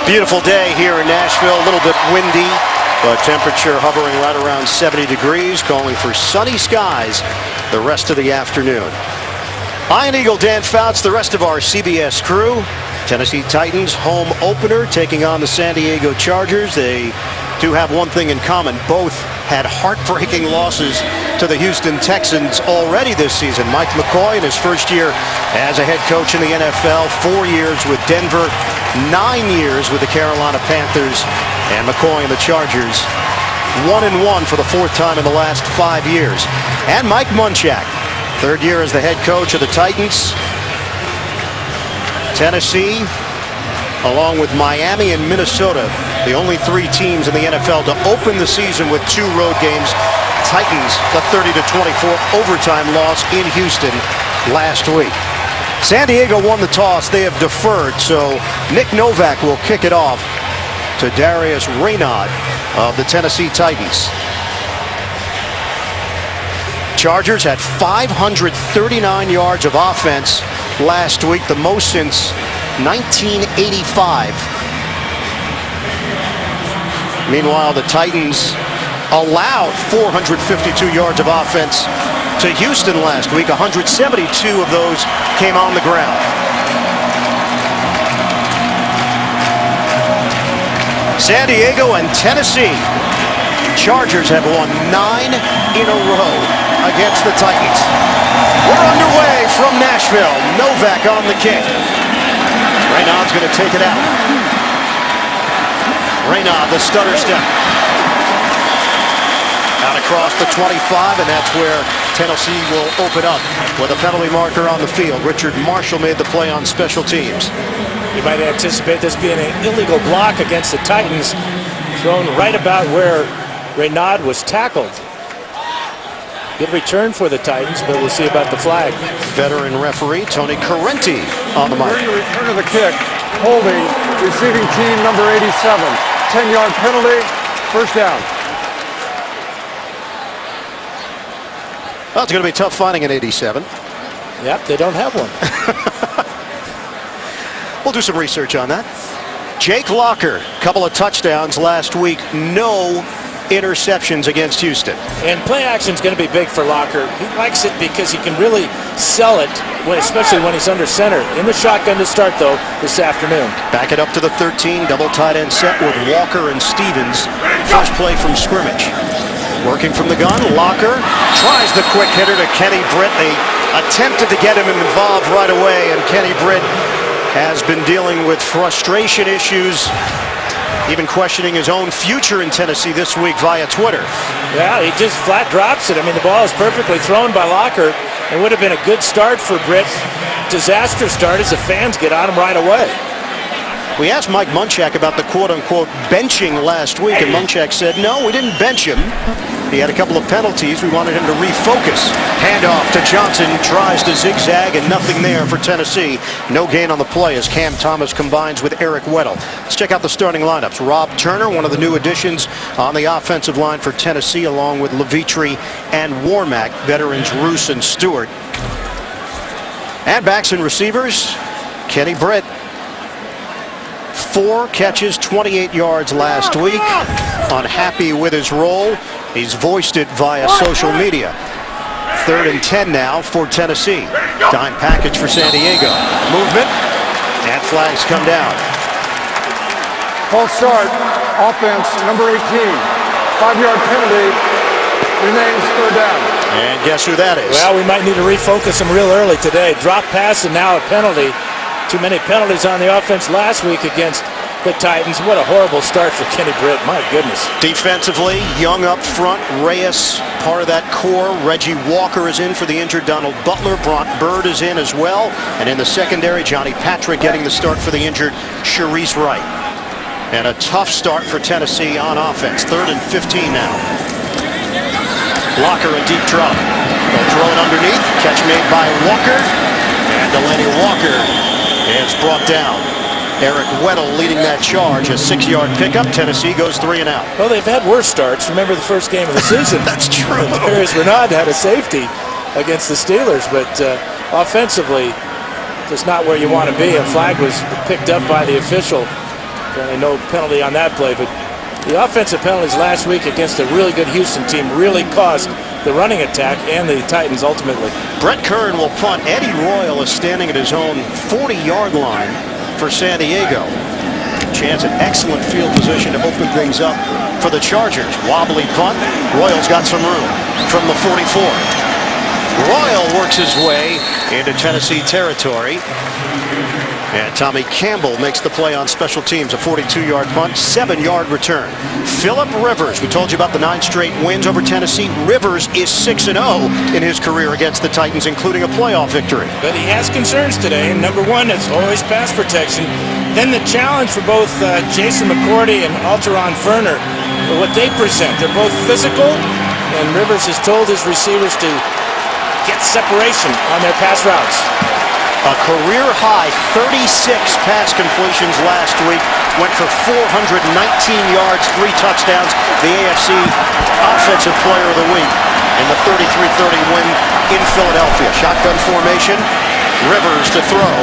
Beautiful day here in Nashville, a little bit windy, but temperature hovering right around 70 degrees, calling for sunny skies the rest of the afternoon. Iron Eagle Dan Fouts, the rest of our CBS crew. Tennessee Titans home opener taking on the San Diego Chargers. They do have one thing in common. Both had heartbreaking losses to the Houston Texans already this season. Mike McCoy in his first year as a head coach in the NFL, 4 years with Denver, 9 years with the Carolina Panthers, and McCoy and the Chargers 1-1 for the 4th time in the last 5 years. And Mike Munchak, 3rd year as the head coach of the Titans. Tennessee, along with Miami and Minnesota, the only 3 teams in the NFL to open the season with 2 road games. Titans, the 30-24 overtime loss in Houston last week. San Diego won the toss. They have deferred, so Nick Novak will kick it off to Darius Reynaud of the Tennessee Titans. Chargers had 539 yards of offense last week, the most since 1985. Meanwhile, the Titans allowed 452 yards of offense to Houston last week. 172 of those came on the ground. San Diego and Tennessee. Chargers have won 9 in a row against the Titans. We're underway from Nashville. Novak on the kick. Reynaud's going to take it out. Reynaud, the stutter step. Out across the 25, and that's where Tennessee will open up with a penalty marker on the field. Richard Marshall made the play on special teams. You might anticipate this being an illegal block against the Titans, thrown right about where Reynaud was tackled. Good return for the Titans, but we'll see about the flag. Veteran referee Tony Correnti on the mic. During the return of the kick, holding receiving team number 87. 10-yard penalty, first down. Well, it's going to be tough finding an 87. Yep, they don't have one. We'll do some research on that. Jake Locker, couple of touchdowns last week. No interceptions against Houston. And play action is going to be big for Locker. He likes it because he can really sell it, especially when he's under center. In the shotgun to start, though, this afternoon. Back it up to the 13, double tight end set with Walker and Stevens. First play from scrimmage. Working from the gun, Locker tries the quick hitter to Kenny Britt. They attempted to get him involved right away, and Kenny Britt has been dealing with frustration issues, even questioning his own future in Tennessee this week via Twitter. Yeah, he just flat drops it. I mean, the ball is perfectly thrown by Locker. It would have been a good start for Britt. Disaster start as the fans get on him right away. We asked Mike Munchak about the quote-unquote benching last week, and Munchak said, no, we didn't bench him. He had a couple of penalties. We wanted him to refocus. Handoff to Johnson, tries to zigzag, and nothing there for Tennessee. No gain on the play as Cam Thomas combines with Eric Weddle. Let's check out the starting lineups. Rob Turner, one of the new additions on the offensive line for Tennessee, along with Levitri and Warmack, veterans Roos and Stewart. And backs and receivers, Kenny Britt. 4 catches, 28 yards last week. Unhappy with his role. He's voiced it via social media. 3rd and 10 now for Tennessee. Dime package for San Diego. Movement, and flags come down. False start, offense, number 18. 5-yard penalty, remains 3rd down. And guess who that is? Well, we might need to refocus him real early today. Drop pass and now a penalty. Too many penalties on the offense last week against the Titans. What a horrible start for Kenny Britt. My goodness. Defensively, Young up front. Reyes, part of that core. Reggie Walker is in for the injured Donald Butler. Bront Bird is in as well. And in the secondary, Johnny Patrick getting the start for the injured Sharice Wright. And a tough start for Tennessee on offense. 3rd and 15 now. Locker a deep drop. They'll throw it underneath. Catch made by Walker. And Delaney Walker is brought down. Eric Weddle leading that charge. A 6-yard pickup. Tennessee goes 3 and out. Well, they've had worse starts. Remember the first game of the season. That's true. Darius Reynaud had a safety against the Steelers, but offensively, just not where you want to be. A flag was picked up by the official Apparently no penalty on that play, but the offensive penalties last week against a really good Houston team really cost the running attack and the Titans ultimately. Brett Kern will punt. Eddie Royal is standing at his own 40-yard line for San Diego. Chance an excellent field position to open things up for the Chargers. Wobbly punt. Royal's got some room from the 44. Royal works his way into Tennessee territory. And Tommy Campbell makes the play on special teams. A 42-yard punt, 7-yard return. Philip Rivers, we told you about the 9 straight wins over Tennessee. Rivers is 6-0 in his career against the Titans, including a playoff victory. But he has concerns today. Number one, it's always pass protection. Then the challenge for both Jason McCourty and Alteron Ferner, what they present. They're both physical, and Rivers has told his receivers to get separation on their pass routes. A career-high 36 pass completions last week. Went for 419 yards, 3 touchdowns. The AFC Offensive Player of the Week in the 33-30 win in Philadelphia. Shotgun formation. Rivers to throw.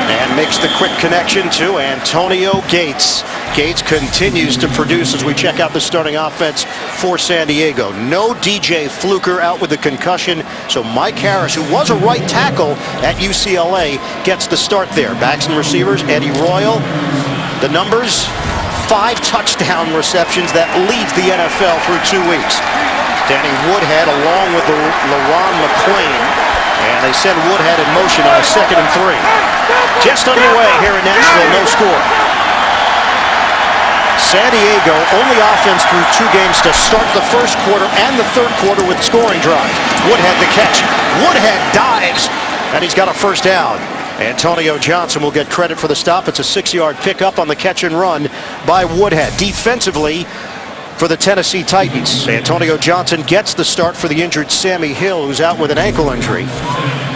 And makes the quick connection to Antonio Gates. Gates continues to produce as we check out the starting offense for San Diego. No DJ Fluker out with a concussion, so Mike Harris, who was a right tackle at UCLA, gets the start there. Backs and receivers, Eddie Royal. The numbers, 5 touchdown receptions. That leads the NFL through 2 weeks. Danny Woodhead along with LaRon McClain. And they send Woodhead in motion on a 2nd and 3. Just underway here in Nashville, no score. San Diego only offense through 2 games to start the first quarter and the third quarter with scoring drive. Woodhead the catch. Woodhead dives, and he's got a first down. Antonio Johnson will get credit for the stop. It's a 6-yard pickup on the catch and run by Woodhead. Defensively, for the Tennessee Titans, Antonio Johnson gets the start for the injured Sammy Hill, who's out with an ankle injury.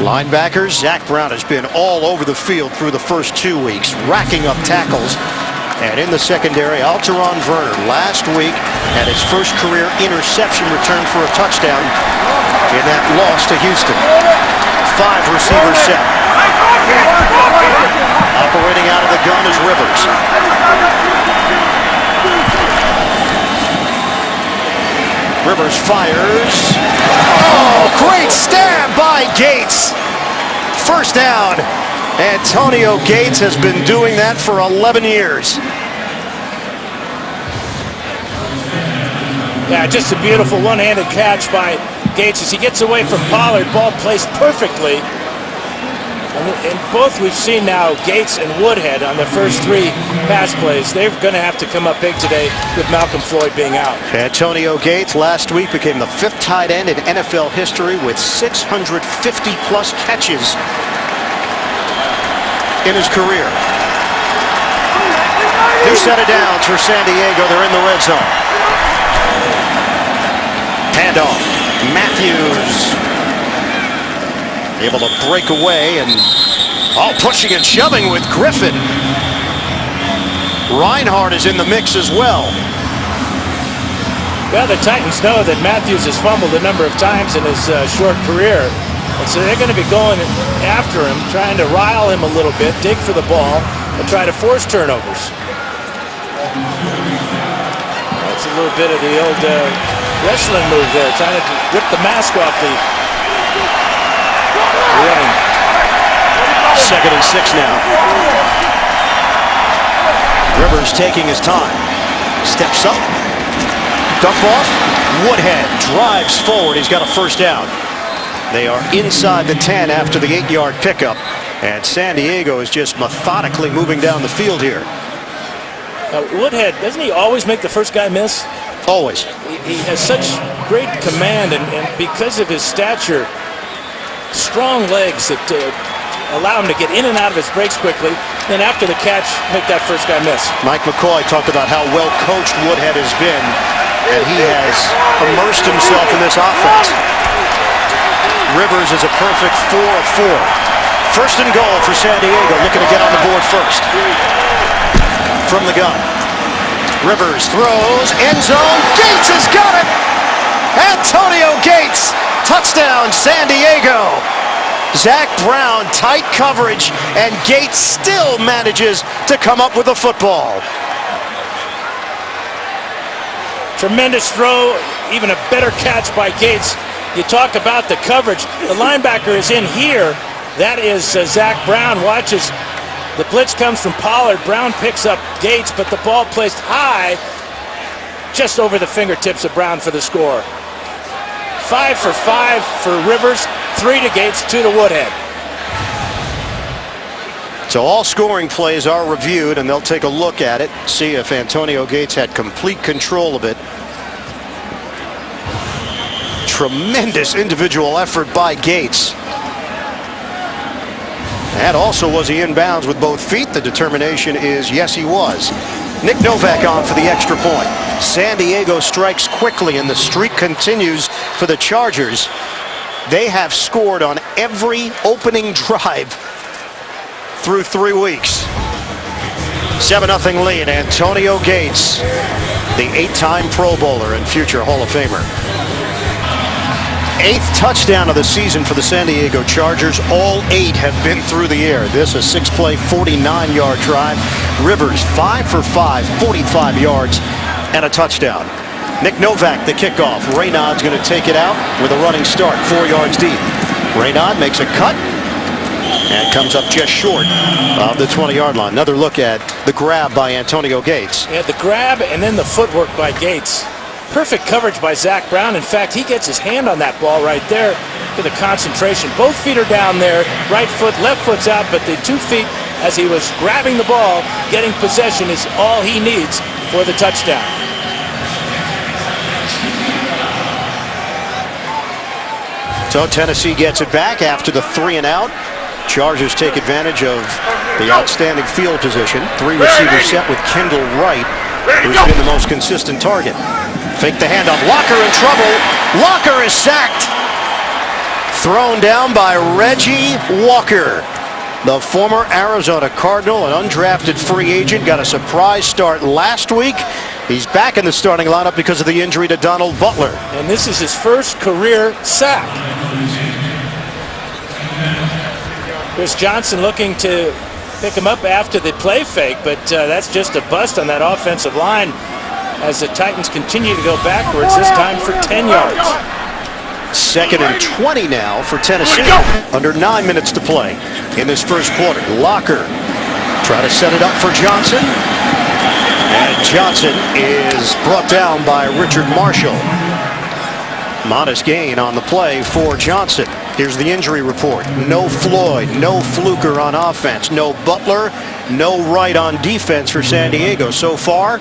Linebackers, Zach Brown has been all over the field through the first 2 weeks, racking up tackles. And in the secondary, Alteron Verner last week had his first career interception return for a touchdown in that loss to Houston. 5 receivers set. Operating out of the gun is Rivers. Rivers fires. Oh, great stab by Gates. First down. Antonio Gates has been doing that for 11 years. Yeah, just a beautiful one-handed catch by Gates as he gets away from Pollard. Ball placed perfectly. And both we've seen now, Gates and Woodhead on the first 3 pass plays. They're going to have to come up big today with Malcolm Floyd being out. Antonio Gates last week became the 5th tight end in NFL history with 650-plus catches in his career. New set of downs for San Diego. They're in the red zone. Handoff. Matthews able to break away and pushing and shoving with Griffin. Reinhardt is in the mix as well. Well, the Titans know that Matthews has fumbled a number of times in his short career. And so they're going to be going after him, trying to rile him a little bit, dig for the ball, and try to force turnovers. That's a little bit of the old wrestling move there, trying to rip the mask off the ring. 2nd and 6 now. Rivers taking his time. Steps up. Dump off. Woodhead drives forward. He's got a first down. They are inside the 10 after the 8-yard pickup. And San Diego is just methodically moving down the field here. Woodhead, doesn't he always make the first guy miss? Always. He has such great command, and because of his stature, strong legs that allow him to get in and out of his breaks quickly. Then after the catch, make that first guy miss. Mike McCoy talked about how well coached Woodhead has been, and he has immersed himself in this offense. Rivers is a perfect 4 of 4. First and goal for San Diego, looking to get on the board first. From the gun. Rivers throws, end zone. Gates has got it! Antonio Gates, touchdown San Diego. Zach Brown, tight coverage, and Gates still manages to come up with the football. Tremendous throw, even a better catch by Gates. You talk about the coverage. The linebacker is in here. That is Zach Brown. Watches. The blitz comes from Pollard. Brown picks up Gates, but the ball placed high, just over the fingertips of Brown for the score. 5 for 5 for Rivers, 3 to Gates, 2 to Woodhead. So all scoring plays are reviewed, and they'll take a look at it, see if Antonio Gates had complete control of it. Tremendous individual effort by Gates. And also, was he in bounds with both feet? The determination is yes, he was. Nick Novak on for the extra point. San Diego strikes quickly, and the streak continues for the Chargers. They have scored on every opening drive through 3 weeks. 7-0 lead. Antonio Gates, the 8-time Pro Bowler and future Hall of Famer. 8th touchdown of the season for the San Diego Chargers. All 8 have been through the air. This a 6-play, 49-yard drive. Rivers 5 for 5, 45 yards and a touchdown. Nick Novak, the kickoff. Raynaud's going to take it out with a running start, 4 yards deep. Raynaud makes a cut and comes up just short of the 20-yard line. Another look at the grab by Antonio Gates. Yeah, the grab and then the footwork by Gates. Perfect coverage by Zach Brown. In fact, he gets his hand on that ball right there. Look at the concentration. Both feet are down there. Right foot, left foot's out, but the 2 feet as he was grabbing the ball, getting possession is all he needs for the touchdown. So Tennessee gets it back after the 3 and out. Chargers take advantage of the outstanding field position. 3 receivers set with Kendall Wright, who's been the most consistent target. Fake the handoff. Locker in trouble. Locker is sacked. Thrown down by Reggie Walker. The former Arizona Cardinal, an undrafted free agent, got a surprise start last week. He's back in the starting lineup because of the injury to Donald Butler. And this is his first career sack. Chris Johnson looking to pick him up after the play fake, but that's just a bust on that offensive line as the Titans continue to go backwards, this time for 10 yards. 2nd and 20 now for Tennessee. Under 9 minutes to play in this first quarter. Locker try to set it up for Johnson. And Johnson is brought down by Richard Marshall. Modest gain on the play for Johnson. Here's the injury report. No Floyd, no Fluker on offense, no Butler, no Wright on defense for San Diego. So far,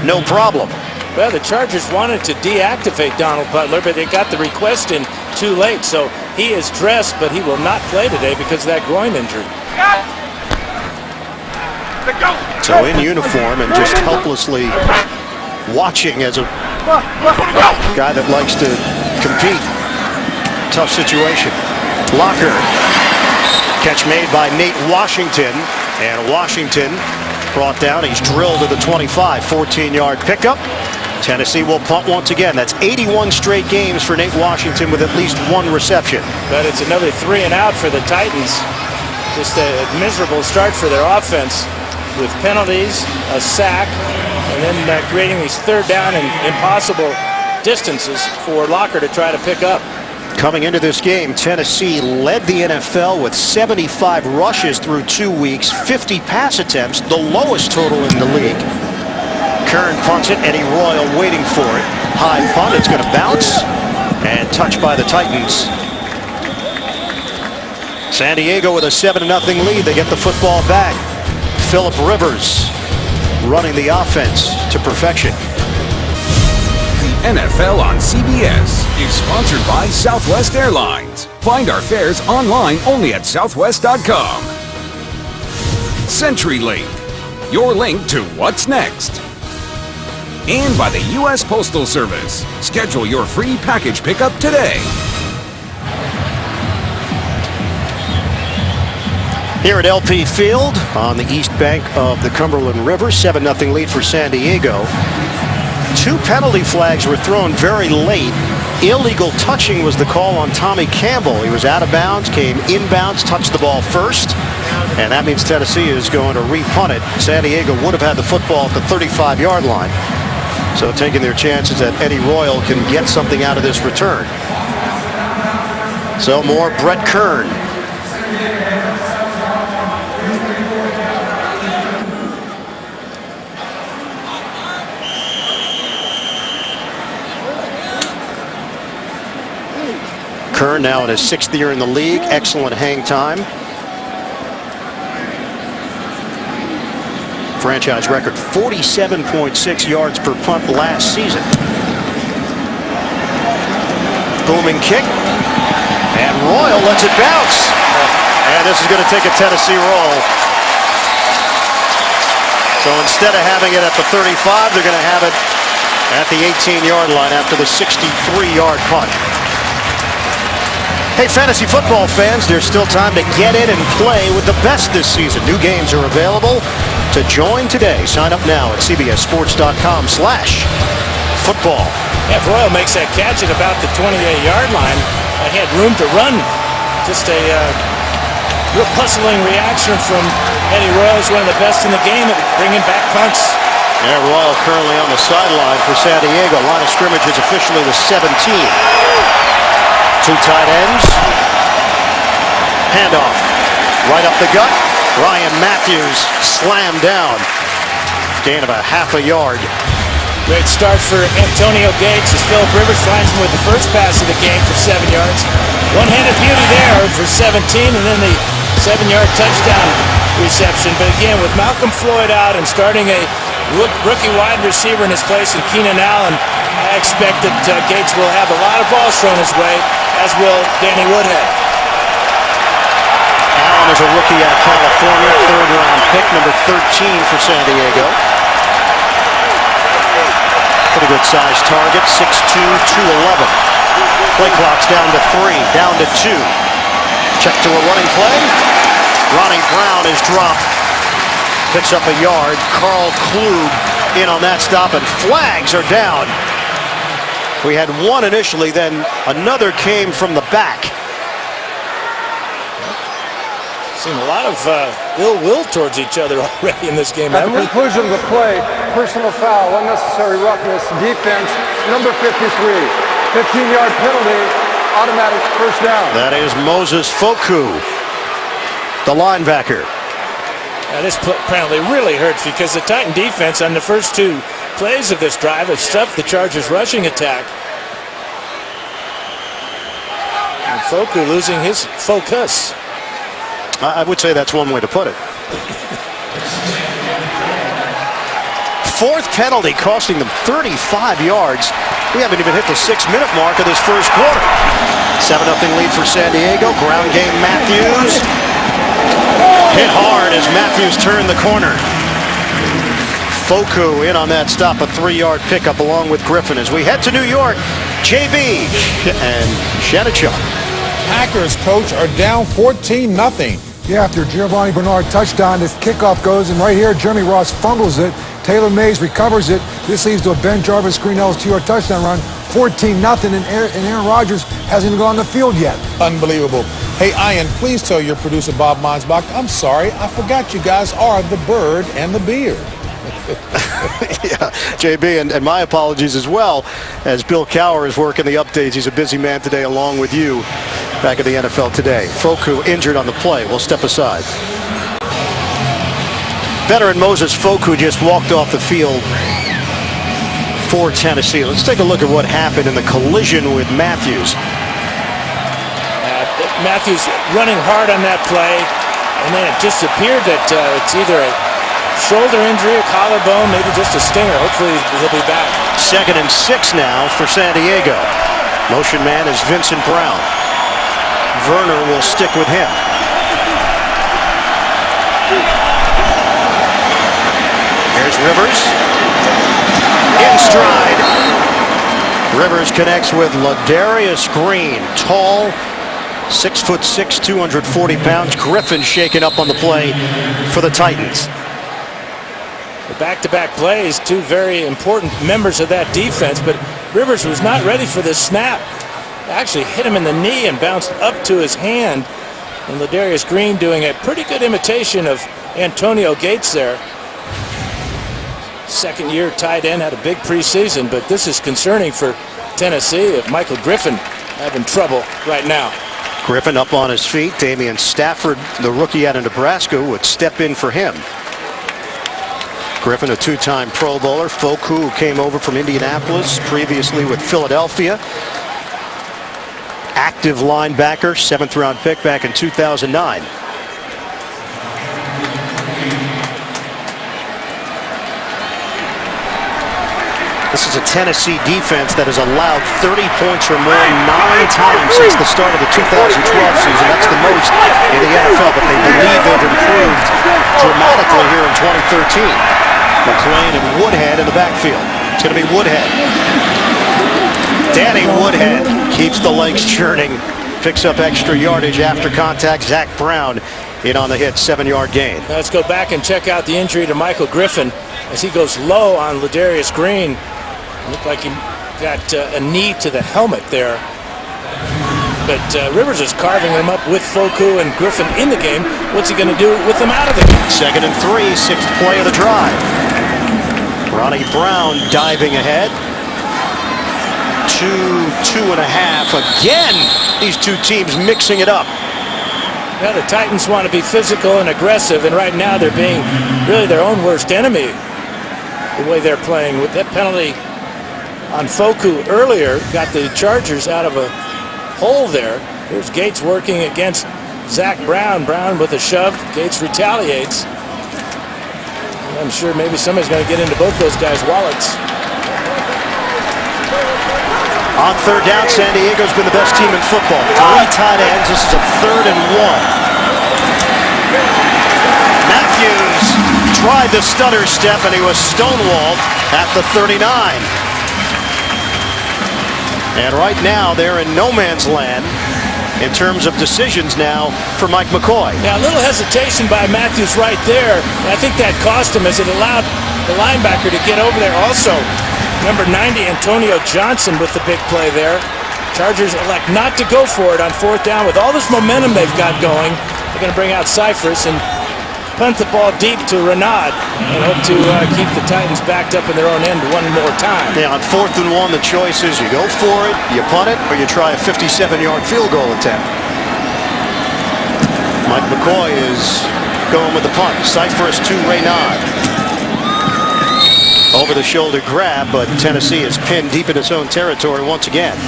no problem. Well, the Chargers wanted to deactivate Donald Butler, but they got the request in too late. So he is dressed, but he will not play today because of that groin injury. So in uniform and just helplessly watching as a guy that likes to compete. Tough situation. Locker. Catch made by Nate Washington. And Washington brought down. He's drilled to the 25. 14-yard pickup. Tennessee will punt once again. That's 81 straight games for Nate Washington with at least 1 reception. But it's another 3 and out for the Titans. Just a miserable start for their offense with penalties, a sack, and then creating these 3rd down and impossible distances for Locker to try to pick up. Coming into this game, Tennessee led the NFL with 75 rushes through 2 weeks, 50 pass attempts, the lowest total in the league. Kern punts it, Eddie Royal waiting for it. High punt, it's going to bounce and touched by the Titans. San Diego with a 7-0 lead. They get the football back. Phillip Rivers running the offense to perfection. The NFL on CBS is sponsored by Southwest Airlines. Find our fares online only at southwest.com. CenturyLink, your link to what's next. And by the U.S. Postal Service. Schedule your free package pickup today. Here at LP Field on the east bank of the Cumberland River, 7-0 lead for San Diego. 2 penalty flags were thrown very late. Illegal touching was the call on Tommy Campbell. He was out of bounds, came inbounds, touched the ball first, and that means Tennessee is going to re-punt it. San Diego would have had the football at the 35-yard line. So taking their chances that Eddie Royal can get something out of this return. So more Brett Kern. Kern now in his 6th year in the league. Excellent hang time. Franchise record 47.6 yards per punt last season. Booming kick. And Royal lets it bounce. And this is going to take a Tennessee roll. So instead of having it at the 35, they're going to have it at the 18-yard line after the 63-yard punt. Hey, fantasy football fans, there's still time to get in and play with the best this season. New games are available to join today. Sign up now at cbssports.com/football. If Royal makes that catch at about the 28-yard line, he had room to run. Just a real puzzling reaction from Eddie Royal. He's one of the best in the game at bringing back punts. Yeah, Royal currently on the sideline for San Diego. Line of scrimmage is officially the 17. Two tight ends. Handoff. Right up the gut. Ryan Matthews slammed down. Gain of a half a yard. Great start for Antonio Gates as Philip Rivers finds him with the first pass of the game for 7 yards. One-handed beauty there for 17, and then the 7-yard touchdown reception. But again, with Malcolm Floyd out and starting a rookie wide receiver in his place in Keenan Allen, I expect that Gates will have a lot of balls thrown his way, as will Danny Woodhead. Allen is a rookie out of California, 3rd-round pick, number 13 for San Diego. Pretty good sized target, 6'2", 211. Play clock's down to 3, down to 2. Check to a running play. Ronnie Brown is dropped. Picks up a yard. Carl Klug in on that stop, and flags are down. We had one initially, then another came from the back. Seen a lot of ill will towards each other already in this game. At the conclusion of the play, personal foul, unnecessary roughness, defense, number 53. 15-yard penalty, automatic first down. That is Moses Foku, the linebacker. Now this apparently really hurts because the Titan defense on the first 2 plays of this drive have stuffed the Chargers' rushing attack. And Foku losing his focus. I would say that's one way to put it. 4th penalty costing them 35 yards. We haven't even hit the 6-minute mark of this first quarter. 7-0 lead for San Diego. Ground game Matthews. Hit hard as Matthews turned the corner. Foku in on that stop, a 3-yard pickup along with Griffin. As we head to New York, JB and Shanichuk. Packers, coach, are down 14-0. Yeah, after Giovanni Bernard touchdown, this kickoff goes, and right here, Jeremy Ross fumbles it. Taylor Mays recovers it. This leads to a Ben Jarvis Green Ellis 2-yard touchdown run. 14-0, and Aaron Rodgers hasn't even gone on the field yet. Unbelievable. Hey, Ian, please tell your producer, Bob Monsbach, I'm sorry, I forgot you guys are the bird and the beard. Yeah, JB, and my apologies as well, as Bill Cowher is working the updates. He's a busy man today along with you back at the NFL Today. Foku injured on the play. We'll step aside. Veteran Moses Foku just walked off the field for Tennessee. Let's take a look at what happened in the collision with Matthews. Matthews running hard on that play, and then it just appeared that it's either a shoulder injury, a collarbone, maybe just a stinger. Hopefully he'll be back. 2nd and 6 now for San Diego. Motion man is Vincent Brown. Werner will stick with him. Here's Rivers. In stride. Rivers connects with Ladarius Green. Tall, 6'6", 240 pounds. Griffin shaken up on the play for the Titans. The back-to-back plays, 2 very important members of that defense, but Rivers was not ready for this snap. Actually hit him in the knee and bounced up to his hand. And Ladarius Green doing a pretty good imitation of Antonio Gates there. second-year tight end, had a big preseason, but this is concerning for Tennessee if Michael Griffin having trouble right now. Griffin up on his feet. Damian Stafford, the rookie out of Nebraska, would step in for him. Griffin, a two-time Pro Bowler. Foku, who came over from Indianapolis, previously with Philadelphia. Active linebacker, 7th-round pick back in 2009. This is a Tennessee defense that has allowed 30 points or more 9 times since the start of the 2012 season. That's the most in the NFL, but they believe they've improved dramatically here in 2013. McClain and Woodhead in the backfield. It's going to be Woodhead. Danny Woodhead keeps the legs churning, picks up extra yardage after contact. Zach Brown in on the hit, 7-yard gain. Let's go back and check out the injury to Michael Griffin as he goes low on Ladarius Green. Looked like he got a knee to the helmet there. But Rivers is carving him up with Foku and Griffin in the game. What's he going to do with them out of the game? 2nd and 3, 6th play of the drive. Ronnie Brown diving ahead. 2.5. Again, these two teams mixing it up. Now the Titans want to be physical and aggressive, and right now they're being really their own worst enemy. The way they're playing with that penalty on Foku earlier got the Chargers out of a hole there. Here's Gates working against Zach Brown. Brown with a shove. Gates retaliates. And I'm sure maybe somebody's going to get into both those guys' wallets. On 3rd down, San Diego's been the best team in football. 3 tight ends. This is a 3rd and 1. Matthews tried the stutter step, and he was stonewalled at the 39. And right now, they're in no man's land in terms of decisions now for Mike McCoy. Now, a little hesitation by Matthews right there. And I think that cost him as it allowed the linebacker to get over there. Also, number 90, Antonio Johnson with the big play there. Chargers elect not to go for it on 4th down. With all this momentum they've got going, they're going to bring out Cyphers and punt the ball deep to Renaud and hope to keep the Titans backed up in their own end one more time. Yeah, on 4th and 1, the choice is you go for it, you punt it, or you try a 57-yard field goal attempt. Mike McCoy is going with the punt. Cyphers to Renaud. Over the shoulder grab, but Tennessee is pinned deep in its own territory once again.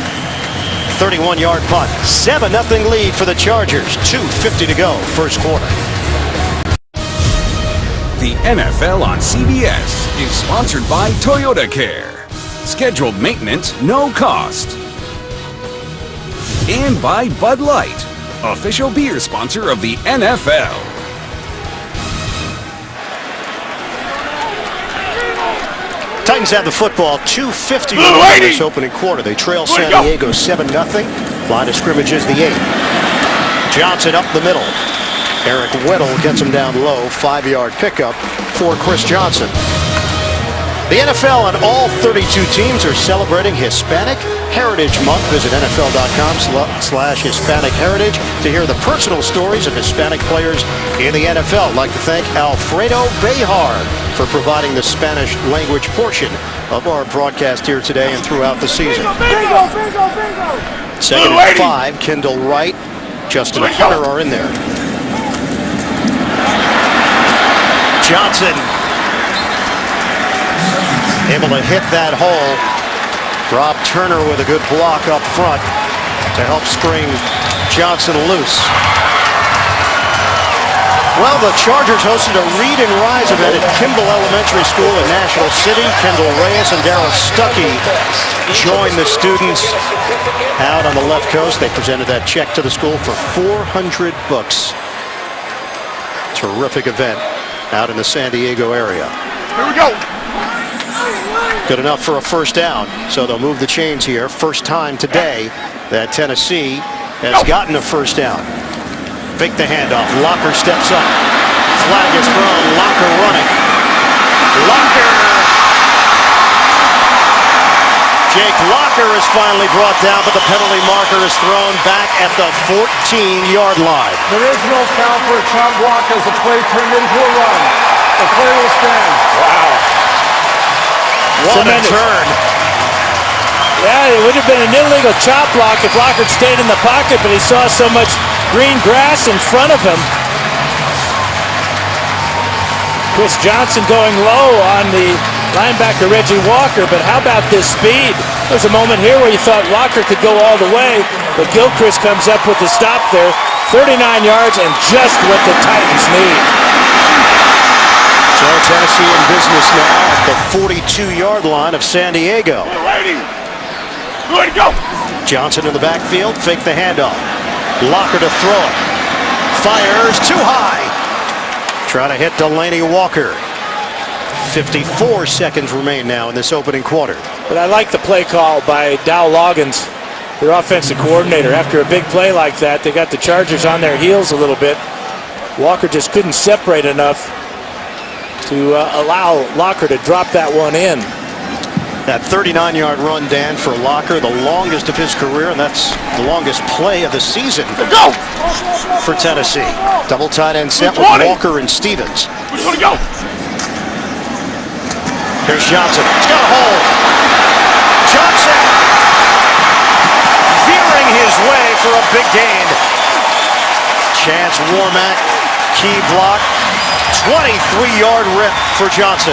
31-yard punt. 7-0 lead for the Chargers. 2:50 to go, first quarter. The NFL on CBS is sponsored by Toyota Care. Scheduled maintenance, no cost. And by Bud Light, official beer sponsor of the NFL. Titans have the football. 2:50 in this opening quarter. They trail San Diego 7-0. Line of scrimmage is the 8. Johnson up the middle. Eric Weddle gets him down low. 5-yard pickup for Chris Johnson. The NFL and all 32 teams are celebrating Hispanic Heritage Month. Visit NFL.com/Hispanic Heritage to hear the personal stories of Hispanic players in the NFL. I'd like to thank Alfredo Behar for providing the Spanish language portion of our broadcast here today and throughout the season. Bingo, bingo, bingo. 2nd and 5. Kendall Wright, Justin Hunter are in there. Johnson able to hit that hole. Rob Turner with a good block up front to help spring Johnson loose. Well, the Chargers hosted a Read and Rise event at Kimball Elementary School in National City. Kendall Reyes and Darryl Stuckey joined the students out on the left coast. They presented that check to the school for $400. Terrific event out in the San Diego area. Here we go. Good enough for a first down, so they'll move the chains here. First time today that Tennessee has gotten a first down. Fake the handoff. Locker steps up. Flag is thrown. Locker running. Locker. Jake Locker is finally brought down, but the penalty marker is thrown back at the 14-yard line. There is no count for a chop block as the play turned into a run. The play will stand. Wow. What a Tremendous. turn. Yeah, it would have been an illegal chop block if Lockhart stayed in the pocket, but he saw so much green grass in front of him. Chris Johnson going low on the linebacker Reggie Walker, but how about this speed? There's a moment here where you thought Lockhart could go all the way, but Gilchrist comes up with the stop there. 39 yards and just what the Titans need. So Tennessee in business now at the 42-yard line of San Diego. Good to go. Johnson in the backfield, fake the handoff. Locker to throw it. Fires too high. Trying to hit Delaney Walker. 54 seconds remain now in this opening quarter. But I like the play call by Dow Loggins, their offensive coordinator. After a big play like that, they got the Chargers on their heels a little bit. Walker just couldn't separate enough to allow Locker to drop that one in. That 39-yard run, Dan, for Locker, the longest of his career, and that's the longest play of the season Go. for Tennessee. Double tight end set with 20. Walker and Stevens. We just want to go. Here's Johnson. He's got a hole. Johnson veering his way for a big gain. Chance Warmack, key block. 23-yard rip for Johnson.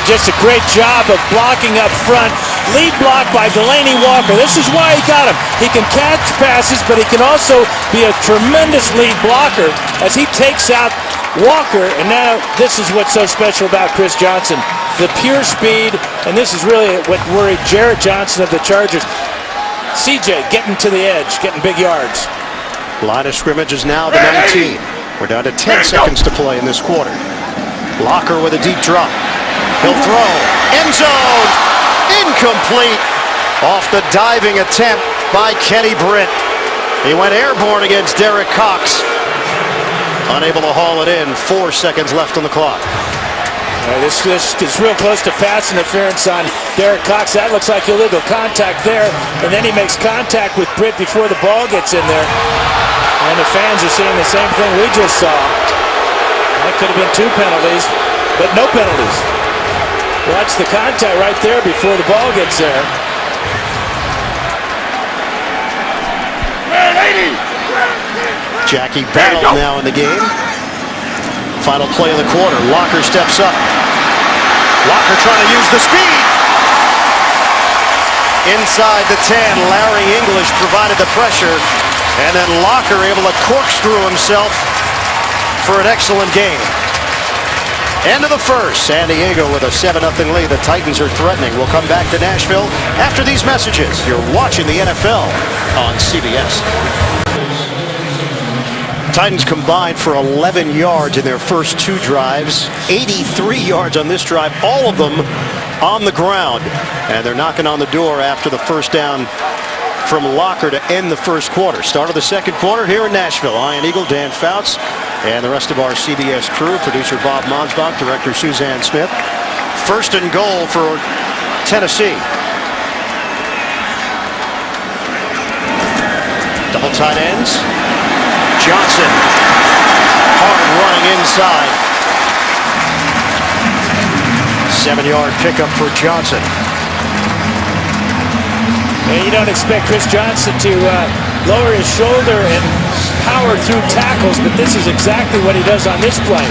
Just a great job of blocking up front. Lead block by Delaney Walker. This is why he got him. He can catch passes, but he can also be a tremendous lead blocker as he takes out Walker. And now this is what's so special about Chris Johnson. The pure speed, and this is really what worried Jarrett Johnson of the Chargers. CJ getting to the edge, getting big yards. Line of scrimmage is now the 19. We're down to 10 seconds to play in this quarter. Locker with a deep drop. He'll throw. End zone. Incomplete. Off the diving attempt by Kenny Britt. He went airborne against Derek Cox. Unable to haul it in. 4 seconds left on the clock. This is real close to pass interference on Derek Cox. That looks like illegal contact there. And then he makes contact with Britt before the ball gets in there. And the fans are seeing the same thing we just saw. That could have been 2 penalties, but no penalties. Watch the contact right there before the ball gets there. Jackie Battle now in the game. Final play of the quarter. Locker steps up. Locker trying to use the speed. Inside the 10, Larry English provided the pressure. And then Locker able to corkscrew himself for an excellent game. End of the first. San Diego with a 7-0 lead. The Titans are threatening. We'll come back to Nashville after these messages. You're watching the NFL on CBS. Titans combined for 11 yards in their first 2 drives. 83 yards on this drive, all of them on the ground. And they're knocking on the door after the first down from Locker to end the first quarter. Start of the second quarter here in Nashville. Ian Eagle, Dan Fouts, and the rest of our CBS crew. Producer Bob Monsbach, director Suzanne Smith. First and goal for Tennessee. Double tight ends. Johnson, hard running inside. 7-yard pickup for Johnson. And you don't expect Chris Johnson to lower his shoulder and power through tackles, but this is exactly what he does on this play.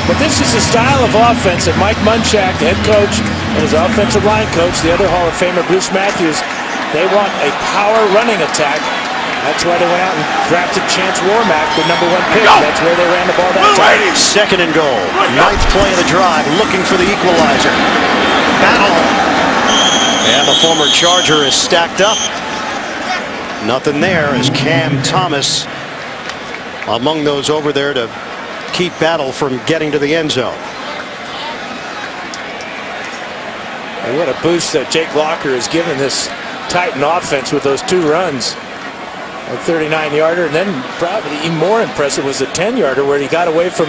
But this is the style of offense that Mike Munchak, the head coach, and his offensive line coach, the other Hall of Famer Bruce Matthews, they want a power running attack. That's why they went out and drafted Chance Warmack, the #1 pick. That's where they ran the ball that time. Second and goal. 9th play of the drive, looking for the equalizer. Battle. And the former Charger is stacked up. Nothing there as Cam Thomas among those over there to keep Battle from getting to the end zone. And what a boost that Jake Locker has given this Titan offense with those 2 runs. A 39-yarder, and then probably even more impressive was the 10-yarder where he got away from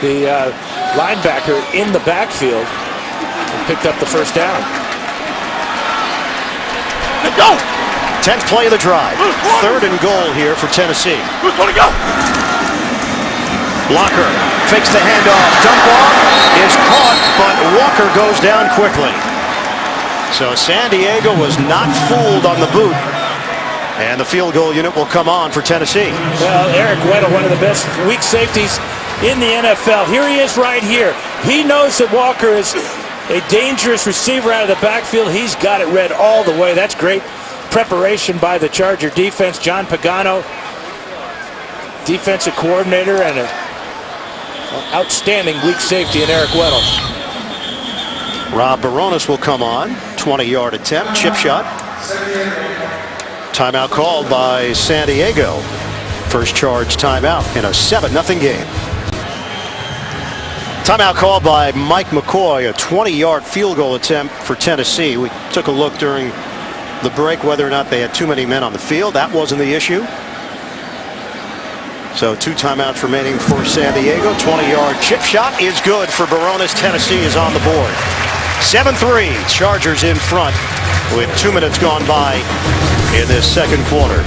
the linebacker in the backfield and picked up the first down. Let's go. 10th play of the drive. 3rd and goal here for Tennessee. Let's go. Locker fakes the handoff. Dump off is caught Walker goes down quickly. So San Diego was not fooled on the boot. And the field goal unit will come on for Tennessee. Well, Eric Weddle, one of the best weak safeties in the NFL. Here he is right here. He knows that Walker is a dangerous receiver out of the backfield. He's got it read all the way. That's great preparation by the Charger defense. John Pagano, defensive coordinator, and an outstanding weak safety in Eric Weddle. Rob Baronis will come on. 20-yard attempt, chip shot. Timeout called by San Diego. First charge timeout in a 7-0 game. Timeout called by Mike McCoy, a 20-yard field goal attempt for Tennessee. We took a look during the break whether or not they had too many men on the field. That wasn't the issue. So 2 timeouts remaining for San Diego. 20-yard chip shot is good for Baronis. Tennessee is on the board. 7-3, Chargers in front with 2 minutes gone by in this second quarter.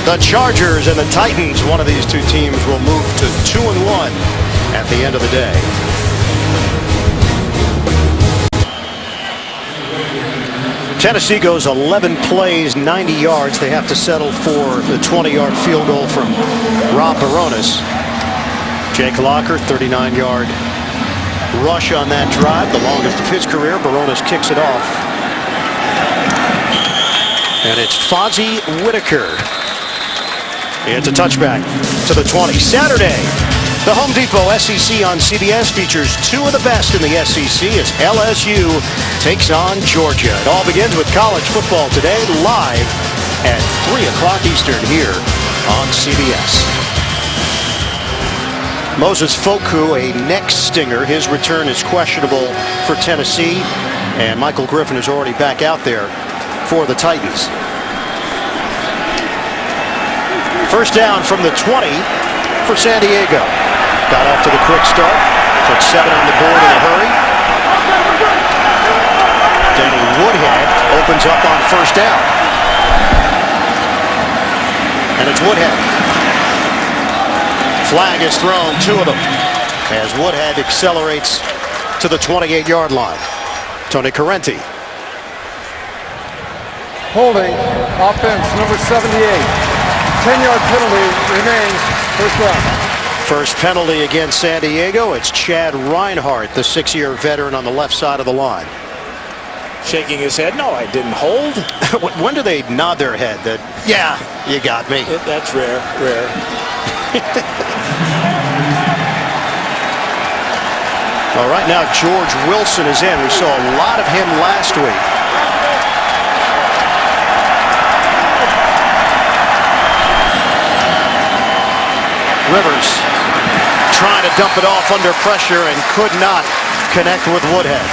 The Chargers and the Titans, one of these two teams will move to 2-1 at the end of the day. Tennessee goes 11 plays, 90 yards. They have to settle for the 20-yard field goal from Rob Baronis. Jake Locker, 39-yard rush on that drive, the longest of his career. Baronis kicks it off. And it's Fozzie Whitaker. It's a touchback to the 20. Saturday, the Home Depot SEC on CBS features 2 of the best in the SEC as LSU takes on Georgia. It all begins with college football today, live at 3 o'clock Eastern here on CBS. Moses Foku, a neck stinger. His return is questionable for Tennessee, and Michael Griffin is already back out there for the Titans. First down from the 20 for San Diego. Got off to the quick start. Put 7 on the board in a hurry. Danny Woodhead opens up on first down. And it's Woodhead. Flag is thrown, 2 of them, as Woodhead accelerates to the 28-yard line. Tony Correnti. Holding, offense, number 78. 10-yard penalty remains, first down. First penalty against San Diego. It's Chad Reinhardt, the 6-year veteran on the left side of the line. Shaking his head. No, I didn't hold. When do they nod their head that, yeah, you got me? That's rare. All right, now George Wilson is in. We saw a lot of him last week. Rivers trying to dump it off under pressure and could not connect with Woodhead.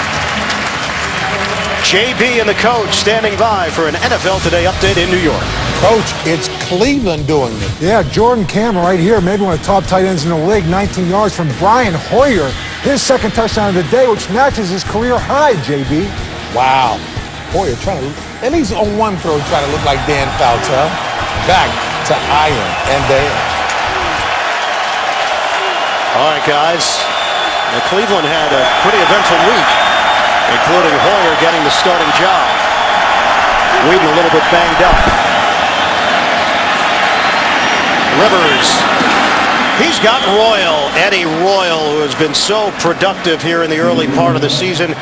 JB and the coach standing by for an NFL Today update in New York. Coach, it's Cleveland doing it. Yeah, Jordan Cameron right here, maybe one of the top tight ends in the league, 19 yards from Brian Hoyer. His second touchdown of the day, which matches his career high, JB. Wow. Hoyer trying to, at least on one throw, trying to look like Dan Fouts. Back to Ian and Dan. All right, guys. Now, Cleveland had a pretty eventful week, including Hoyer getting the starting job. Whedon a little bit banged up. Rivers. He's got Royal, Eddie Royal, who has been so productive here in the early part of the season.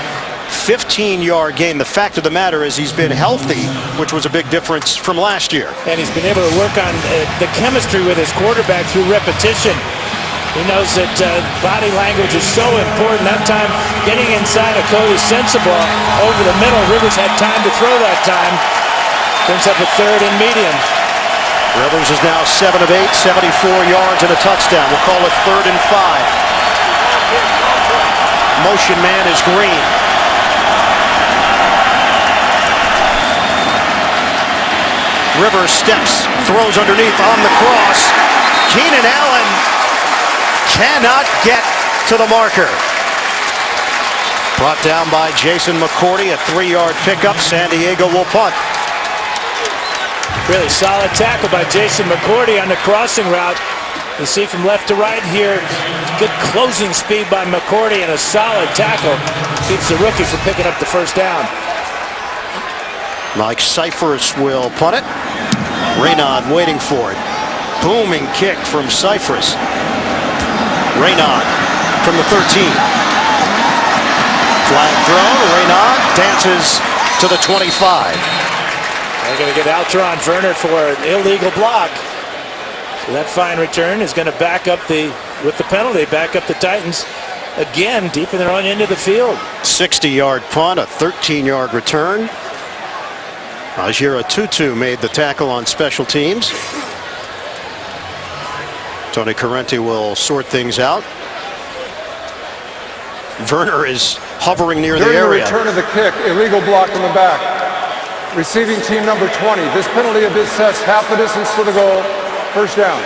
15-yard game. The fact of the matter is he's been healthy, which was a big difference from last year. And he's been able to work on the chemistry with his quarterback through repetition. He knows that body language is so important. That time, getting inside of Cody Sensabaugh over the middle. Rivers had time to throw that time. Brings up a 3rd and medium. Rivers is now 7 of 8, 74 yards and a touchdown. We'll call it 3rd and 5. Motion man is Green. Rivers steps, throws underneath on the cross. Keenan Allen cannot get to the marker. Brought down by Jason McCourty, a 3-yard pickup. San Diego will punt. Really solid tackle by Jason McCourty on the crossing route. You see from left to right here, good closing speed by McCourty and a solid tackle. Keeps the rookie from picking up the first down. Mike Cyphers will punt it. Raynaud waiting for it. Booming kick from Cyphers. Raynaud from the 13. Flag thrown. Raynaud dances to the 25. They're going to get Alteron Werner for an illegal block. So that fine return is going to back up with the penalty, back up the Titans again deep in their own end of the field. 60-yard punt, a 13-yard return. Ajira Tutu made the tackle on special teams. Tony Correnti will sort things out. Werner is hovering near the During area. the return of the kick, illegal block in the back. Receiving team number 20. This penalty of assessed half the distance to the goal. First down.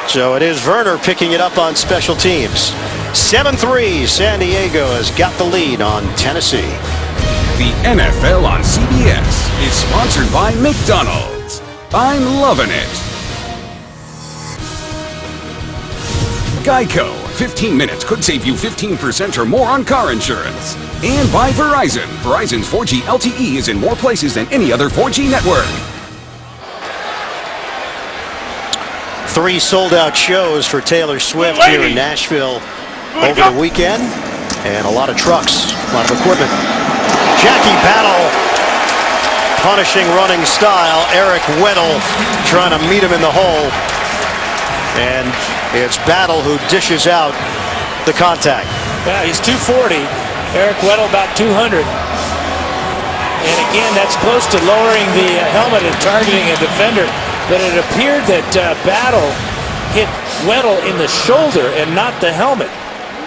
So it is Werner picking it up on special teams. 7-3, San Diego has got the lead on Tennessee. The NFL on CBS is sponsored by McDonald's. I'm loving it. Geico. 15 minutes could save you 15% or more on car insurance. And by Verizon. Verizon's 4G LTE is in more places than any other 4G network. 3 sold-out shows for Taylor Swift here in Nashville over the weekend. And a lot of trucks, a lot of equipment. Jackie Battle, punishing running style. Eric Weddle trying to meet him in the hole. And it's Battle who dishes out the contact. Yeah, he's 240. Eric Weddle about 200. And again, that's close to lowering the helmet and targeting a defender. But it appeared that Battle hit Weddle in the shoulder and not the helmet.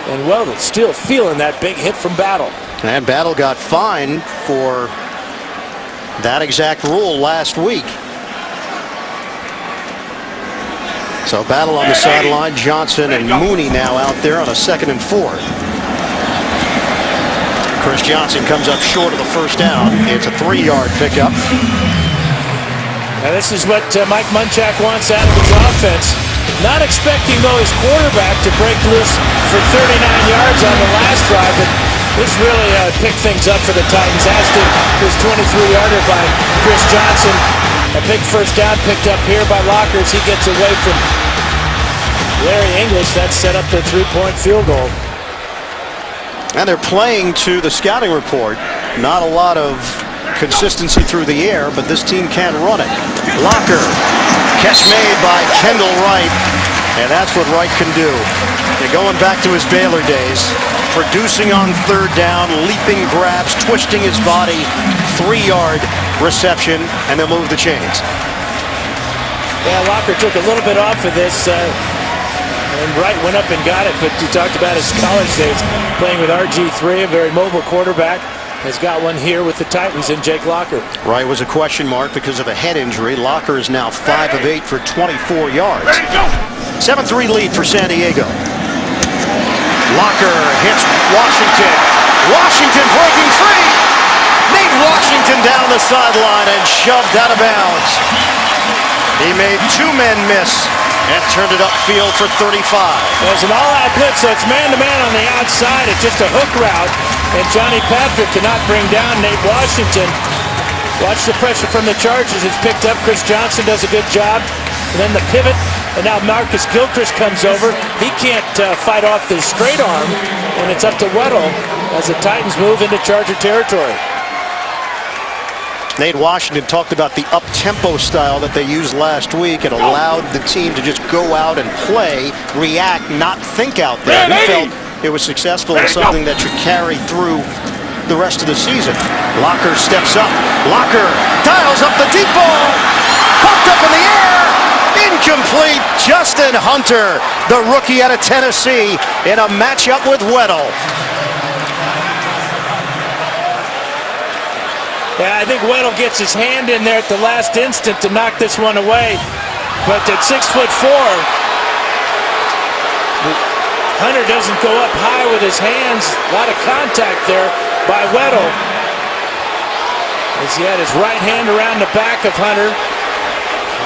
And Weddle still feeling that big hit from Battle. And Battle got fined for that exact rule last week. So Battle on the sideline. Johnson and Mooney now out there on a 2nd and 4. Chris Johnson comes up short of the first down. It's a 3-yard pickup. Now this is what Mike Munchak wants out of his offense. Not expecting, though, his quarterback to break loose for 39 yards on the last drive, but this really picked things up for the Titans. Aston, his 23-yarder by Chris Johnson. A big first down picked up here by Locker as he gets away from Larry English. That set up the 3-point field goal. And they're playing to the scouting report. Not a lot of consistency through the air, but this team can run it. Locker, catch made by Kendall Wright, and that's what Wright can do. They're going back to his Baylor days, producing on 3rd down, leaping grabs, twisting his body, 3-yard reception, and they'll move the chains. Yeah, Locker took a little bit off of this, and Wright went up and got it, but you talked about his college days, playing with RG3, a very mobile quarterback. Has got one here with the Titans in Jake Locker. Wright was a question mark because of a head injury. Locker is now 5 of 8 for 24 yards. 7-3 lead for San Diego. Locker hits Washington. Washington breaking free. Nate Washington down the sideline and shoved out of bounds. He made 2 men miss and turned it upfield for 35. There's an all-out blitz, so it's man-to-man on the outside. It's just a hook route, and Johnny Patrick cannot bring down Nate Washington. Watch the pressure from the Chargers. It's picked up. Chris Johnson does a good job. And then the pivot, and now Marcus Gilchrist comes over. He can't fight off the straight arm, and it's up to Weddle as the Titans move into Charger territory. Nate Washington talked about the up-tempo style that they used last week and allowed the team to just go out and play, react, not think out there. He felt it was successful and something that should carry through the rest of the season. Locker steps up. Locker dials up the deep ball. Popped up in the air. Incomplete. Justin Hunter, the rookie out of Tennessee, in a matchup with Weddle. Yeah, I think Weddle gets his hand in there at the last instant to knock this one away. But at 6'4", Hunter doesn't go up high with his hands. A lot of contact there by Weddle. As he had his right hand around the back of Hunter.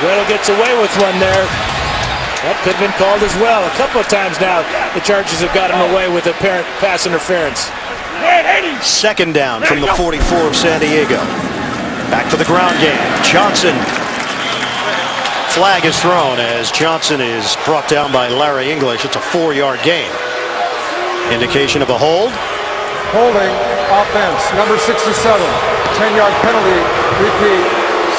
Weddle gets away with one there. That could have been called as well. A couple of times now, the Chargers have gotten away with apparent pass interference. Second down from the 44 of San Diego. Back to the ground game. Johnson. Flag is thrown as Johnson is brought down by Larry English. It's a 4-yard gain. Indication of a hold. Holding offense, number 67. 10-yard penalty. Repeat.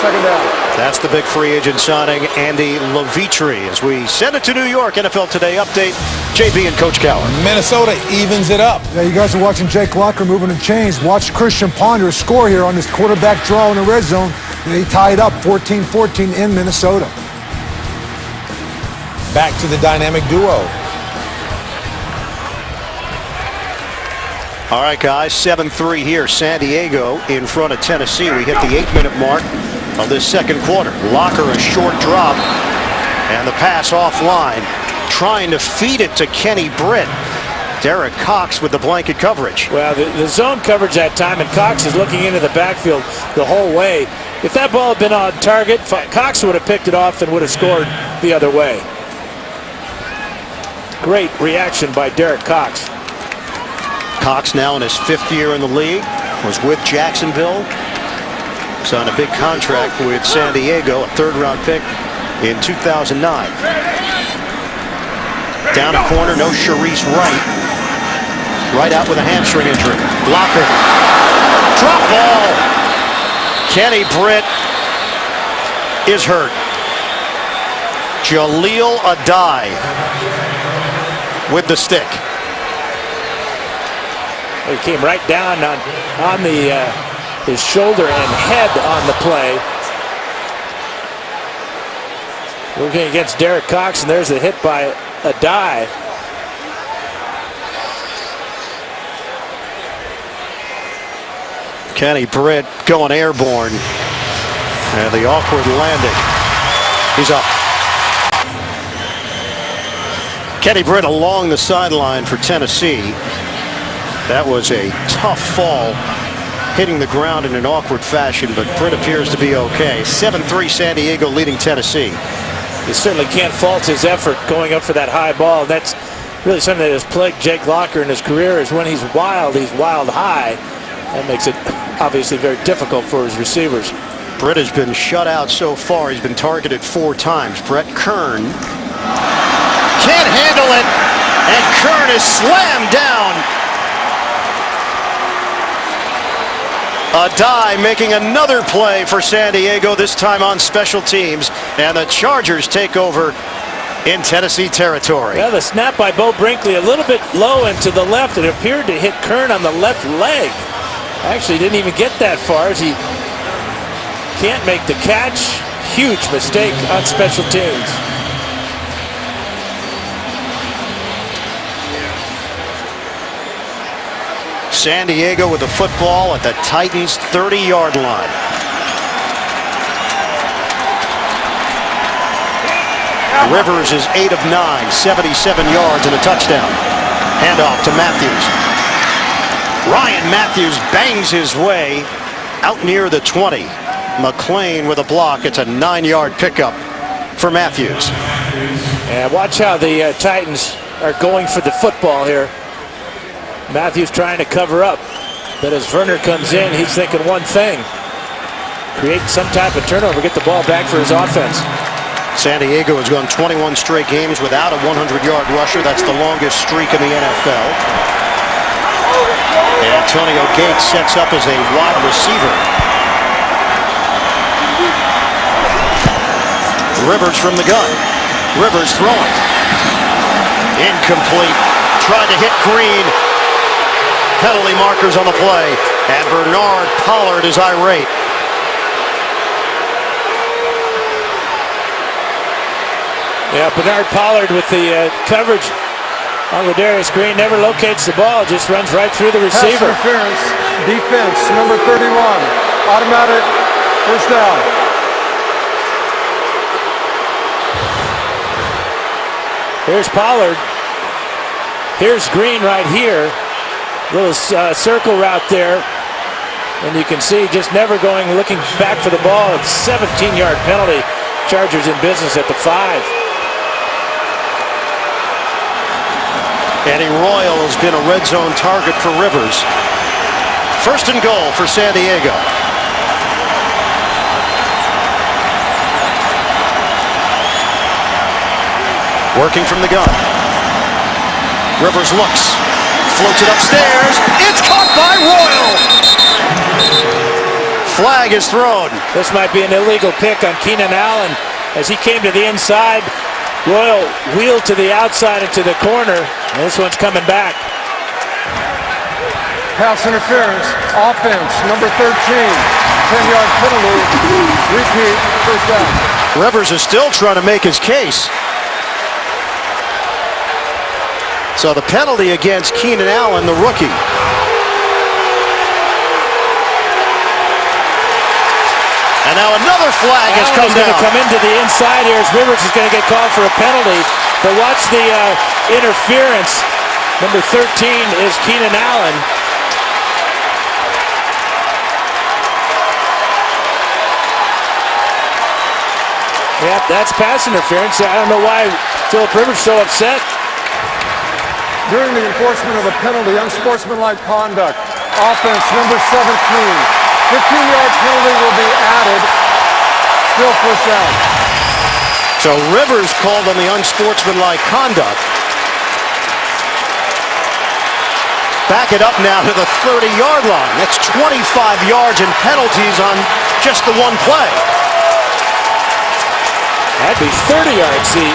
Second down. That's the big free agent signing, Andy Levitre. As we send it to New York, NFL Today update, JB and Coach Cowher. Minnesota evens it up. Yeah, you guys are watching Jake Locker moving the chains. Watch Christian Ponder score here on this quarterback draw in the red zone. They tied up 14-14 in Minnesota. Back to the dynamic duo. All right, guys, 7-3 here. San Diego in front of Tennessee. We hit the 8-minute mark of this second quarter. Locker, a short drop, and the pass offline. Trying to feed it to Kenny Britt. Derek Cox with the blanket coverage. Well, the zone coverage that time, and Cox is looking into the backfield the whole way. If that ball had been on target, Cox would have picked it off and would have scored the other way. Great reaction by Derek Cox. Cox now in his 5th year in the league. Was with Jacksonville. Signed a big contract with San Diego, a 3rd-round pick in 2009. Down a corner, no Sharice Wright. Right out with a hamstring injury. Locker. Drop ball. Kenny Britt is hurt. Jaleel Adai with the stick. He came right down on the his shoulder and head on the play. Working against Derek Cox, and there's the hit by Adai. Kenny Britt going airborne. And the awkward landing. He's up. Kenny Britt along the sideline for Tennessee. That was a tough fall, hitting the ground in an awkward fashion, but Britt appears to be okay. 7-3 San Diego leading Tennessee. You certainly can't fault his effort going up for that high ball. That's really something that has plagued Jake Locker in his career, is when he's wild high. That makes it obviously very difficult for his receivers. Britt has been shut out so far. He's been targeted 4 times. Brett Kern can't handle it, and Kern is slammed down. Adai making another play for San Diego, this time on special teams, and the Chargers take over in Tennessee territory. Yeah, the snap by Bo Brinkley a little bit low and to the left. It appeared to hit Kern on the left leg. Actually didn't even get that far, as he can't make the catch. Huge mistake on special teams. San Diego with the football at the Titans' 30-yard line. Rivers is 8 of 9, 77 yards and a touchdown. Handoff to Matthews. Ryan Matthews bangs his way out near the 20. McClain with a block. It's a 9-yard pickup for Matthews. And watch how the Titans are going for the football here. Matthews trying to cover up, but as Werner comes in, he's thinking one thing: create some type of turnover, get the ball back for his offense. San Diego has gone 21 straight games without a 100-yard rusher. That's the longest streak in the NFL. And Antonio Gates sets up as a wide receiver. Rivers from the gun. Rivers throwing. Incomplete. Tried to hit Green. Penalty markers on the play, and Bernard Pollard is irate. Yeah, Bernard Pollard with the coverage on Ladarius Green, never locates the ball, just runs right through the Pass receiver. interference, defense, number 31. Automatic, first down. Here's Pollard. Here's Green right here. Little circle route there, and you can see just never looking back for the ball. It's 17-yard penalty. Chargers in business at the 5. Eddie Royal has been a red zone target for Rivers. First and goal for San Diego. Working from the gun. Rivers looks, floats it upstairs. It's caught by Royal. Flag is thrown. This might be an illegal pick on Keenan Allen as he came to the inside. Royal wheeled to the outside and to the corner. And this one's coming back. Pass interference, offense, number 13, 10-yard penalty, repeat, first down. Rivers is still trying to make his case. So the penalty against Keenan Allen, the rookie. And now another flag has come Allen is going down. to come into the inside here as Rivers is going to get called for a penalty. But watch the interference. Number 13 is Keenan Allen. Yep, that's pass interference. I don't know why Philip Rivers is so upset. During the enforcement of a penalty, unsportsmanlike conduct, offense, number 17, 15-yard penalty will be added, still first down. So Rivers called on the unsportsmanlike conduct. Back it up now to the 30-yard line. That's 25 yards in penalties on just the one play. That'd be 30 yards. The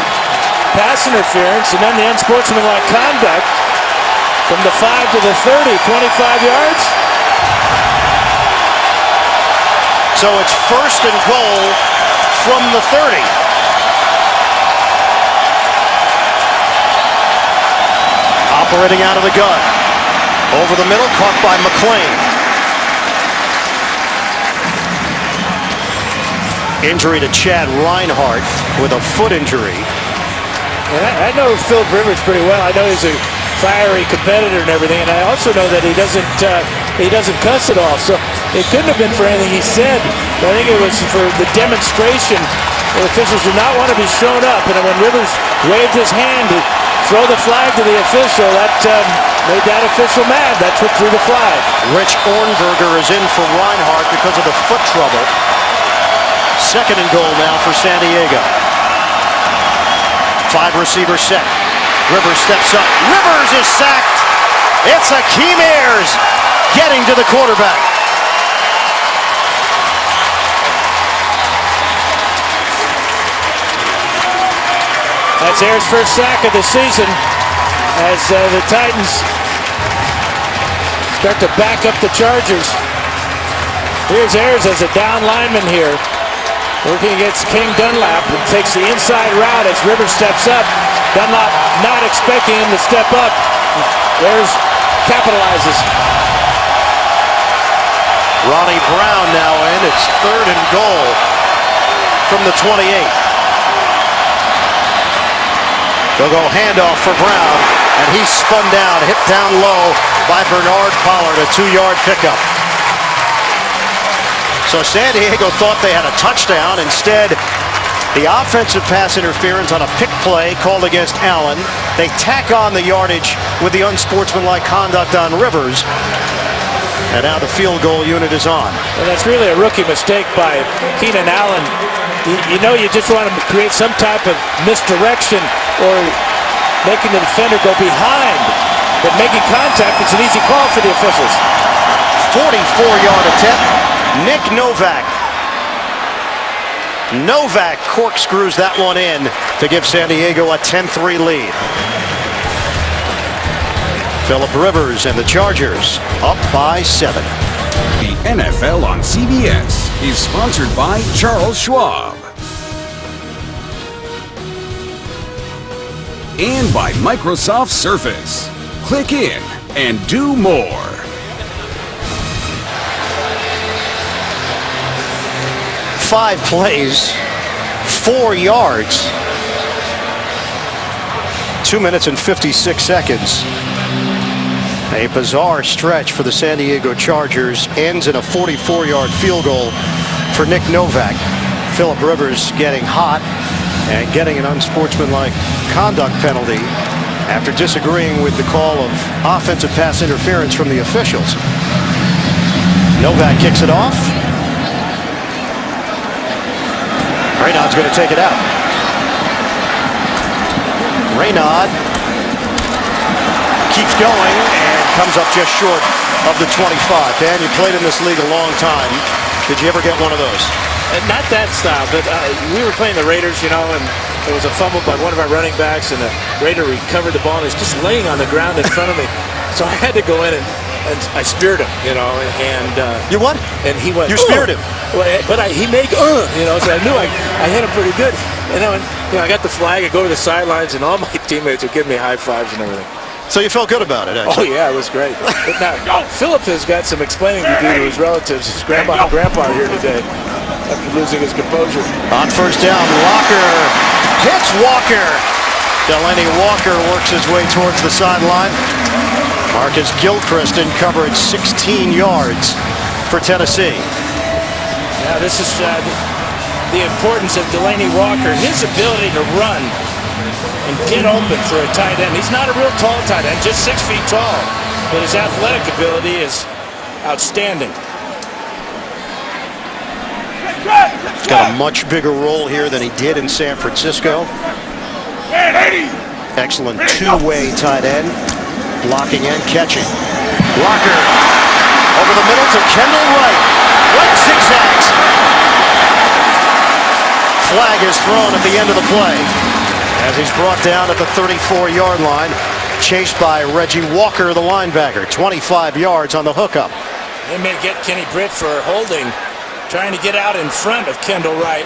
pass interference and then the unsportsmanlike conduct from the 5 to the 30, 25 yards. So it's first and goal from the 30. Operating out of the gun. Over the middle, caught by McClain. Injury to Chad Reinhardt with a foot injury. And I know Philip Rivers pretty well. I know he's a fiery competitor and everything, and I also know that he doesn't cuss at all. So it couldn't have been for anything he said. But I think it was for the demonstration. The officials did not want to be shown up, and when Rivers waved his hand to throw the flag to the official, that made that official mad. That's what threw the flag. Rich Ornberger is in for Reinhardt because of the foot trouble. Second and goal now for San Diego. 5-receiver set. Rivers steps up. Rivers is sacked. It's Hakeem Ayers getting to the quarterback. That's Ayers' first sack of the season as the Titans start to back up the Chargers. Here's Ayers as a down lineman here, working against King Dunlap, and takes the inside route as Rivers steps up. Dunlap not expecting him to step up. Ayers capitalizes. Ronnie Brown now in. It's third and goal from the 28. They'll go handoff for Brown, and he's spun down, hit down low by Bernard Pollard, a 2-yard pickup. So San Diego thought they had a touchdown. Instead, the offensive pass interference on a pick play called against Allen. They tack on the yardage with the unsportsmanlike conduct on Rivers. And now the field goal unit is on. And that's really a rookie mistake by Keenan Allen. You know, you just want to create some type of misdirection or making the defender go behind. But making contact, it's an easy call for the officials. 44-yard attempt. Nick Novak. Novak corkscrews that one in to give San Diego a 10-3 lead. Philip Rivers and the Chargers up by 7. The NFL on CBS is sponsored by Charles Schwab. And by Microsoft Surface. Click in and do more. Five plays, 4 yards. 2 minutes and 56 seconds. A bizarre stretch for the San Diego Chargers ends in a 44-yard field goal for Nick Novak. Philip Rivers getting hot and getting an unsportsmanlike conduct penalty after disagreeing with the call of offensive pass interference from the officials. Novak kicks it off. Raynaud's going to take it out. Raynaud keeps going and comes up just short of the 25. Dan, you played in this league a long time. Did you ever get one of those? Not that style, but we were playing the Raiders, you know, and there was a fumble by one of our running backs, and the Raider recovered the ball, and he's just laying on the ground in front of me. So I had to go in and I speared him, you know, and you what? And he went. You speared him. Well, but he made, you know, so I knew I hit him pretty good. And then, you know, I got the flag. I go to the sidelines, and all my teammates would give me high fives and everything. So you felt good about it, actually. Oh yeah, it was great. But now Philip has got some explaining to do to his relatives. His grandma and grandpa are here today after losing his composure. On first down, Walker hits Walker. Delaney Walker works his way towards the sideline. Marcus Gilchrist in coverage, 16 yards for Tennessee. Now this is the importance of Delaney Walker, his ability to run and get open for a tight end. He's not a real tall tight end, just 6 feet tall, but his athletic ability is outstanding. He's got a much bigger role here than he did in San Francisco. Excellent two-way tight end, blocking and catching. Walker over the middle to Kendall Wright. Wright zigzags. Flag is thrown at the end of the play as he's brought down at the 34-yard line, chased by Reggie Walker, the linebacker. 25 yards on the hookup. They may get Kenny Britt for holding, trying to get out in front of Kendall Wright.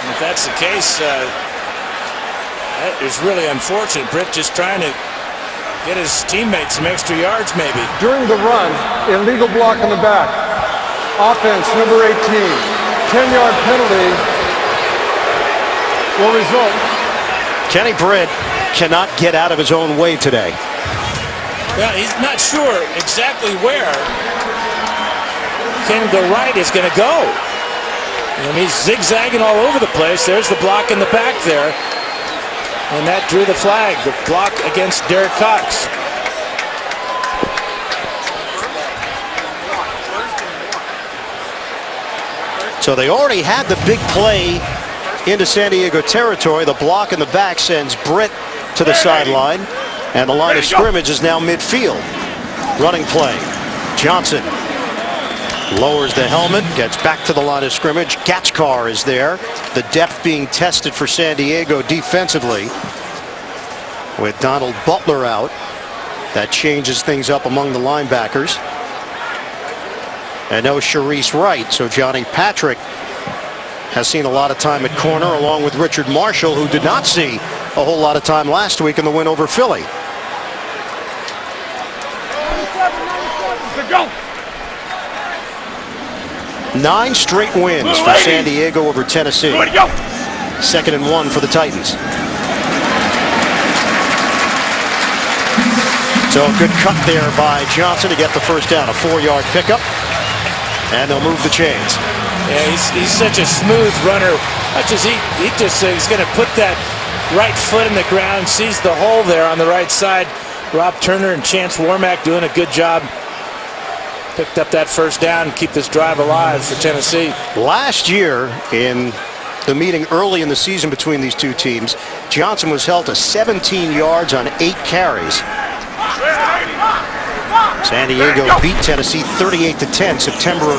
And if that's the case, that is really unfortunate. Britt just trying to get his teammates some extra yards, maybe. During the run, illegal block in the back. Offense, number 18. 10-yard penalty will result. Kenny Britt cannot get out of his own way today. Well, he's not sure exactly where Kendall Wright is going to go. And he's zigzagging all over the place. There's the block in the back there. And that drew the flag, the block against Derek Cox. So they already had the big play into San Diego territory. The block in the back sends Britt to the sideline, and the line of scrimmage is now midfield. Running play. Johnson lowers the helmet, gets back to the line of scrimmage. Gatchkar is there. The depth being tested for San Diego defensively with Donald Butler out. That changes things up among the linebackers. And no Sharice Wright, so Johnny Patrick has seen a lot of time at corner along with Richard Marshall, who did not see a whole lot of time last week in the win over Philly. Go. 9 straight wins for San Diego over Tennessee. 2nd and 1 for the Titans. So a good cut there by Johnson to get the first down, a 4-yard pickup, and they'll move the chains. Yeah, he's such a smooth runner. Much as he just he's going to put that right foot in the ground, sees the hole there on the right side. Rob Turner and Chance Warmack doing a good job. Picked up that first down, keep this drive alive for Tennessee. Last year in the meeting early in the season between these two teams, Johnson was held to 17 yards on 8 carries. San Diego beat Tennessee 38-10 September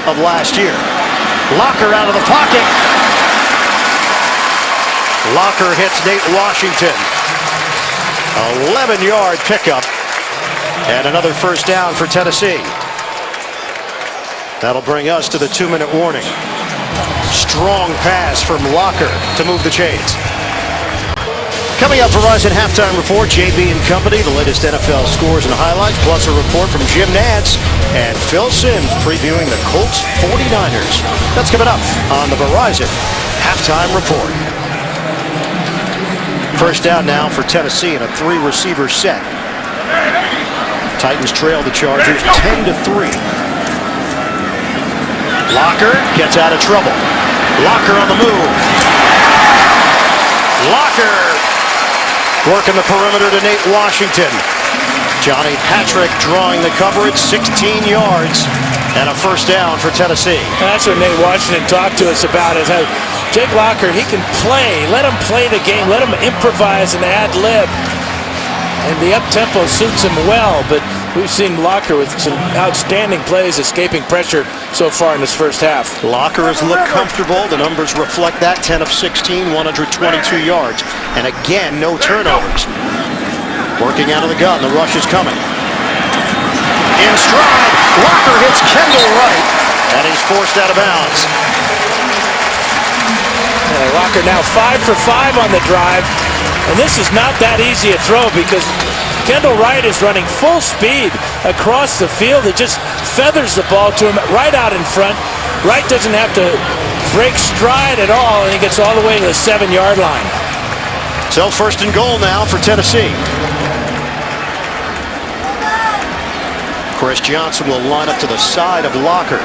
of last year. Locker out of the pocket. Locker hits Nate Washington. 11-yard pickup and another first down for Tennessee. That'll bring us to the 2-minute warning. Strong pass from Locker to move the chains. Coming up, Verizon Halftime Report, JB and Company, the latest NFL scores and highlights, plus a report from Jim Nantz and Phil Simms previewing the Colts 49ers. That's coming up on the Verizon Halftime Report. First down now for Tennessee in a 3-receiver set. Titans trail the Chargers 10-3. Locker gets out of trouble. Locker on the move. Locker Working the perimeter to Nate Washington. Johnny Patrick drawing the coverage, 16 yards, and a first down for Tennessee. And that's what Nate Washington talked to us about, is how Jake Locker, he can play. Let him play the game. Let him improvise and ad-lib. And the up-tempo suits him well, but we've seen Locker with some outstanding plays escaping pressure so far in this first half. Locker has looked comfortable. The numbers reflect that. 10 of 16, 122 yards. And again, no turnovers. Working out of the gun. The rush is coming. In stride. Locker hits Kendall Wright. And he's forced out of bounds. Locker now 5 for 5 on the drive. And this is not that easy a throw because Kendall Wright is running full speed across the field. It just feathers the ball to him right out in front. Wright doesn't have to break stride at all, and he gets all the way to the 7-yard line. So first and goal now for Tennessee. Chris Johnson will line up to the side of Locker.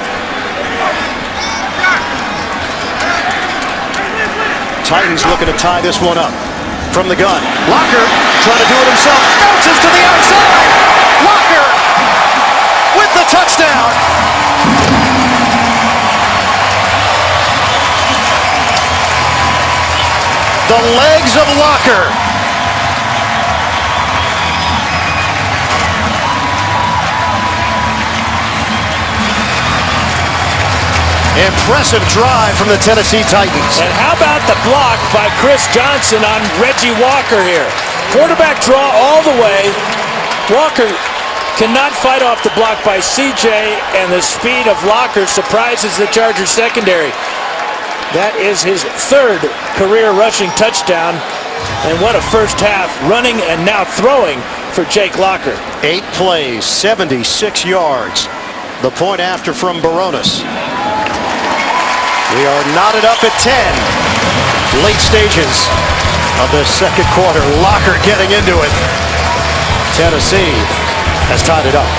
Titans looking to tie this one up. From the gun. Locker trying to do it himself. Bounces to the outside. Locker with the touchdown. The legs of Locker. Impressive drive from the Tennessee Titans. And how about the block by Chris Johnson on Reggie Walker here? Quarterback draw all the way. Walker cannot fight off the block by CJ, and the speed of Locker surprises the Chargers secondary. That is his 3rd career rushing touchdown. And what a first half, running and now throwing for Jake Locker. 8 plays, 76 yards. The point after from Baronis. We are knotted up at 10. Late stages of the second quarter. Locker getting into it. Tennessee has tied it up.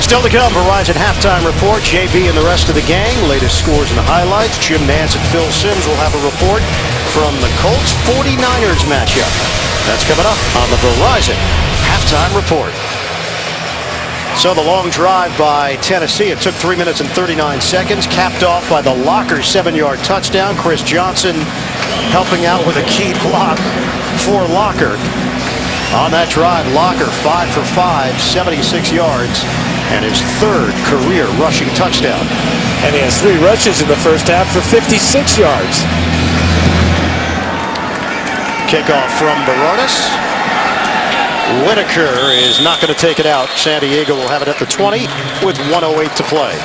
Still to come, Verizon halftime report. JB and the rest of the gang. Latest scores and highlights. Jim Nance and Phil Simms will have a report from the Colts 49ers matchup. That's coming up on the Verizon halftime report. So the long drive by Tennessee, it took 3 minutes and 39 seconds, capped off by the Locker 7-yard touchdown. Chris Johnson helping out with a key block for Locker. On that drive, Locker 5 for 5, 76 yards, and his 3rd career rushing touchdown. And he has 3 rushes in the first half for 56 yards. Kickoff from Baronis. Whitaker is not going to take it out. San Diego will have it at the 20 with 1:08 to play.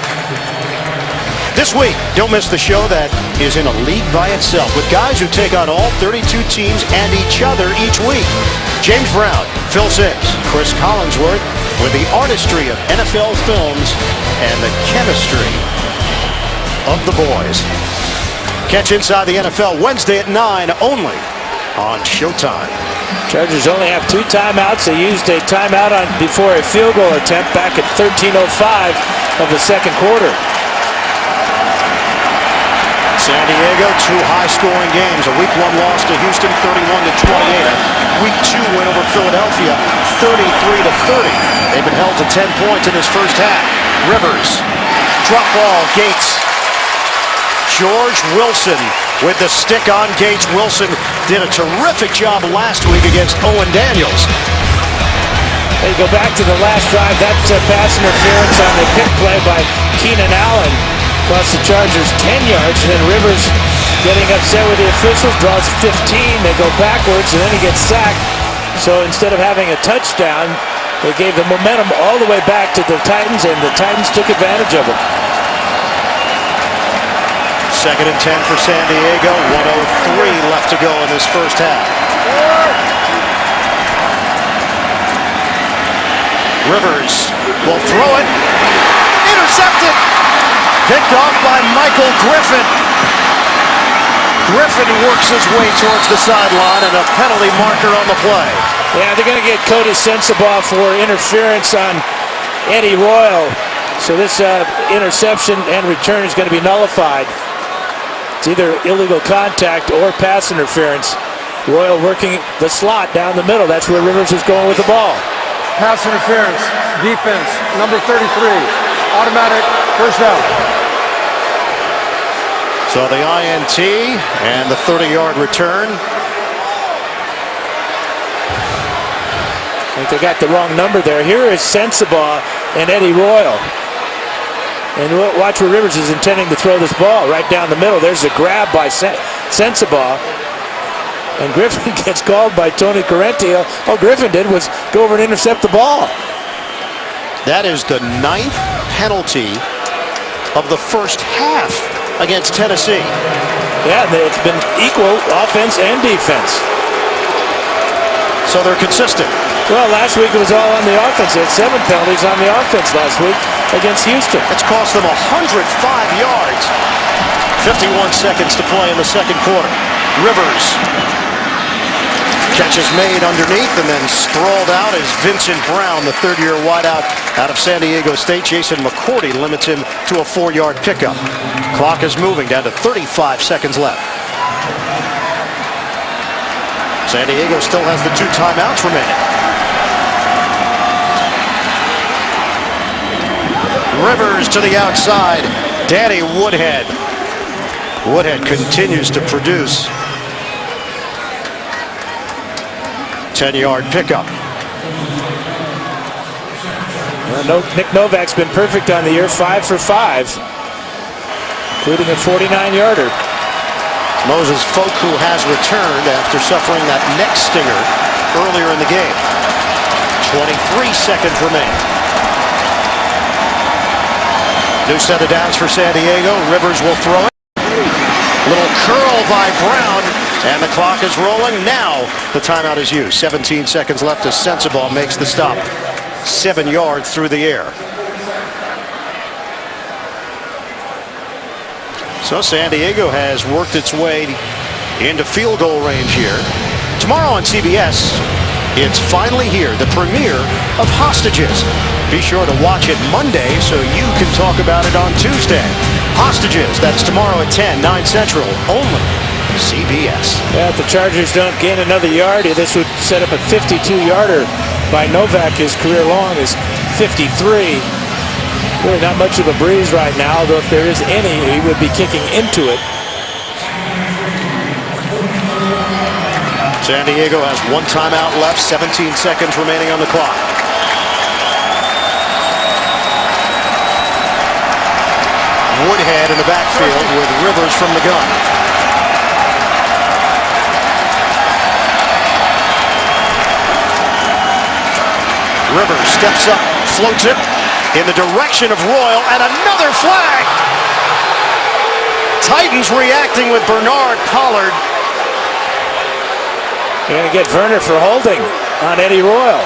This week, don't miss the show that is in a league by itself with guys who take on all 32 teams and each other each week. James Brown, Phil Simms, Chris Collinsworth with the artistry of NFL films and the chemistry of the boys. Catch Inside the NFL Wednesday at 9 only on Showtime. Chargers only have 2 timeouts. They used a timeout before a field goal attempt back at 13:05 of the second quarter. San Diego, 2 high-scoring games. A Week 1 loss to Houston, 31-28. A Week 2 win over Philadelphia, 33-30. They've been held to 10 points in this first half. Rivers, drop ball, Gates. George Wilson with the stick on Gates. Wilson did a terrific job last week against Owen Daniels. They go back to the last drive. That's pass interference on the pick play by Keenan Allen. Cost the Chargers 10 yards, and then Rivers getting upset with the officials, draws 15. They go backwards, and then he gets sacked. So instead of having a touchdown, they gave the momentum all the way back to the Titans, and the Titans took advantage of it. 2nd and 10 for San Diego. 1:03 left to go in this first half. Rivers will throw it. Intercepted. Picked off by Michael Griffin. Griffin works his way towards the sideline, and a penalty marker on the play. Yeah, they're going to get Cody Sensabaugh for interference on Eddie Royal. So this interception and return is going to be nullified. It's either illegal contact or pass interference. Royal working the slot down the middle. That's where Rivers is going with the ball. Pass interference. Defense. Number 33. Automatic first down. So the INT and the 30-yard return. I think they got the wrong number there. Here is Sensabaugh and Eddie Royal. And watch where Rivers is intending to throw this ball right down the middle. There's a grab by Sensabaugh. And Griffin gets called by Tony Correntio. All Griffin did was go over and intercept the ball. That is the 9th penalty of the first half against Tennessee. Yeah, it's been equal offense and defense. So they're consistent. Well, last week it was all on the offense. They had 7 penalties on the offense last week against Houston. It's cost them 105 yards. 51 seconds to play in the second quarter. Rivers. Catch is made underneath and then sprawled out is Vincent Brown, the third-year wideout out of San Diego State. Jason McCourty limits him to a 4-yard pickup. Clock is moving down to 35 seconds left. San Diego still has the 2 timeouts remaining. Rivers to the outside. Danny Woodhead. Woodhead continues to produce. 10-yard pickup. Nick Novak's been perfect on the year, 5 for 5, including a 49-yarder. Moses Foku has returned after suffering that neck stinger earlier in the game. 23 seconds remain. New set of downs for San Diego. Rivers will throw it. Little curl by Brown, and the clock is rolling. Now the timeout is used. 17 seconds left as Sensabaugh makes the stop. 7 yards through the air. So San Diego has worked its way into field goal range here. Tomorrow on CBS, it's finally here, the premiere of Hostages. Be sure to watch it Monday so you can talk about it on Tuesday. Hostages, that's tomorrow at 10, 9 Central, only CBS. Yeah, if the Chargers don't gain another yard, this would set up a 52-yarder by Novak. His career long is 53. Really not much of a breeze right now, though if there is any, he would be kicking into it. San Diego has 1 timeout left, 17 seconds remaining on the clock. Woodhead in the backfield with Rivers from the gun. Rivers steps up, floats it in the direction of Royal, and another flag. Titans reacting with Bernard Pollard. You're going to get Werner for holding on Eddie Royal.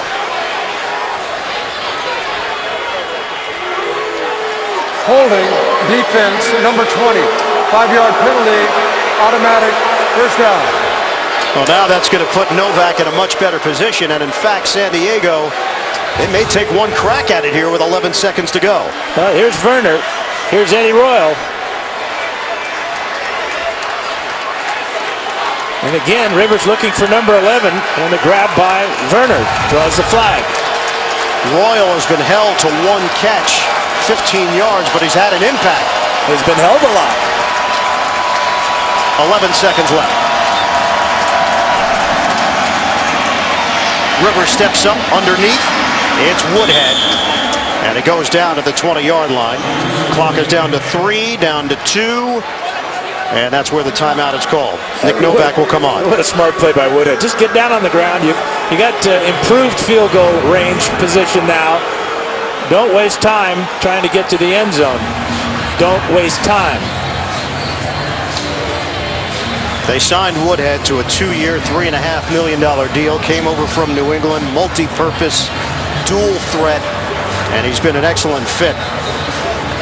Holding, defense, number 20. 5-yard penalty, automatic first down. Well, now that's going to put Novak in a much better position, and in fact, San Diego, they may take 1 crack at it here with 11 seconds to go. Well, here's Werner. Here's Eddie Royal. And again, Rivers looking for number 11, and the grab by Werner draws the flag. Royal has been held to 1 catch, 15 yards, but he's had an impact. He's been held a lot. 11 seconds left. Rivers steps up underneath. It's Woodhead. And it goes down to the 20-yard line. Clock is down to 3, down to 2. And that's where the timeout is called. Nick Novak will come on. What a smart play by Woodhead. Just get down on the ground. You got improved field goal range position now. Don't waste time trying to get to the end zone. Don't waste time. They signed Woodhead to a 2-year, $3.5 million deal. Came over from New England, multi-purpose, dual threat, and he's been an excellent fit.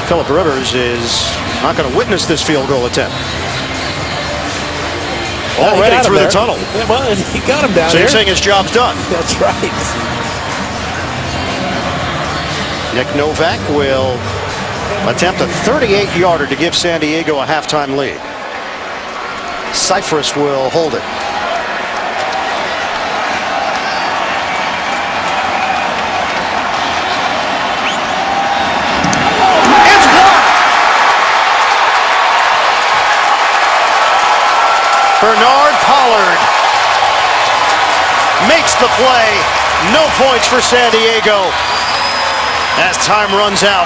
Philip Rivers is not going to witness this field goal attempt. Already through the tunnel. Yeah, well, he got him down So there. you're saying his job's done? That's right. Nick Novak will attempt a 38-yarder to give San Diego a halftime lead. Cypress will hold it. Bernard Pollard makes the play. No points for San Diego as time runs out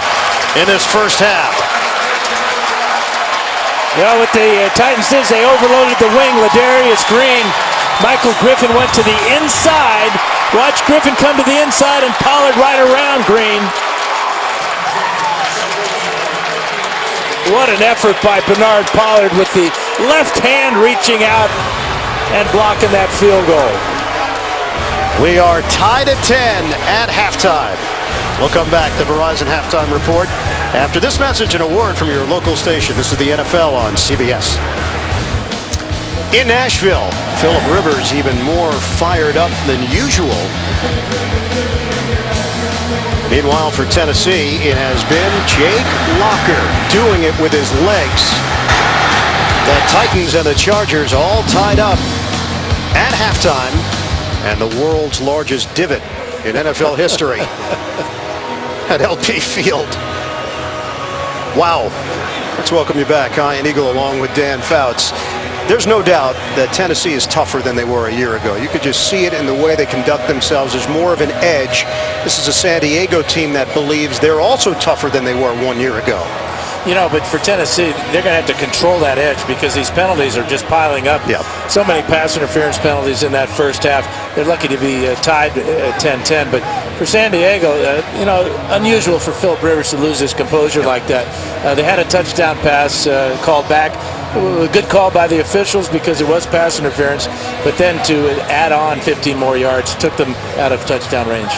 in this first half. Well, what the Titans did is they overloaded the wing. Ladarius Green. Michael Griffin went to the inside. Watch Griffin come to the inside and Pollard right around Green. What an effort by Bernard Pollard with the left hand reaching out and blocking that field goal. We are tied at 10 at halftime. We'll come back to Verizon Halftime Report after this message and a word from your local station. This is the NFL on CBS. In Nashville, Philip Rivers even more fired up than usual. Meanwhile, for Tennessee, it has been Jake Locker doing it with his legs. The Titans and the Chargers all tied up at halftime, and the world's largest divot in NFL history at LP Field. Wow. Let's welcome you back, Ian Eagle, along with Dan Fouts. There's no doubt that Tennessee is tougher than they were a year ago. You could just see it in the way they conduct themselves. There's more of an edge. This is a San Diego team that believes they're also tougher than they were 1 year ago. You know, but for Tennessee, they're going to have to control that edge because these penalties are just piling up. Yep. So many pass interference penalties in that first half. They're lucky to be tied at 10-10. But for San Diego, you know, unusual for Philip Rivers to lose his composure like that. They had a touchdown pass called back. A good call by the officials because it was pass interference. But then to add on 15 more yards took them out of touchdown range.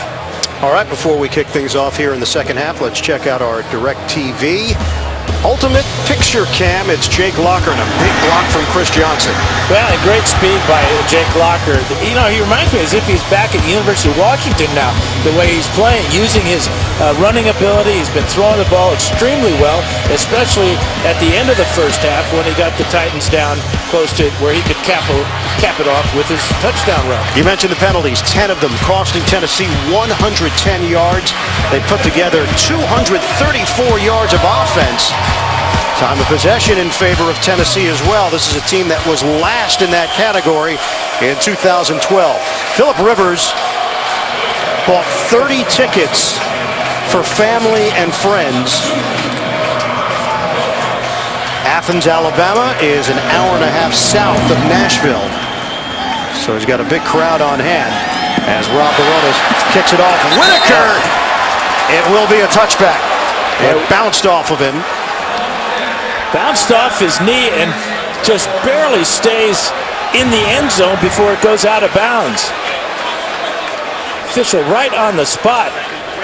All right, before we kick things off here in the second half, let's check out our DirecTV Ultimate Picture Cam. It's Jake Locker and a big block from Chris Johnson. Well, and great speed by Jake Locker. You know, he reminds me as if he's back at University of Washington now, the way he's playing, using his running ability. He's been throwing the ball extremely well, especially at the end of the first half when he got the Titans down close to where he could cap it off with his touchdown run. You mentioned the penalties, 10 of them costing Tennessee 110 yards. They put together 234 yards of offense. Time of possession in favor of Tennessee as well. This is a team that was last in that category in 2012. Philip Rivers bought 30 tickets for family and friends. Athens, Alabama is an hour and a half south of Nashville. So he's got a big crowd on hand as Rob Barones kicks it off. Whitaker! It will be a touchback. It bounced off of him. Bounced off his knee and just barely stays in the end zone before it goes out of bounds. Official right on the spot,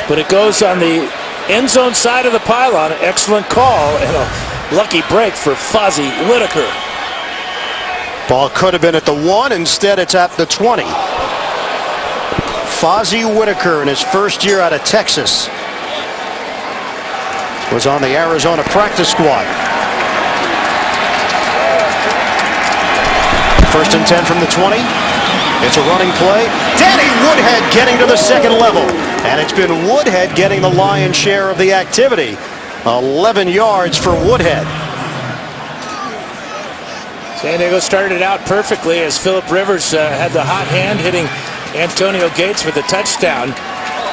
but it goes on the end zone side of the pylon. Excellent call and a lucky break for Fozzie Whitaker. Ball could have been at the 1. Instead, it's at the 20. Fozzie Whitaker in his first year out of Texas was on the Arizona practice squad. First and 10 from the 20. It's a running play. Danny Woodhead getting to the second level. And it's been Woodhead getting the lion's share of the activity. 11 yards for Woodhead. San Diego started out perfectly as Philip Rivers had the hot hand hitting Antonio Gates with a touchdown.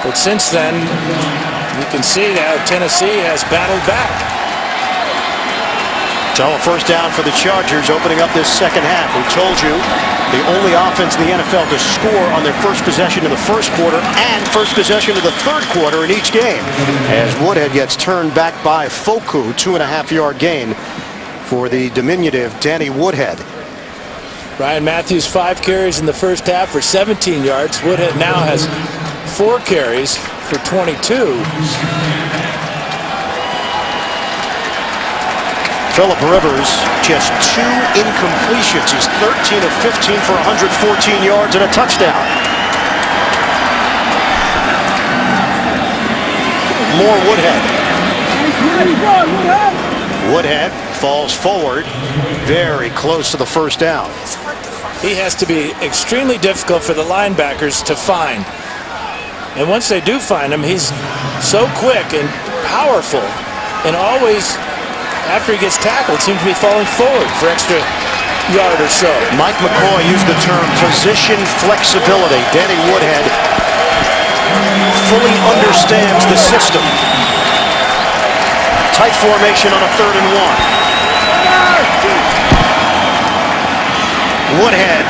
But since then, you can see that Tennessee has battled back. So a first down for the Chargers opening up this second half. We told you the only offense in the NFL to score on their first possession of the first quarter and first possession of the third quarter in each game. As Woodhead gets turned back by Foku, 2.5-yard gain for the diminutive Danny Woodhead. Ryan Matthews 5 carries in the first half for 17 yards. Woodhead now has 4 carries for 22. Philip Rivers, just 2 incompletions. He's 13 of 15 for 114 yards and a touchdown. More Woodhead. Woodhead falls forward, very close to the first down. He has to be extremely difficult for the linebackers to find. And once they do find him, he's so quick and powerful and always, after he gets tackled, seems to be falling forward for extra yard or so. Mike McCoy used the term position flexibility. Danny Woodhead fully understands the system. Tight formation on a 3rd and 1. Woodhead.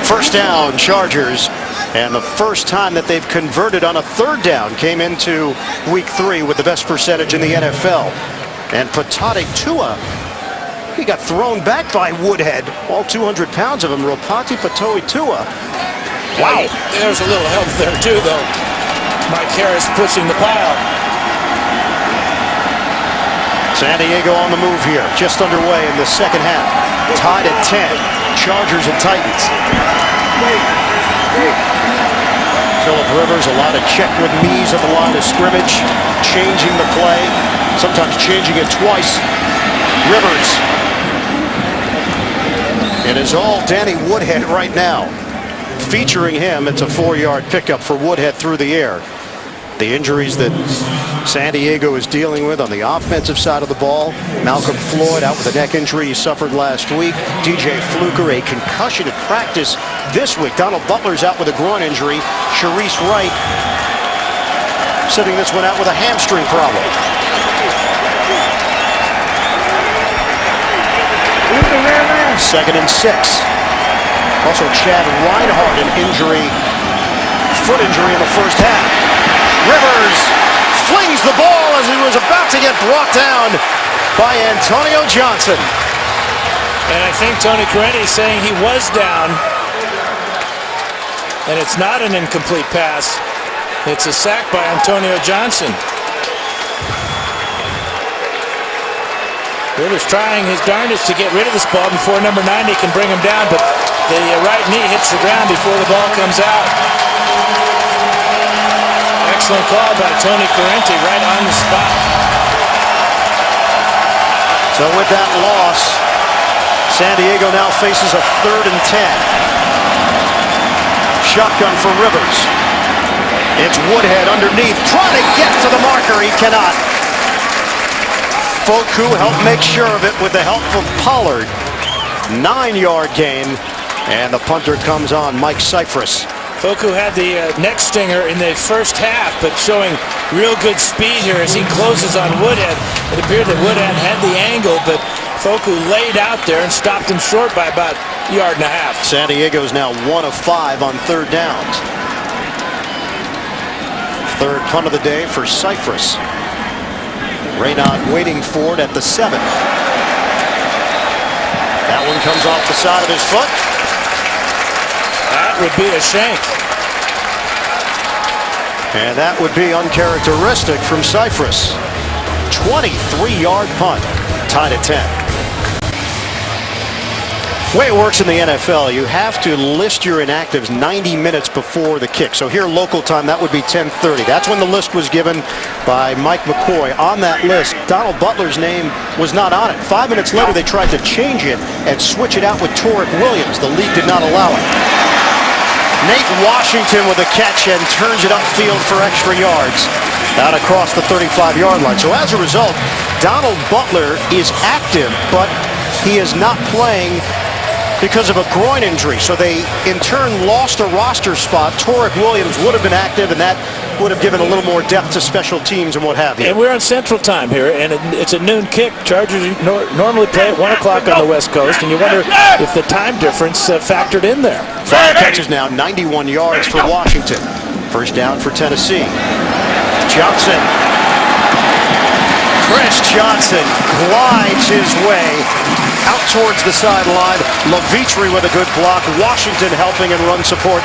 First down, Chargers. And the first time that they've converted on a 3rd down came into week 3 with the best percentage in the NFL. And Patati Tua, he got thrown back by Woodhead. All 200 pounds of him, Ropati Patoi Tua. Wow. There's a little help there too, though. Mike Harris pushing the pile. San Diego on the move here, just underway in the second half. Tied at 10, Chargers and Titans. Phillip Rivers, a lot of check with knees at the line of scrimmage, changing the play, sometimes changing it twice. Rivers. It is all Danny Woodhead right now. Featuring him, it's a 4-yard pickup for Woodhead through the air. The injuries that San Diego is dealing with on the offensive side of the ball. Malcolm Floyd out with a neck injury he suffered last week. DJ Fluker, a concussion at practice this week. Donald Butler's out with a groin injury. Sharice Wright sitting this one out with a hamstring problem. Second and 6. Also Chad Reinhardt, an injury, foot injury in the first half. Rivers flings the ball as he was about to get brought down by Antonio Johnson. And I think Tony Corrente is saying he was down. And it's not an incomplete pass. It's a sack by Antonio Johnson. Rivers trying his darndest to get rid of this ball before number 90 can bring him down, but the right knee hits the ground before the ball comes out. Excellent call by Tony Corrente right on the spot. So with that loss, San Diego now faces a 3rd and 10. Shotgun for Rivers. It's Woodhead underneath, trying to get to the marker. He cannot. Foku helped make sure of it with the help of Pollard. 9-yard gain, and the punter comes on, Mike Cypress. Foku had the neck stinger in the first half, but showing real good speed here as he closes on Woodhead. It appeared that Woodhead had the angle, but Foku laid out there and stopped him short by about a yard and a half. San Diego's now 1 of 5 on 3rd downs. 3rd punt of the day for Cypress. Raynaud waiting for it at the 7. That one comes off the side of his foot. That would be a shank. And that would be uncharacteristic from Cypress. 23-yard punt, tied at 10. The way it works in the NFL, you have to list your inactives 90 minutes before the kick. So here local time, that would be 10:30. That's when the list was given by Mike McCoy. On that list, Donald Butler's name was not on it. 5 minutes later, they tried to change it and switch it out with Torrick Williams. The league did not allow it. Nate Washington with a catch and turns it upfield for extra yards out across the 35-yard line. So as a result, Donald Butler is active, but he is not playing because of a groin injury. So they, in turn, lost a roster spot. Torrick Williams would have been active, and that would have given a little more depth to special teams and what have you. And we're on Central Time here, and it's a noon kick. Chargers normally play at 1 o'clock on the West Coast, and you wonder if the time difference factored in there. 5 catches now, 91 yards for Washington. First down for Tennessee. Johnson. Chris Johnson glides his way out towards the sideline. Levitri with a good block. Washington helping and run support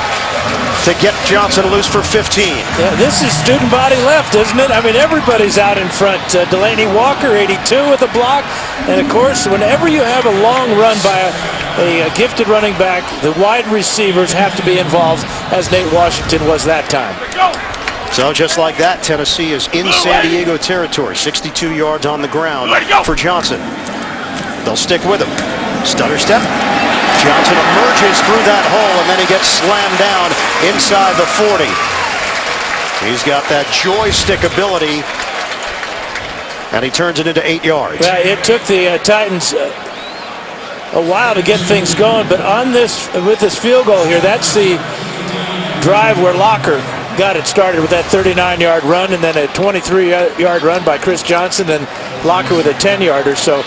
to get Johnson loose for 15. Yeah, this is student body left, isn't it? I mean, everybody's out in front. Delaney Walker, 82 with a block. And, of course, whenever you have a long run by a gifted running back, the wide receivers have to be involved, as Nate Washington was that time. So just like that, Tennessee is in San Diego territory. 62 yards on the ground for Johnson. They'll stick with him. Stutter step. Johnson emerges through that hole, and then he gets slammed down inside the 40. He's got that joystick ability, and he turns it into 8 yards. Well, it took the Titans a while to get things going, but on this, with this field goal here, that's the drive where Locker got it started with that 39-yard run, and then a 23-yard run by Chris Johnson, and Locker with a 10-yarder. So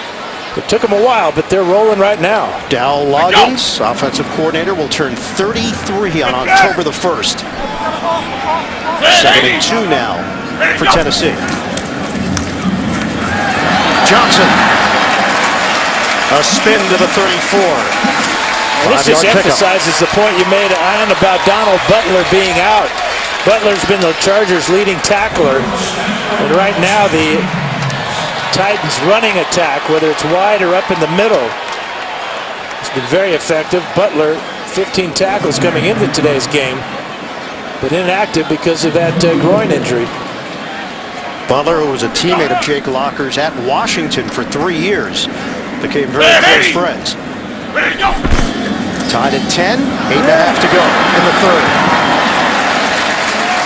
it took them a while, but they're rolling right now. Dow Loggins, offensive coordinator, will turn 33 on October the 1st. 7-2 now for Tennessee. Johnson. A spin to the 34. And this just emphasizes the point you made, Ian, about Donald Butler being out. Butler's been the Chargers' leading tackler. And right now, the Titans' running attack, whether it's wide or up in the middle, has been very effective. Butler, 15 tackles coming into today's game, but inactive because of that groin injury. Butler, who was a teammate of Jake Locker's at Washington for 3 years, became very close friends. Tied at 10, 8.5 to go in the third.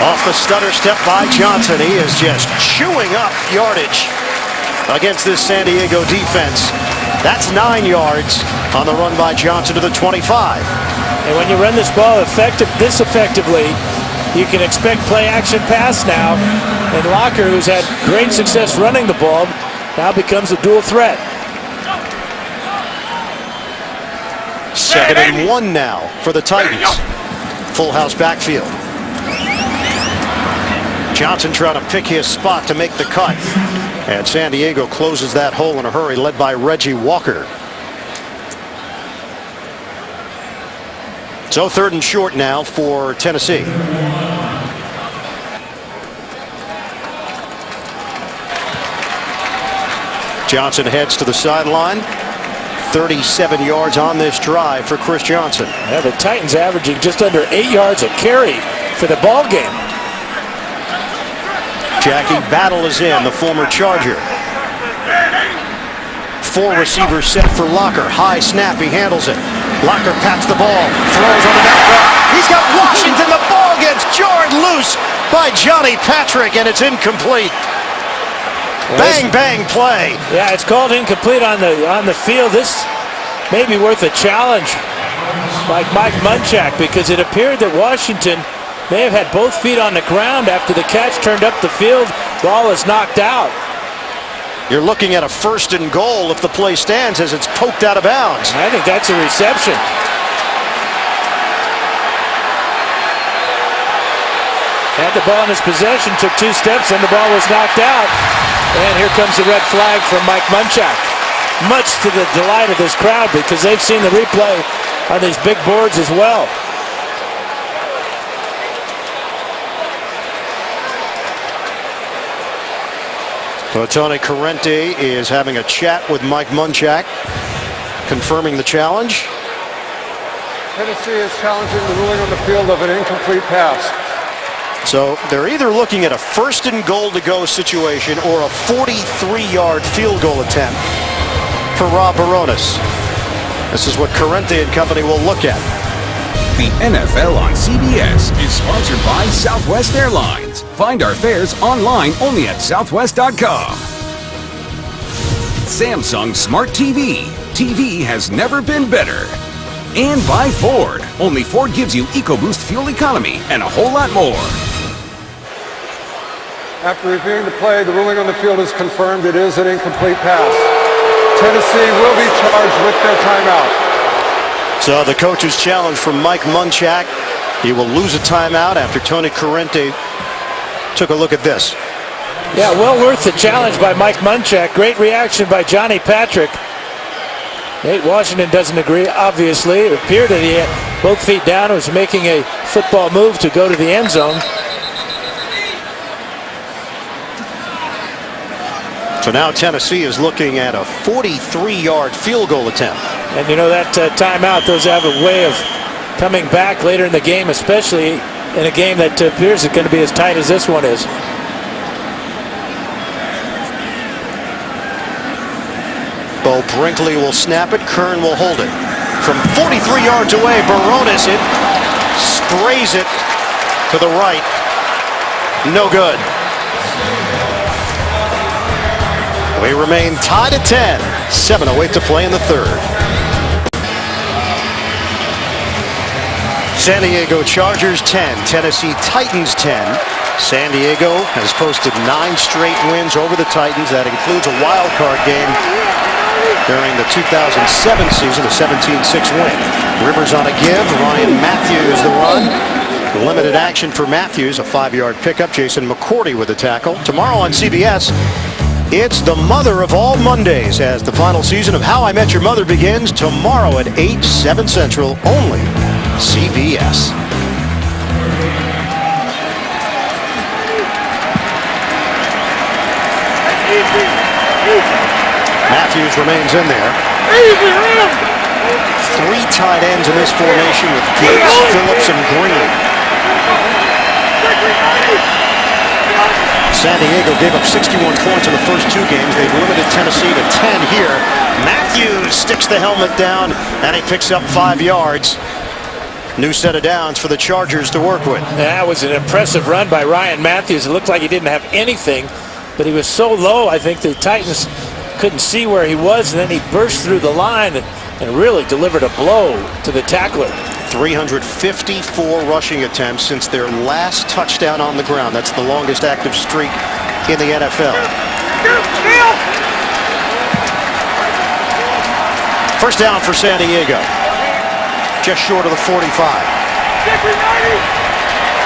Off the stutter step by Johnson. He is just chewing up yardage against this San Diego defense. That's 9 yards on the run by Johnson to the 25. And when you run this ball this effectively, you can expect play action pass now. And Locker, who's had great success running the ball, now becomes a dual threat. 2nd and 1 now for the Titans. Full house backfield. Johnson trying to pick his spot to make the cut. And San Diego closes that hole in a hurry, led by Reggie Walker. So 3rd and short now for Tennessee. Johnson heads to the sideline. 37 yards on this drive for Chris Johnson. Yeah, the Titans averaging just under 8 yards a carry for the ball game. Jackie Battle is in, the former Charger. 4 receivers set for Locker. High snap, he handles it. Locker pats the ball, throws on the back route. He's got Washington. The ball gets jarred loose by Johnny Patrick, and it's incomplete. Bang, bang play. Yeah, it's called incomplete on the field. This may be worth a challenge like Mike Munchak, because it appeared that Washington may have had both feet on the ground after the catch turned up the field. Ball is knocked out. You're looking at a 1st and goal if the play stands, as it's poked out of bounds. I think that's a reception. Had the ball in his possession, took 2 steps, and the ball was knocked out. And here comes the red flag from Mike Munchak. Much to the delight of this crowd, because they've seen the replay on these big boards as well. So Tony Corrente is having a chat with Mike Munchak, confirming the challenge. Tennessee is challenging the ruling on the field of an incomplete pass. So they're either looking at a 1st and goal to go situation or a 43-yard field goal attempt for Rob Baronis. This is what Corrente and company will look at. The NFL on CBS is sponsored by Southwest Airlines. Find our fares online only at southwest.com. Samsung Smart TV. TV has never been better. And by Ford. Only Ford gives you EcoBoost fuel economy and a whole lot more. After reviewing the play, the ruling on the field is confirmed. It is an incomplete pass. Tennessee will be charged with their timeout. So the coach's challenge from Mike Munchak. He will lose a timeout after Tony Corrente took a look at this. Yeah, well worth the challenge by Mike Munchak. Great reaction by Johnny Patrick. Nate Washington doesn't agree, obviously. It appeared that he had both feet down and was making a football move to go to the end zone. So now Tennessee is looking at a 43-yard field goal attempt. And you know that timeout, those have a way of coming back later in the game, especially in a game that appears it's going to be as tight as this one is. Bo Brinkley will snap it. Kern will hold it. From 43 yards away, Baronis sprays it to the right. No good. We remain tied at 10. 7:08 to play in the third. San Diego Chargers 10, Tennessee Titans 10. San Diego has posted 9 straight wins over the Titans. That includes a wild card game during the 2007 season, a 17-6 win. Rivers on a give. Ryan Matthews the run. Limited action for Matthews, a 5-yard pickup. Jason McCourty with a tackle. Tomorrow on CBS, it's the mother of all Mondays as the final season of How I Met Your Mother begins tomorrow at 8, 7 Central, only CBS. Matthews remains in there. 3 tight ends in this formation with Gates, Phillips, and Green. San Diego gave up 61 points in the first 2 games. They've limited Tennessee to 10 here. Matthews sticks the helmet down, and he picks up 5 yards. New set of downs for the Chargers to work with. That was an impressive run by Ryan Matthews. It looked like he didn't have anything, but he was so low, I think the Titans couldn't see where he was, and then he burst through the line and really delivered a blow to the tackler. 354 rushing attempts since their last touchdown on the ground. That's the longest active streak in the NFL. First down for San Diego. Just short of the 45.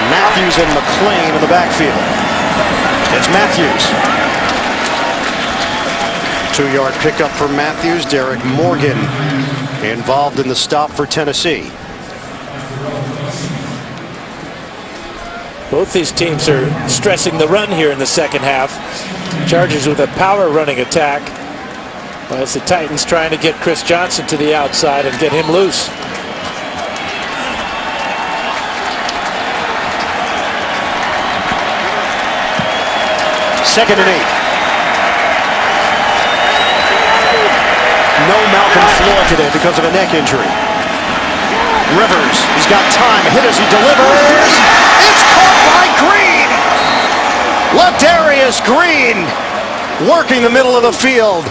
Matthews and McClain in the backfield. It's Matthews. 2-yard pickup for Matthews. Derek Morgan involved in the stop for Tennessee. Both these teams are stressing the run here in the second half. Chargers with a power running attack, while it's the Titans trying to get Chris Johnson to the outside and get him loose. Second and 8. No Malcolm Floyd today because of a neck injury. Rivers, he's got time. A hit as he delivers. It's caught by Green. Ladarius Green working the middle of the field.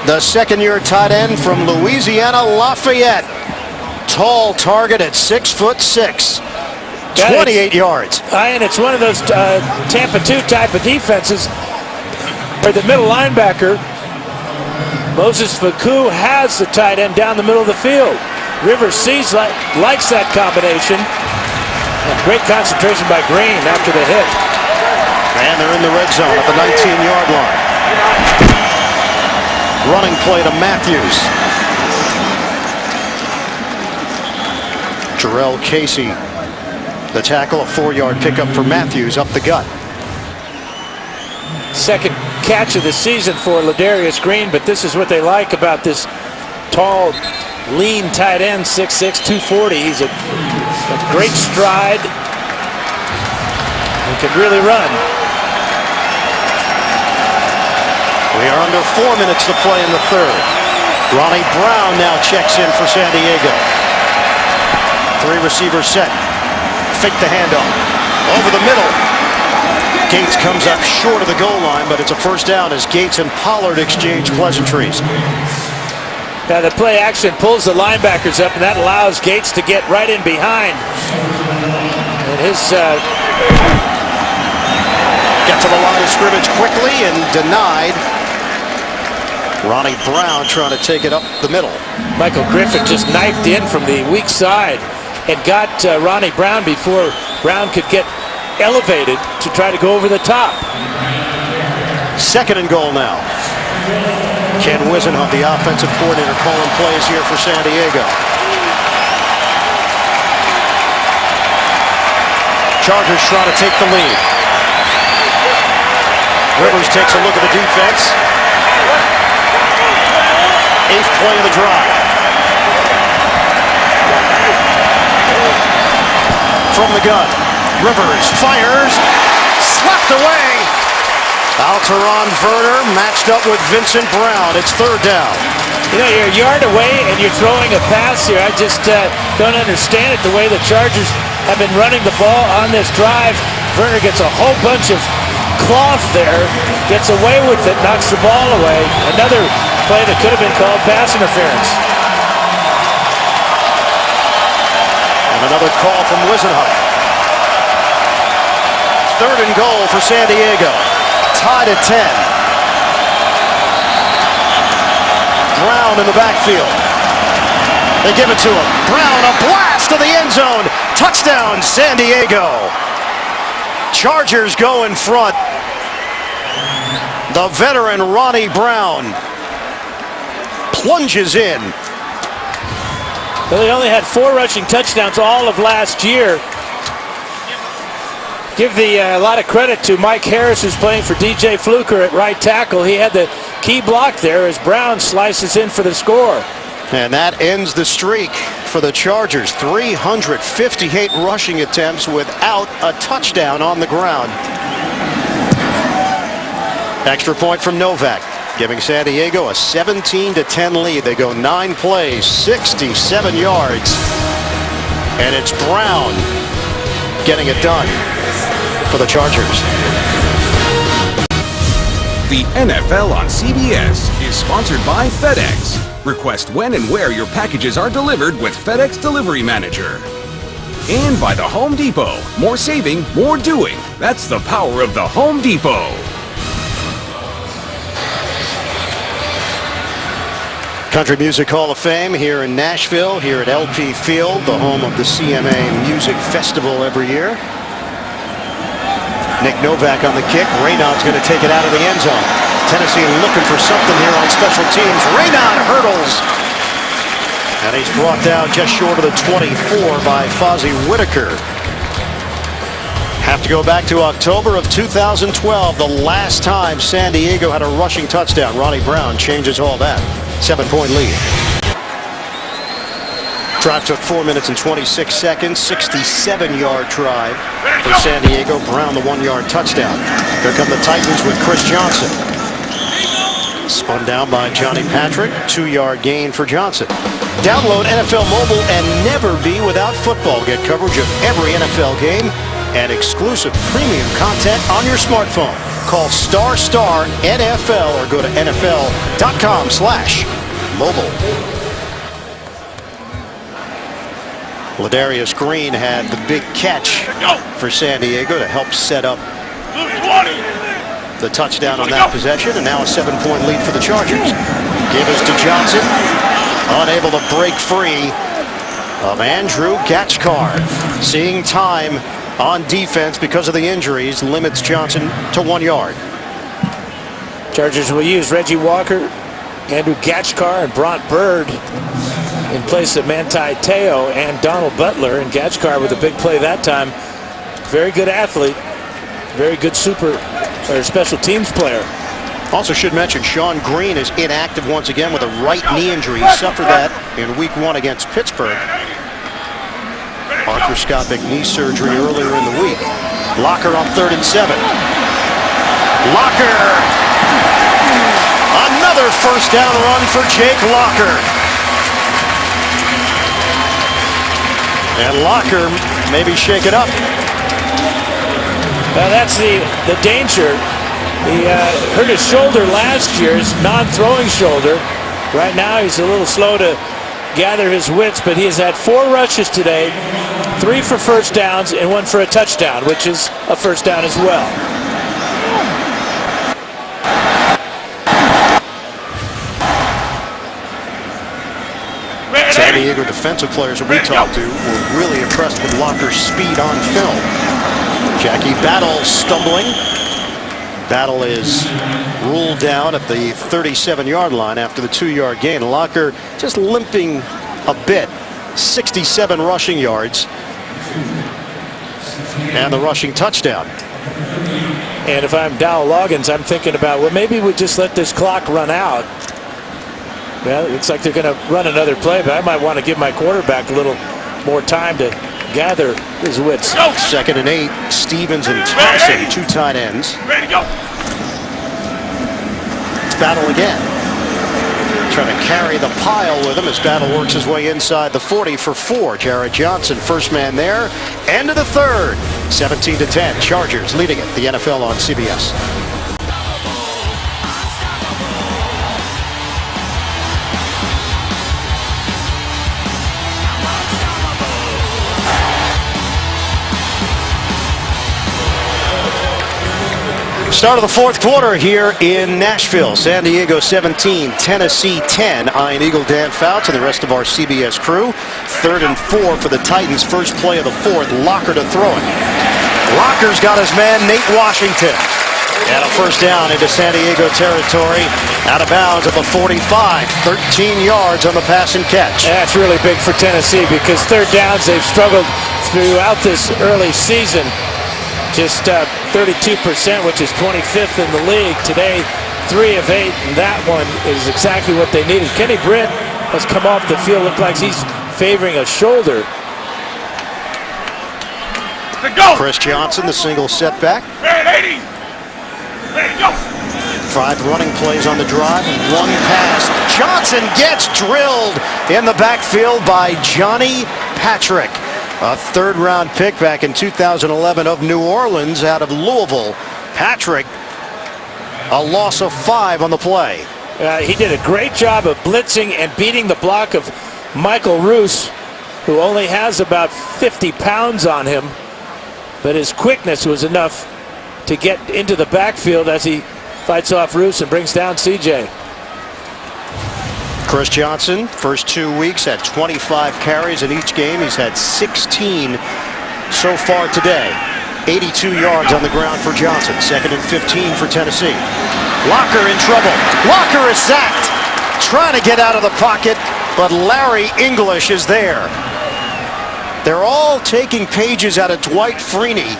The second-year tight end from Louisiana Lafayette. Tall target at 6'6". 28 yards. And it's one of those Tampa 2 type of defenses where the middle linebacker, Moses Faku, has the tight end down the middle of the field. Rivers likes that combination. And great concentration by Green after the hit. And they're in the red zone at the 19-yard line. Running play to Matthews. Jarrell Casey, the tackle, a 4-yard pickup for Matthews up the gut. Second catch of the season for Ladarius Green, but this is what they like about this tall, lean tight end, 6'6", 240. He's a great stride and can really run. We are under 4 minutes to play in the third. Ronnie Brown now checks in for San Diego. 3 receivers set. Fake the handoff. Over the middle. Gates comes up short of the goal line, but it's a first down as Gates and Pollard exchange pleasantries. Now the play action pulls the linebackers up, and that allows Gates to get right in behind. And his Get to the line of scrimmage quickly and denied. Ronnie Brown trying to take it up the middle. Michael Griffin just knifed in from the weak side and got Ronnie Brown before Brown could get elevated to try to go over the top. Second and goal now. Ken Wisenhunt, the offensive coordinator, calling plays here for San Diego. Chargers trying to take the lead. Rivers takes a look at the defense. 8th play of the drive. From the gun, Rivers fires, slapped away. Alteron Werner matched up with Vincent Brown. It's third down. You know, you're a yard away and you're throwing a pass here. I just don't understand it, the way the Chargers have been running the ball on this drive. Werner gets a whole bunch of cloth there, gets away with it, knocks the ball away. Another play that could have been called pass interference. And another call from Wisenhunt. 3rd and goal for San Diego. Tied at 10. Brown in the backfield. They give it to him. Brown, a blast to the end zone. Touchdown, San Diego. Chargers go in front. The veteran Ronnie Brown plunges in. Well, they only had 4 rushing touchdowns all of last year. Give a lot of credit to Mike Harris, who's playing for DJ Fluker at right tackle. He had the key block there as Brown slices in for the score. And that ends the streak for the Chargers. 358 rushing attempts without a touchdown on the ground. Extra point from Novak, giving San Diego a 17-10 lead. They go 9 plays, 67 yards. And it's Brown getting it done for the Chargers. The NFL on CBS is sponsored by FedEx. Request when and where your packages are delivered with FedEx Delivery Manager. And by the Home Depot. More saving, more doing. That's the power of the Home Depot. Country Music Hall of Fame here in Nashville, here at LP Field, the home of the CMA Music Festival every year. Nick Novak on the kick. Raynaud's going to take it out of the end zone. Tennessee looking for something here on special teams. Raynaud hurdles. And he's brought down just short of the 24 by Fozzie Whitaker. Have to go back to October of 2012, the last time San Diego had a rushing touchdown. Ronnie Brown changes all that. 7-point lead. Drive took 4 minutes and 26 seconds. 67-yard drive for San Diego. Brown the 1-yard touchdown. Here come the Titans with Chris Johnson. Spun down by Johnny Patrick. 2-yard gain for Johnson. Download NFL Mobile and never be without football. Get coverage of every NFL game and exclusive premium content on your smartphone. Call *NFL or go to NFL.com/mobile. Ladarius Green had the big catch for San Diego to help set up the touchdown on that possession, and now a 7-point lead for the Chargers. Give us to Johnson, unable to break free of Andrew Gatchkar. Seeing time on defense because of the injuries limits Johnson to 1 yard. Chargers will use Reggie Walker, Andrew Gatchkar, and Bront Bird in place of Manti Te'o and Donald Butler. And Gatchkar with a big play that time. Very good athlete. Very good special teams player. Also should mention Sean Green is inactive once again with a right knee injury. He suffered that in week 1 against Pittsburgh. Arthroscopic knee surgery earlier in the week. Locker on 3rd and 7. Locker. Another first down run for Jake Locker. And Locker maybe shake it up. Now that's the danger. He hurt his shoulder last year, his non-throwing shoulder. Right now he's a little slow to gather his wits, but he has had 4 rushes today, 3 for first downs and 1 for a touchdown, which is a first down as well. San Diego defensive players that we talked to were really impressed with Locker's speed on film. Jackie Battle stumbling. Battle is ruled down at the 37-yard line after the 2-yard gain. Locker just limping a bit. 67 rushing yards. And the rushing touchdown. And if I'm Dow Loggins, I'm thinking about, well, maybe we just let this clock run out. Well, it looks like they're going to run another play, but I might want to give my quarterback a little more time to gather his wits. 2nd and 8. Stevens and Thompson, 2 tight ends. Ready to go. It's Battle again. Trying to carry the pile with him as Battle works his way inside the 40 for 4. Jared Johnson, first man there. End of the 3rd. 17-10. Chargers leading it. The NFL on CBS. Start of the fourth quarter here in Nashville. San Diego 17, Tennessee 10. Ian Eagle, Dan Fouts, and the rest of our CBS crew. 3rd and 4 for the Titans. First play of the fourth. Locker to throw it. Locker's got his man, Nate Washington. And a first down into San Diego territory. Out of bounds at the 45. 13 yards on the pass and catch. That's really big for Tennessee because third downs, they've struggled throughout this early season. Just 32%, which is 25th in the league. Today, 3 of 8, and that one is exactly what they needed. Kenny Britt has come off the field. Looks like he's favoring a shoulder. Go. Chris Johnson, the single setback. Man, 80. Man, go. 5 running plays on the drive, 1 pass. Johnson gets drilled in the backfield by Johnny Patrick. A 3rd-round pick back in 2011 of New Orleans out of Louisville. Patrick, a loss of 5 on the play. He did a great job of blitzing and beating the block of Michael Roos, who only has about 50 pounds on him. But his quickness was enough to get into the backfield as he fights off Roos and brings down CJ. Chris Johnson, first 2 weeks, had 25 carries in each game. He's had 16 so far today. 82 yards on the ground for Johnson. 2nd and 15 for Tennessee. Locker in trouble. Locker is sacked. Trying to get out of the pocket, but Larry English is there. They're all taking pages out of Dwight Freeney,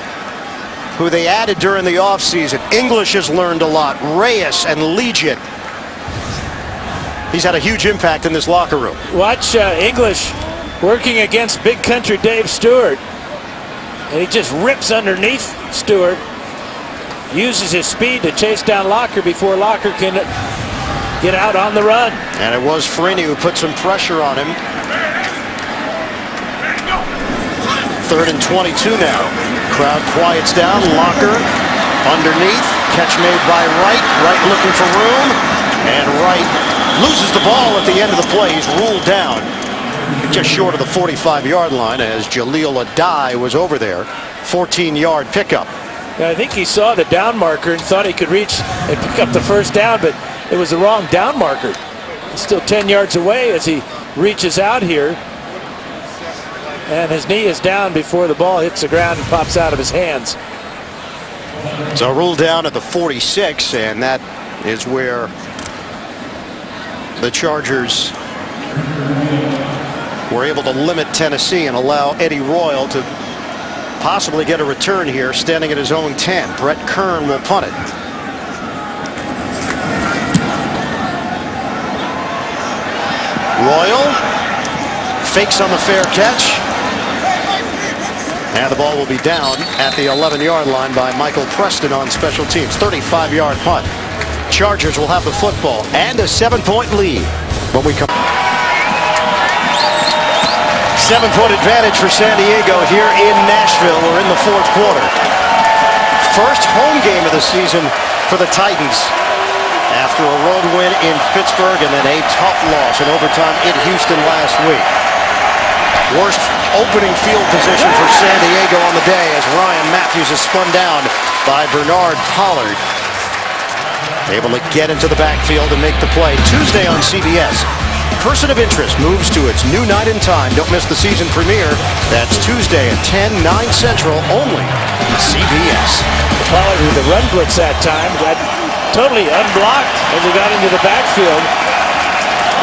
who they added during the offseason. English has learned a lot. Reyes and Legion. He's had a huge impact in this locker room. Watch English working against big country Dave Stewart. And he just rips underneath Stewart. Uses his speed to chase down Locker before Locker can get out on the run. And it was Freeney who put some pressure on him. 3rd and 22 now. Crowd quiets down. Locker underneath. Catch made by Wright. Wright looking for room. And Wright loses the ball at the end of the play. He's ruled down just short of the 45-yard line as Jaleel Adai was over there. 14-yard pickup. I think he saw the down marker and thought he could reach and pick up the first down, but it was the wrong down marker. He's still 10 yards away as he reaches out here. And his knee is down before the ball hits the ground and pops out of his hands. So ruled down at the 46, and that is where the Chargers were able to limit Tennessee and allow Eddie Royal to possibly get a return here, standing at his own 10. Brett Kern will punt it. Royal fakes on the fair catch. And the ball will be down at the 11-yard line by Michael Preston on special teams. 35-yard punt. Chargers will have the football and a 7-point lead when we come. 7-point advantage for San Diego here in Nashville. We're in the fourth quarter. First home game of the season for the Titans after a road win in Pittsburgh and then a tough loss in overtime in Houston last week. Worst opening field position for San Diego on the day as Ryan Matthews is spun down by Bernard Pollard. Able to get into the backfield and make the play. Tuesday on CBS. Person of Interest moves to its new night and time. Don't miss the season premiere. That's Tuesday at 10, 9 Central, only on CBS. Pollard with the run blitz that time got totally unblocked as he got into the backfield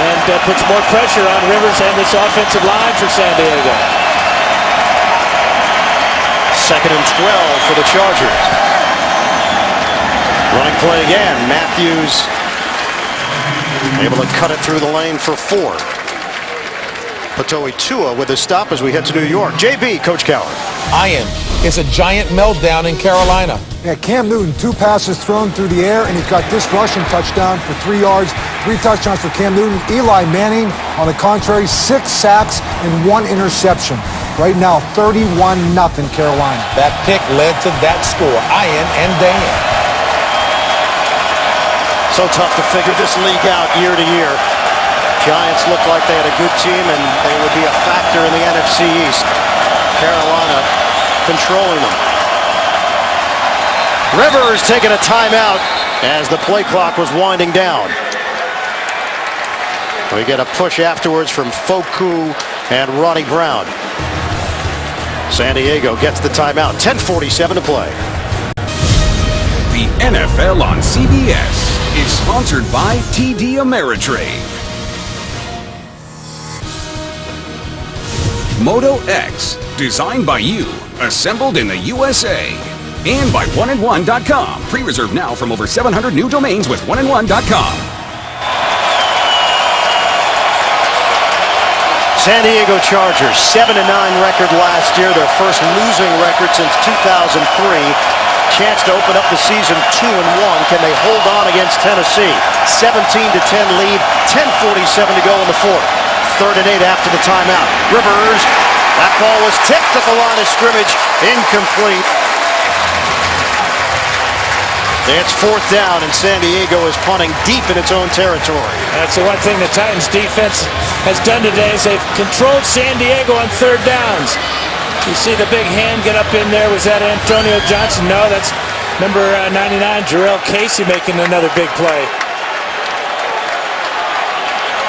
and puts more pressure on Rivers and this offensive line for San Diego. 2nd and 12 for the Chargers. Running play again. Matthews able to cut it through the lane for 4. Patoi Tua with a stop as we head to New York. JB, Coach Cowher. Ian, it's a giant meltdown in Carolina. Yeah, Cam Newton, 2 passes thrown through the air, and he's got this rushing touchdown for 3 yards. 3 touchdowns for Cam Newton. Eli Manning, on the contrary, 6 sacks and 1 interception. Right now, 31-0 Carolina. That pick led to that score. Ian and Dan. So tough to figure this league out year to year. Giants look like they had a good team and they would be a factor in the NFC East. Carolina controlling them. Rivers taking a timeout as the play clock was winding down. We get a push afterwards from Foku and Ronnie Brown. San Diego gets the timeout. 10:47 to play. The NFL on CBS is sponsored by TD Ameritrade. Moto X, designed by you, assembled in the USA. And by 1&1.com. Pre-reserve now from over 700 new domains with 1&1.com. San Diego Chargers, 7-9 record last year, their first losing record since 2003. Chance to open up the season 2-1. Can they hold on against Tennessee? 17-10 lead, 10:47 to go in the fourth. 3rd and 8 after the timeout. Rivers, that ball was tipped at the line of scrimmage, incomplete. It's 4th down, and San Diego is punting deep in its own territory. That's the one thing the Titans defense has done today is they've controlled San Diego on 3rd downs. You see the big hand get up in there. Was that Antonio Johnson? No, that's number 99, Jarrell Casey, making another big play.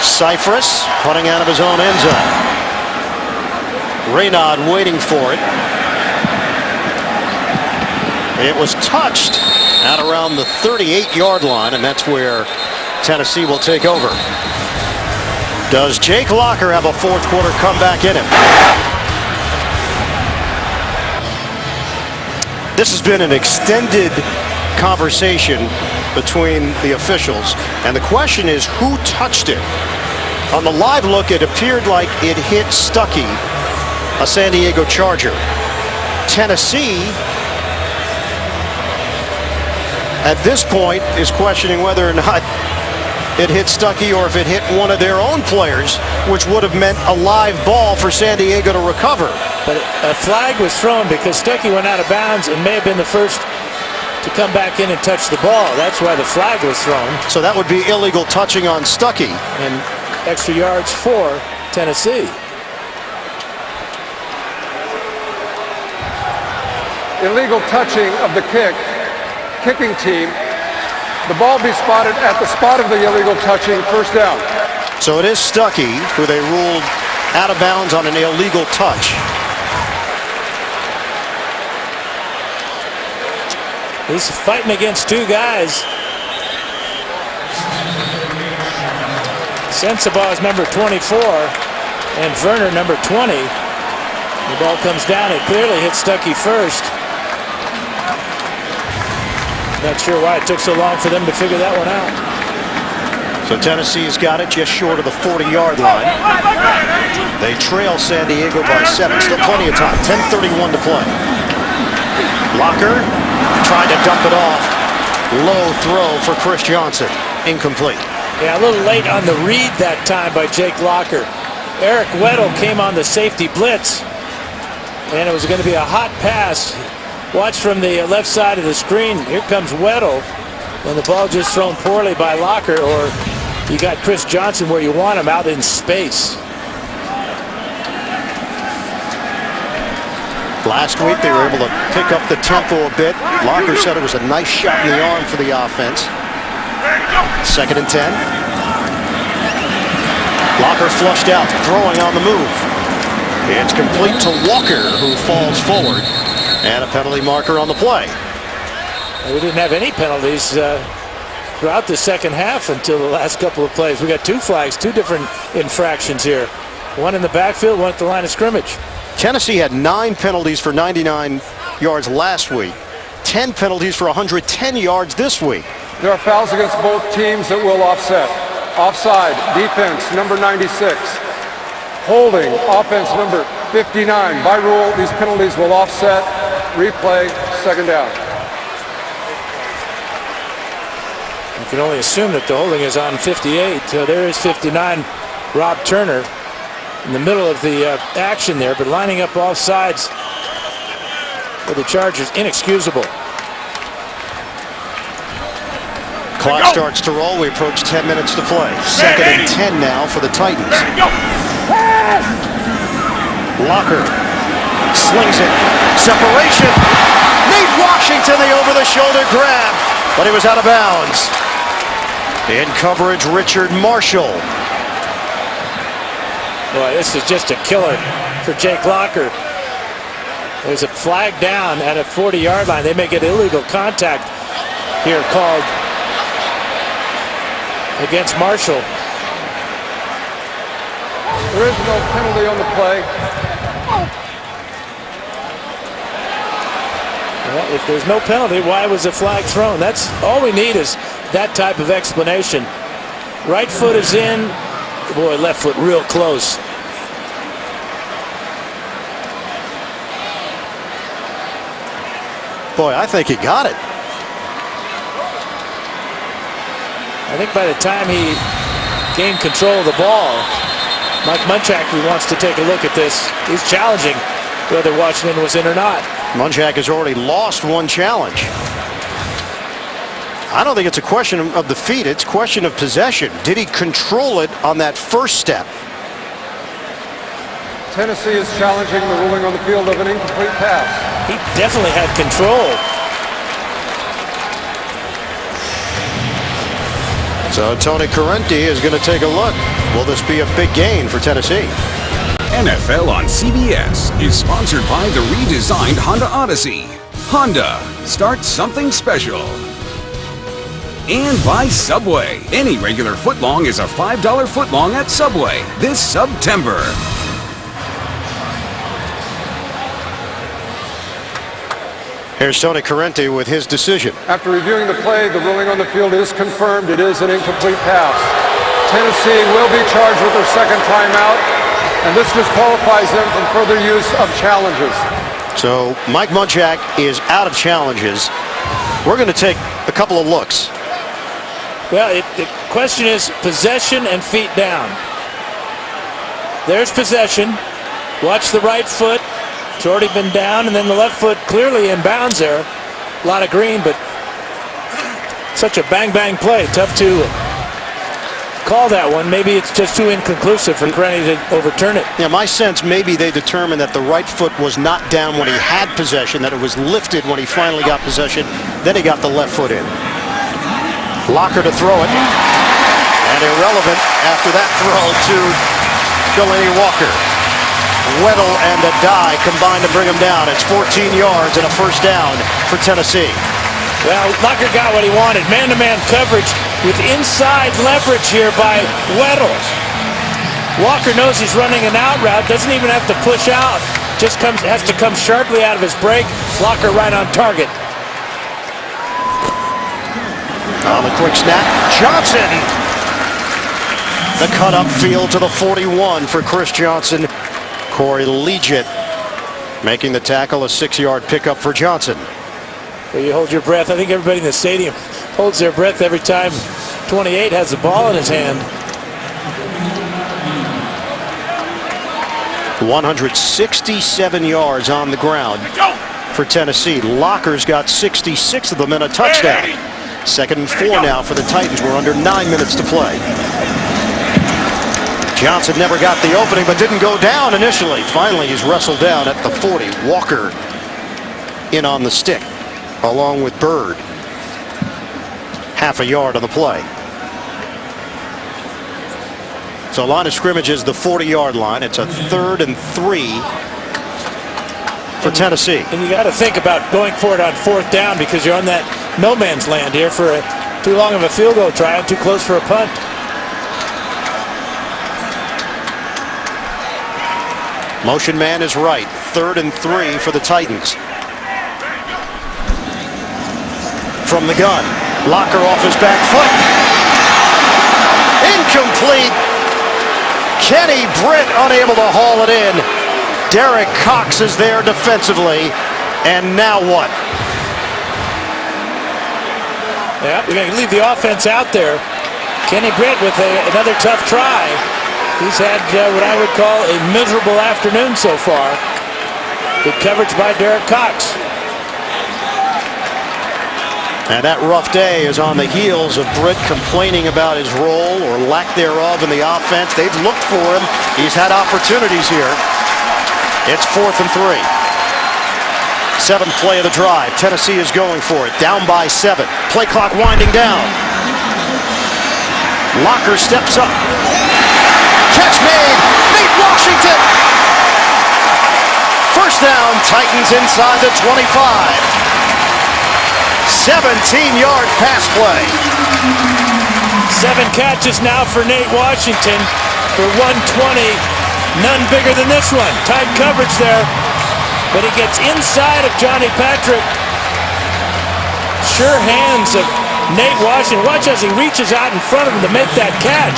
Cypress punting out of his own end zone. Reynaud waiting for it. It was touched at around the 38-yard line, and that's where Tennessee will take over. Does Jake Locker have a fourth quarter comeback in him? This has been an extended conversation between the officials, and the question is who touched it? On the live look, it appeared like it hit Stuckey, a San Diego Charger. Tennessee, at this point, is questioning whether or not it hit Stuckey or if it hit one of their own players, which would have meant a live ball for San Diego to recover. But a flag was thrown because Stuckey went out of bounds and may have been the first to come back in and touch the ball. That's why the flag was thrown. So that would be illegal touching on Stuckey. And extra yards for Tennessee. Illegal touching of the kicking team. The ball be spotted at the spot of the illegal touching, 1st down. So it is Stuckey who they ruled out of bounds on an illegal touch. He's fighting against two guys. Sensabaugh is number 24 and Werner number 20. The ball comes down. It clearly hit Stuckey first. Not sure why it took so long for them to figure that one out. So Tennessee's got it just short of the 40-yard line. They trail San Diego by 7. Still plenty of time. 10:31 to play. Locker trying to dump it off. Low throw for Chris Johnson. Incomplete. Yeah, a little late on the read that time by Jake Locker. Eric Weddle came on the safety blitz, and it was going to be a hot pass. Watch from the left side of the screen. Here comes Weddle, and the ball just thrown poorly by Locker, or you got Chris Johnson where you want him, out in space. Last week they were able to pick up the tempo a bit. Locker said it was a nice shot in the arm for the offense. 2nd and 10. Locker flushed out, throwing on the move. It's complete to Walker, who falls forward. And a penalty marker on the play. We didn't have any penalties throughout the second half until the last couple of plays. We got 2 flags, 2 different infractions here. One in the backfield, one at the line of scrimmage. Tennessee had 9 penalties for 99 yards last week. 10 penalties for 110 yards this week. There are fouls against both teams that will offset. Offside, defense, number 96. Holding, offense, number 59. By rule, these penalties will offset. Replay, 2nd down. You can only assume that the holding is on 58. So there is 59, Rob Turner, in the middle of the action there, but lining up off sides for the Chargers, inexcusable. Clock starts to roll. We approach 10 minutes to play. 2nd and 10 now for the Titans. Locker slings it. Separation. Nate Washington, the over the a shoulder grab, but he was out of bounds. In coverage, Richard Marshall. Boy, this is just a killer for Jake Locker. There's a flag down at a 40-yard line. They may get illegal contact here called against Marshall. There is no penalty on the play. Well, if there's no penalty, why was the flag thrown? That's all we need, is that type of explanation. Right foot is in. Boy, left foot real close. Boy, I think he got it. I think by the time he gained control of the ball, Mike Munchak wants to take a look at this. He's challenging whether Washington was in or not. Munchak has already lost one challenge. I don't think it's a question of the feet. It's a question of possession. Did he control it on that first step? Tennessee is challenging the ruling on the field of an incomplete pass. He definitely had control. So Tony Corrente is going to take a look. Will this be a big gain for Tennessee? NFL on CBS is sponsored by the redesigned Honda Odyssey. Honda, start something special. And by Subway. Any regular footlong is a $5 footlong at Subway this September. Here's Tony Corrente with his decision. After reviewing the play, the ruling on the field is confirmed. It is an incomplete pass. Tennessee will be charged with their second timeout, and this disqualifies them from further use of challenges. So Mike Munchak is out of challenges. We're going to take a couple of looks. Well, the question is possession and feet down. There's possession. Watch the right foot. It's already been down, and then the left foot clearly in bounds there. A lot of green, but such a bang-bang play. Tough to call that one. Maybe it's just too inconclusive for Corrente to overturn it. Yeah, my sense, maybe they determined that the right foot was not down when he had possession, that it was lifted when he finally got possession. Then he got the left foot in. Locker to throw it. And irrelevant after that throw to Delaney Walker. Weddle and Addae combined to bring him down. It's 14 yards and a first down for Tennessee. Well, Locker got what he wanted. Man-to-man coverage with inside leverage here by Weddle. Walker knows he's running an out route. Doesn't even have to push out. Just has to come sharply out of his break. Locker right on target. On the quick snap, Johnson. The cut up field to the 41 for Chris Johnson. Corey Liuget making the tackle, a 6-yard pickup for Johnson. Well, you hold your breath. I think everybody in the stadium holds their breath every time 28 has the ball in his hand. 167 yards on the ground for Tennessee. Locker's got 66 of them and a touchdown. 2nd and 4 now for the Titans. We're under 9 minutes to play. Johnson never got the opening, but didn't go down initially. Finally, he's wrestled down at the 40. Walker in on the stick, along with Bird. Half a yard on the play. So line of scrimmage is the 40-yard line. It's a 3rd and 3 for Tennessee. And you got to think about going for it on 4th down, because you're on that no man's land here for too long of a field goal try and too close for a punt. Motion man is right. 3rd and 3 for the Titans. From the gun, Locker off his back foot. Incomplete. Kenny Britt unable to haul it in. Derek Cox is there defensively. And now what? Yeah, we're going to leave the offense out there. Kenny Britt with another tough try. He's had what I would call a miserable afternoon so far. Good coverage by Derek Cox. And that rough day is on the heels of Britt complaining about his role or lack thereof in the offense. They've looked for him. He's had opportunities here. It's 4th and 3. Seventh play of the drive. Tennessee is going for it. Down by 7. Play clock winding down. Locker steps up. Catch made. Nate Washington. First down. Titans inside the 25. 17-yard pass play. 7 catches now for Nate Washington for 120. None bigger than this one. Tight coverage there. But he gets inside of Johnny Patrick. Sure hands of Nate Washington. Watch as he reaches out in front of him to make that catch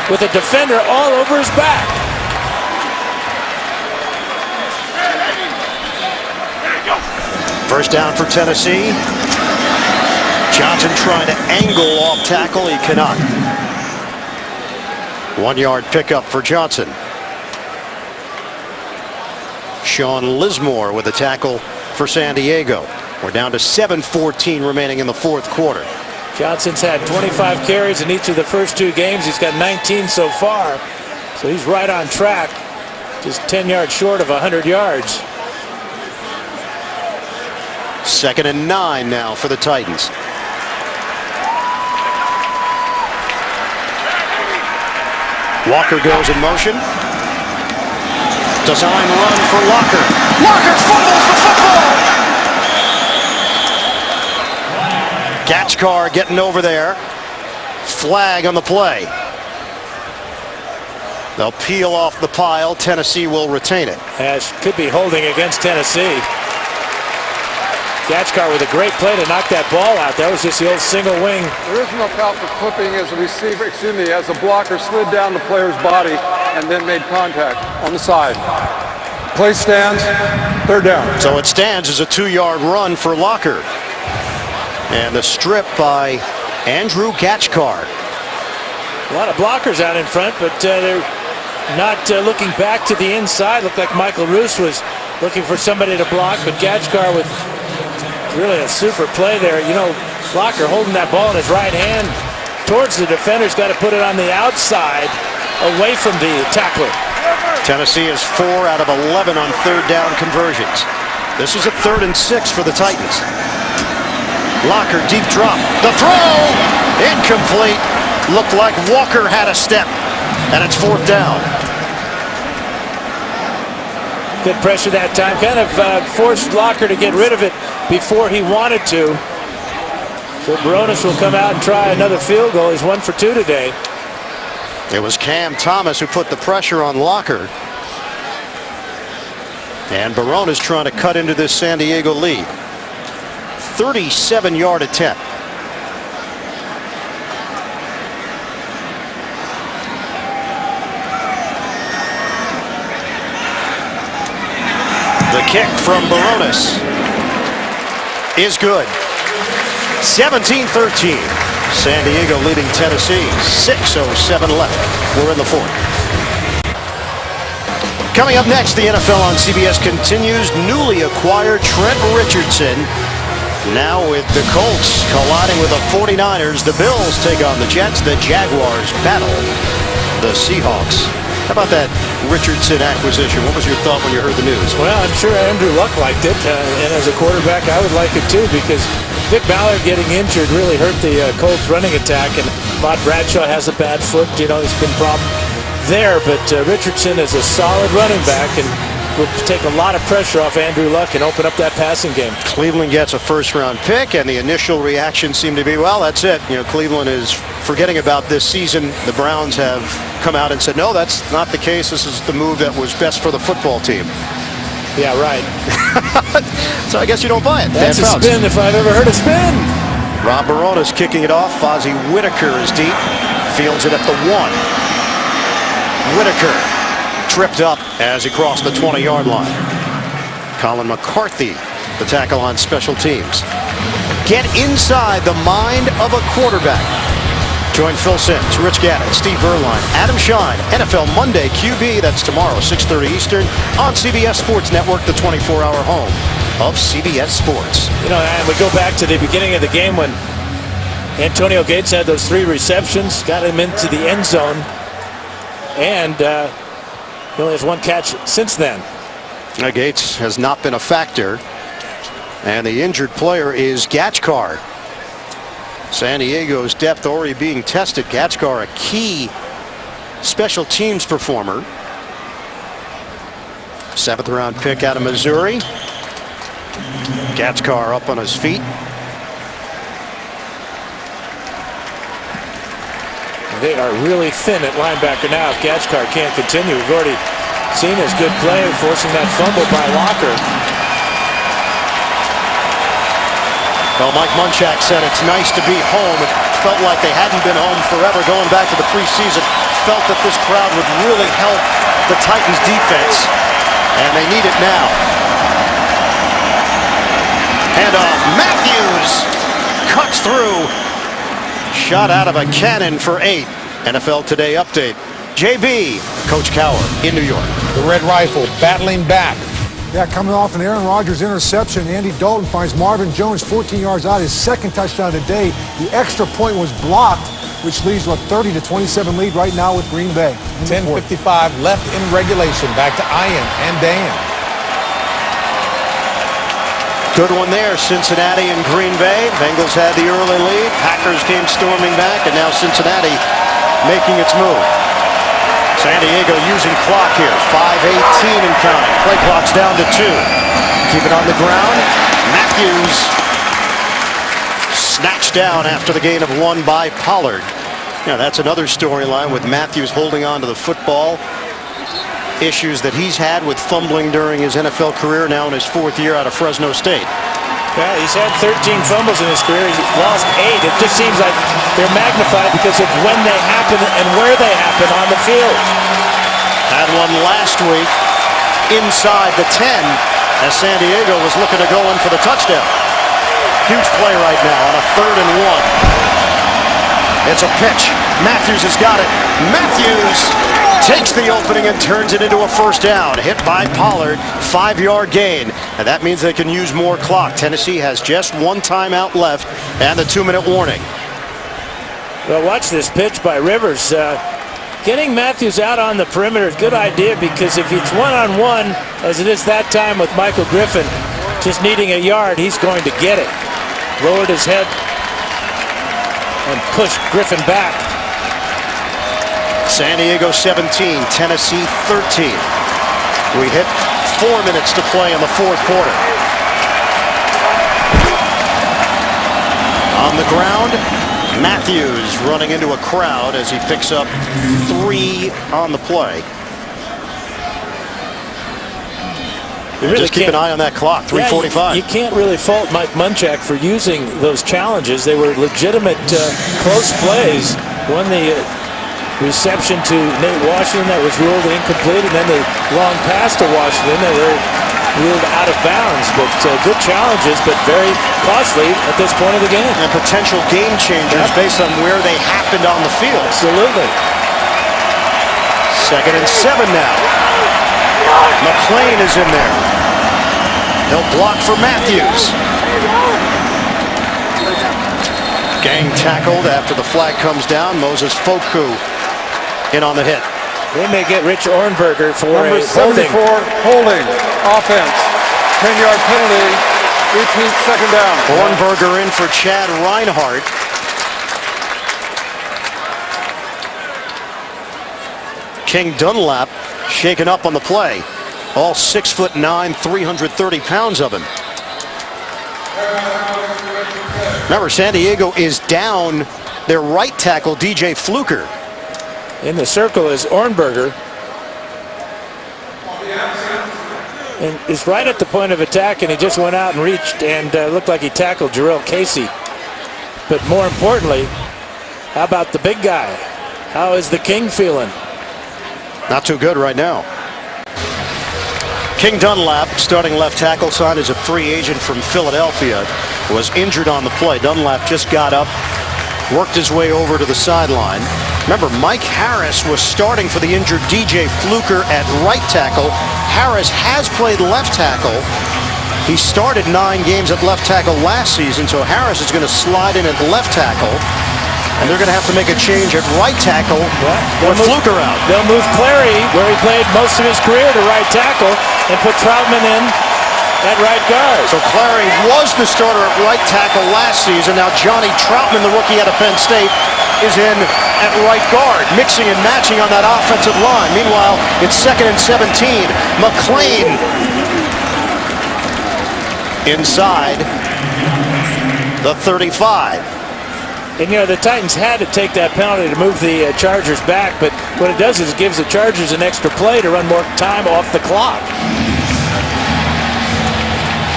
with a defender all over his back. First down for Tennessee. Johnson trying to angle off tackle. He cannot. 1-yard pickup for Johnson. Sean Lismore with a tackle for San Diego. We're down to 7:14 remaining in the fourth quarter. Johnson's had 25 carries in each of the first 2 games. He's got 19 so far. So he's right on track. Just 10 yards short of 100 yards. 2nd and 9 now for the Titans. Walker goes in motion. Design run for Locker. Locker fumbles the football. Gatchkar getting over there. Flag on the play. They'll peel off the pile. Tennessee will retain it. As could be holding against Tennessee. Gatchkar with a great play to knock that ball out. That was just the old single wing. There is no foul for clipping as a receiver, as a blocker slid down the player's body and then made contact on the side. Play stands, 3rd down. So it stands as a 2-yard run for Locker. And the strip by Andrew Gatchkar. A lot of blockers out in front, but they're not looking back to the inside. Looked like Michael Roos was looking for somebody to block, but Gatchkar with really a super play there. You know, Locker holding that ball in his right hand towards the defender's got to put it on the outside away from the tackler. Tennessee is 4 out of 11 on 3rd down conversions. This is a 3rd and 6 for the Titans. Locker deep drop. The throw incomplete. Looked like Walker had a step, and it's 4th down. Good pressure that time. Kind of forced Locker to get rid of it before he wanted to. So Barones will come out and try another field goal. He's 1 for 2 today. It was Cam Thomas who put the pressure on Locker. And Barones trying to cut into this San Diego lead. 37-yard attempt. The kick from Barones is good. 17-13. San Diego leading Tennessee. 6:07 left. We're in the 4th. Coming up next, the NFL on CBS continues. Newly acquired Trent Richardson. Now with the Colts colliding with the 49ers. The Bills take on the Jets. The Jaguars battle the Seahawks. How about that Richardson acquisition? What was your thought when you heard the news? Well, I'm sure Andrew Luck liked it, and as a quarterback, I would like it too, because Vic Ballard getting injured really hurt the Colts running attack, and Matt Bradshaw has a bad foot. You know, there's been problem there, but Richardson is a solid running back and will take a lot of pressure off Andrew Luck and open up that passing game. Cleveland gets a first-round pick, and the initial reaction seemed to be, well, that's it. You know, Cleveland is forgetting about this season. The Browns have come out and said, no, that's not the case. This is the move that was best for the football team. Yeah, right. So I guess you don't buy it. That's a spin if I've ever heard a spin. Rob Barones kicking it off. Fozzie Whitaker is deep. Fields it at the 1. Whitaker tripped up as he crossed the 20-yard line. Colin McCarthy, the tackle on special teams. Get inside the mind of a quarterback. Join Phil Simms, Rich Gannon, Steve Berline, Adam Schein, NFL Monday QB. That's tomorrow, 6:30 Eastern on CBS Sports Network, the 24-hour home of CBS Sports. You know, and we go back to the beginning of the game when Antonio Gates had those 3 receptions, got him into the end zone, and he only has 1 catch since then. Gates has not been a factor And the injured player is Gatchkar. San Diego's depth already being tested. Gatchkar, a key special teams performer. 7th round pick out of Missouri. Gatchkar up on his feet. They are really thin at linebacker now. If Gatchkar can't continue, we've already seen his good play, forcing that fumble by Locker. Well, Mike Munchak said it's nice to be home. It felt like they hadn't been home forever going back to the preseason. Felt that this crowd would really help the Titans defense, and they need it now. Handoff, Matthews cuts through. Shot out of a cannon for 8. NFL Today update. JB, Coach Cowher in New York. The Red Rifle battling back. Yeah, coming off an Aaron Rodgers interception, Andy Dalton finds Marvin Jones 14 yards out, his second touchdown today. The extra point was blocked, which leads to a 30-27 lead right now with Green Bay. 10:55 left in regulation. Back to Ian and Dan. Good one there, Cincinnati and Green Bay. Bengals had the early lead. Packers came storming back, and now Cincinnati making its move. San Diego using clock here. 5:18 and counting. Play clock's down to 2. Keep it on the ground. Matthews snatched down after the gain of 1 by Pollard. Now that's another storyline with Matthews holding on to the football. Issues that he's had with fumbling during his NFL career, now in his 4th year out of Fresno State. Yeah, he's had 13 fumbles in his career. He's lost 8. It just seems like they're magnified because of when they happen and where they happen on the field. Had one last week inside the 10 as San Diego was looking to go in for the touchdown. Huge play right now on a 3rd and 1. It's a pitch. Matthews has got it. Matthews takes the opening and turns it into a first down. Hit by Pollard, 5-yard gain. And that means they can use more clock. Tennessee has just 1 timeout left and the 2-minute warning. Well, watch this pitch by Rivers. Getting Matthews out on the perimeter is a good idea because if it's one-on-one, as it is that time with Michael Griffin, just needing a yard, he's going to get it. Lowered his head and pushed Griffin back. San Diego 17, Tennessee 13. We hit 4 minutes to play in the 4th quarter. On the ground, Matthews running into a crowd as he picks up 3 on the play. Just keep an eye on that clock, 3:45. You can't really fault Mike Munchak for using those challenges. They were legitimate close plays. One, the reception to Nate Washington that was ruled incomplete, and then the long pass to Washington that were ruled out of bounds. But good challenges, but very costly at this point of the game. And potential game changers based on where they happened on the field. Absolutely. 2nd and 7 now. McClain is in there. He'll block for Matthews. Gang tackled after the flag comes down. Moses Foku in on the hit. They may get Rich Ohrnberger for Number a 74, holding. Offense. 10-yard penalty. Repeat, 2nd down. Ohrnberger in for Chad Reinhardt. King Dunlap shaken up on the play. All 6'9", 330 pounds of him. Remember, San Diego is down their right tackle, DJ Fluker. In the circle is Ohrnberger. And is right at the point of attack, and he just went out and reached and looked like he tackled Jarrell Casey. But more importantly, how about the big guy? How is the King feeling? Not too good right now. King Dunlap, starting left tackle, signed as a free agent from Philadelphia, was injured on the play. Dunlap just got up, worked his way over to the sideline. Remember, Mike Harris was starting for the injured DJ Fluker at right tackle. Harris has played left tackle. He started 9 games at left tackle last season, so Harris is going to slide in at left tackle. And they're going to have to make a change at right tackle with Fluker out. They'll move Clary, where he played most of his career, to right tackle, and put Troutman in at right guard. So Clary was the starter at right tackle last season. Now Johnny Troutman, the rookie out of Penn State, is in at right guard, mixing and matching on that offensive line. Meanwhile, it's 2nd and 17. McLean inside the 35. And, you know, the Titans had to take that penalty to move the Chargers back, but what it does is it gives the Chargers an extra play to run more time off the clock.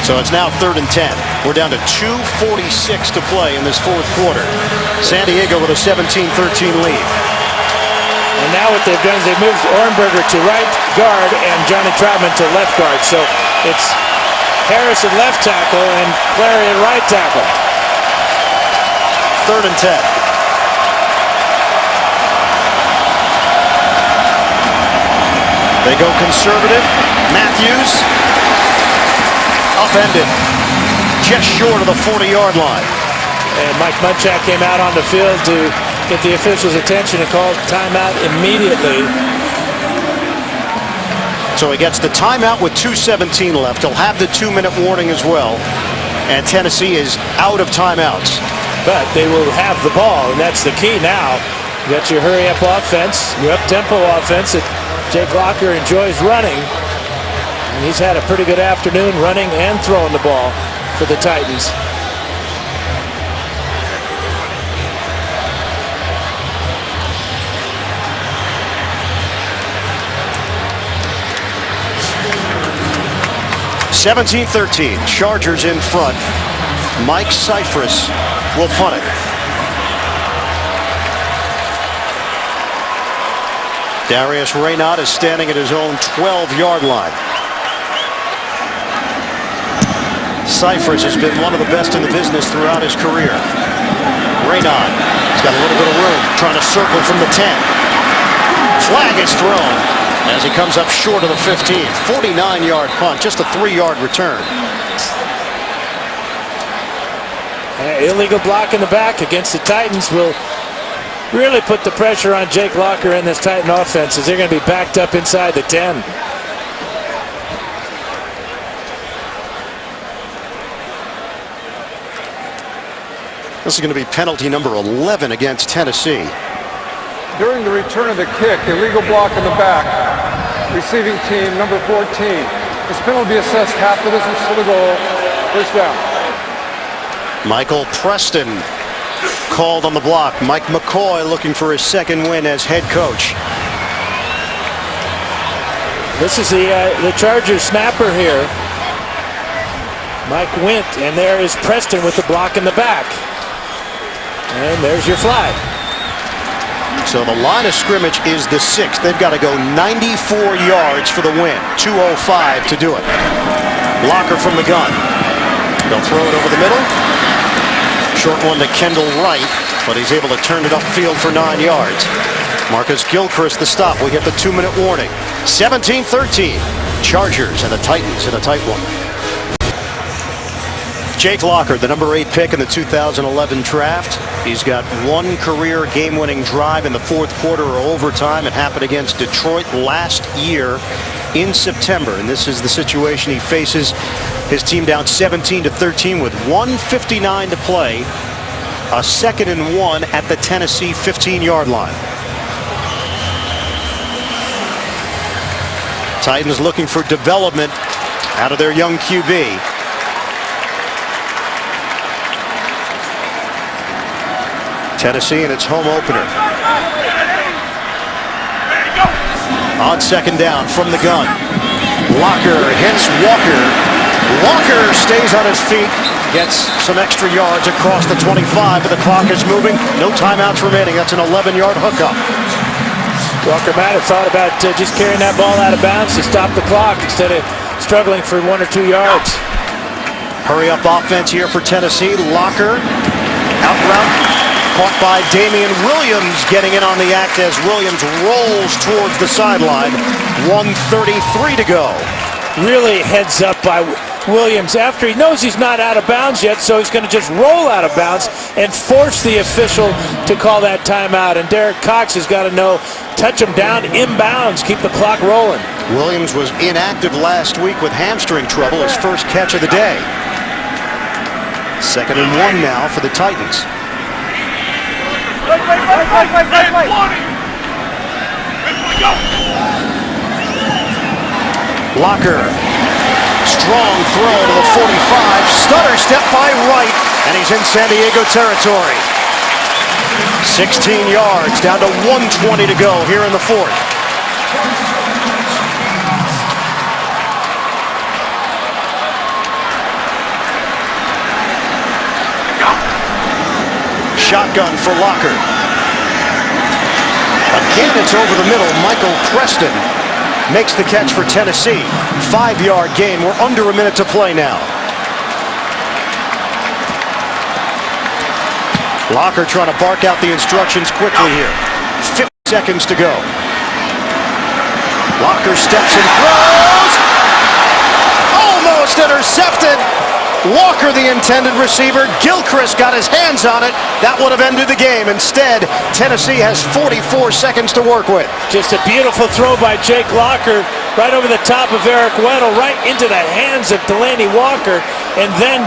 So it's now 3rd and 10. We're down to 2:46 to play in this 4th quarter. San Diego with a 17-13 lead. And now what they've done is they've moved Orenberger to right guard and Johnny Troutman to left guard. So it's Harris at left tackle and Clary at right tackle. 3rd and 10. They go conservative. Matthews upended just short of the 40-yard line. And Mike Munchak came out on the field to get the officials' attention and called timeout immediately. So he gets the timeout with 2:17 left. He'll have the 2-minute warning as well. And Tennessee is out of timeouts. But they will have the ball, and that's the key now. You got your hurry-up offense, your up-tempo offense that Jake Locker enjoys running. And he's had a pretty good afternoon running and throwing the ball for the Titans. (17-13). Chargers in front. Mike Cyphris will punt it. Darius Reynaud is standing at his own 12-yard line. Cyphris has been one of the best in the business throughout his career. Reynaud has got a little bit of room, trying to circle from the 10. Flag is thrown as he comes up short of the 15. 49-yard punt, just a 3-yard return. Illegal block in the back against the Titans will really put the pressure on Jake Locker and this Titan offense as they're going to be backed up inside the 10. This is going to be penalty number 11 against Tennessee. During the return of the kick, illegal block in the back. Receiving team, number 14. This penalty assessed half the distance to the goal. First down. Michael Preston called on the block. Mike McCoy looking for his 2nd win as head coach. This is the Chargers snapper here. Mike Wint, and there is Preston with the block in the back. And there's your flag. So the line of scrimmage is the 6th. They've got to go 94 yards for the win. 2:05 to do it. Locker from the gun. They'll throw it over the middle. Short one to Kendall Wright, but he's able to turn it upfield for 9 yards. Marcus Gilchrist the stop. We get the 2-minute warning. 17-13. Chargers and the Titans in a tight one. Jake Locker, the number 8 pick in the 2011 draft. He's got one career game-winning drive in the 4th quarter or overtime. It happened against Detroit last year in September, and this is the situation he faces. His team down 17-13 with 1:59 to play. A 2nd and 1 at the Tennessee 15-yard line. Titans looking for development out of their young QB. Tennessee in its home opener. On 2nd down from the gun. Locker hits Walker. Walker stays on his feet, gets some extra yards across the 25, but the clock is moving. No timeouts remaining. That's an 11-yard hookup. Walker might have thought about just carrying that ball out of bounds to stop the clock instead of struggling for 1 or 2 yards. Hurry up offense here for Tennessee. Locker out route. Caught by Damian Williams, getting in on the act as Williams rolls towards the sideline. 1:33 to go. Really heads up by Williams after he knows he's not out of bounds yet, so he's going to just roll out of bounds and force the official to call that timeout. And Derek Cox has got to know, touch him down inbounds, keep the clock rolling. Williams was inactive last week with hamstring trouble, his first catch of the day. 2nd and 1 now for the Titans. Locker, strong throw to the 45, stutter step by Wright, and he's in San Diego territory. 16 yards, down to 1:20 to go here in the 4th. Shotgun for Locker. Again, it's over the middle. Michael Preston makes the catch for Tennessee. 5-yard gain. We're under a minute to play now. Locker trying to bark out the instructions quickly here. 50 seconds to go. Locker steps and throws. Almost intercepted. Walker, the intended receiver. Gilchrist got his hands on it. That would have ended the game. Instead, Tennessee has 44 seconds to work with. Just a beautiful throw by Jake Locker, right over the top of Eric Weddle, right into the hands of Delaney Walker. And then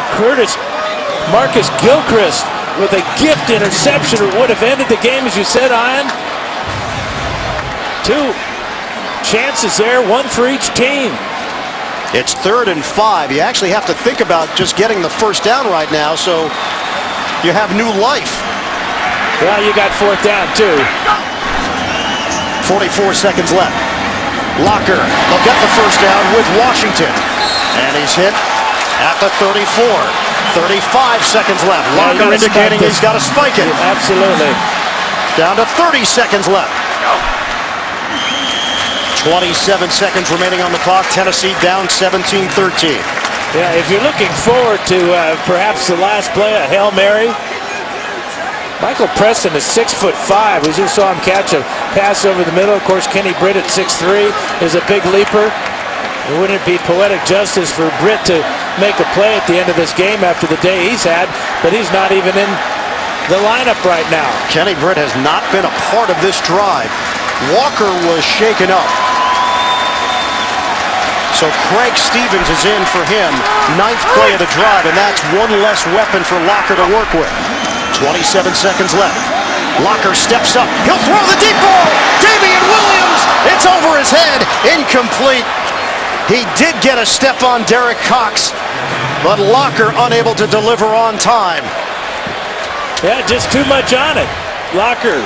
Marcus Gilchrist with a gift interception. It would have ended the game, as you said, Ian. 2 chances there, 1 for each team. It's 3rd and 5. You actually have to think about just getting the first down right now, so you have new life. Well, you got 4th down, too. 44 seconds left. Locker, they'll get the first down with Washington. And he's hit at the 34. 35 seconds left. Locker indicating he's got to spike it. Absolutely. Down to 30 seconds left. 27 seconds remaining on the clock. Tennessee down 17-13. Yeah, if you're looking forward to perhaps the last play, a Hail Mary. Michael Preston is 6'5". We just saw him catch a pass over the middle. Of course, Kenny Britt at 6'3" is a big leaper. Wouldn't it be poetic justice for Britt to make a play at the end of this game after the day he's had, but he's not even in the lineup right now. Kenny Britt has not been a part of this drive. Walker was shaken up. So Craig Stevens is in for him. 9th play of the drive, and that's one less weapon for Locker to work with. 27 seconds left. Locker steps up. He'll throw the deep ball. Damian Williams. It's over his head. Incomplete. He did get a step on Derek Cox, but Locker unable to deliver on time. Yeah, just too much on it. Locker,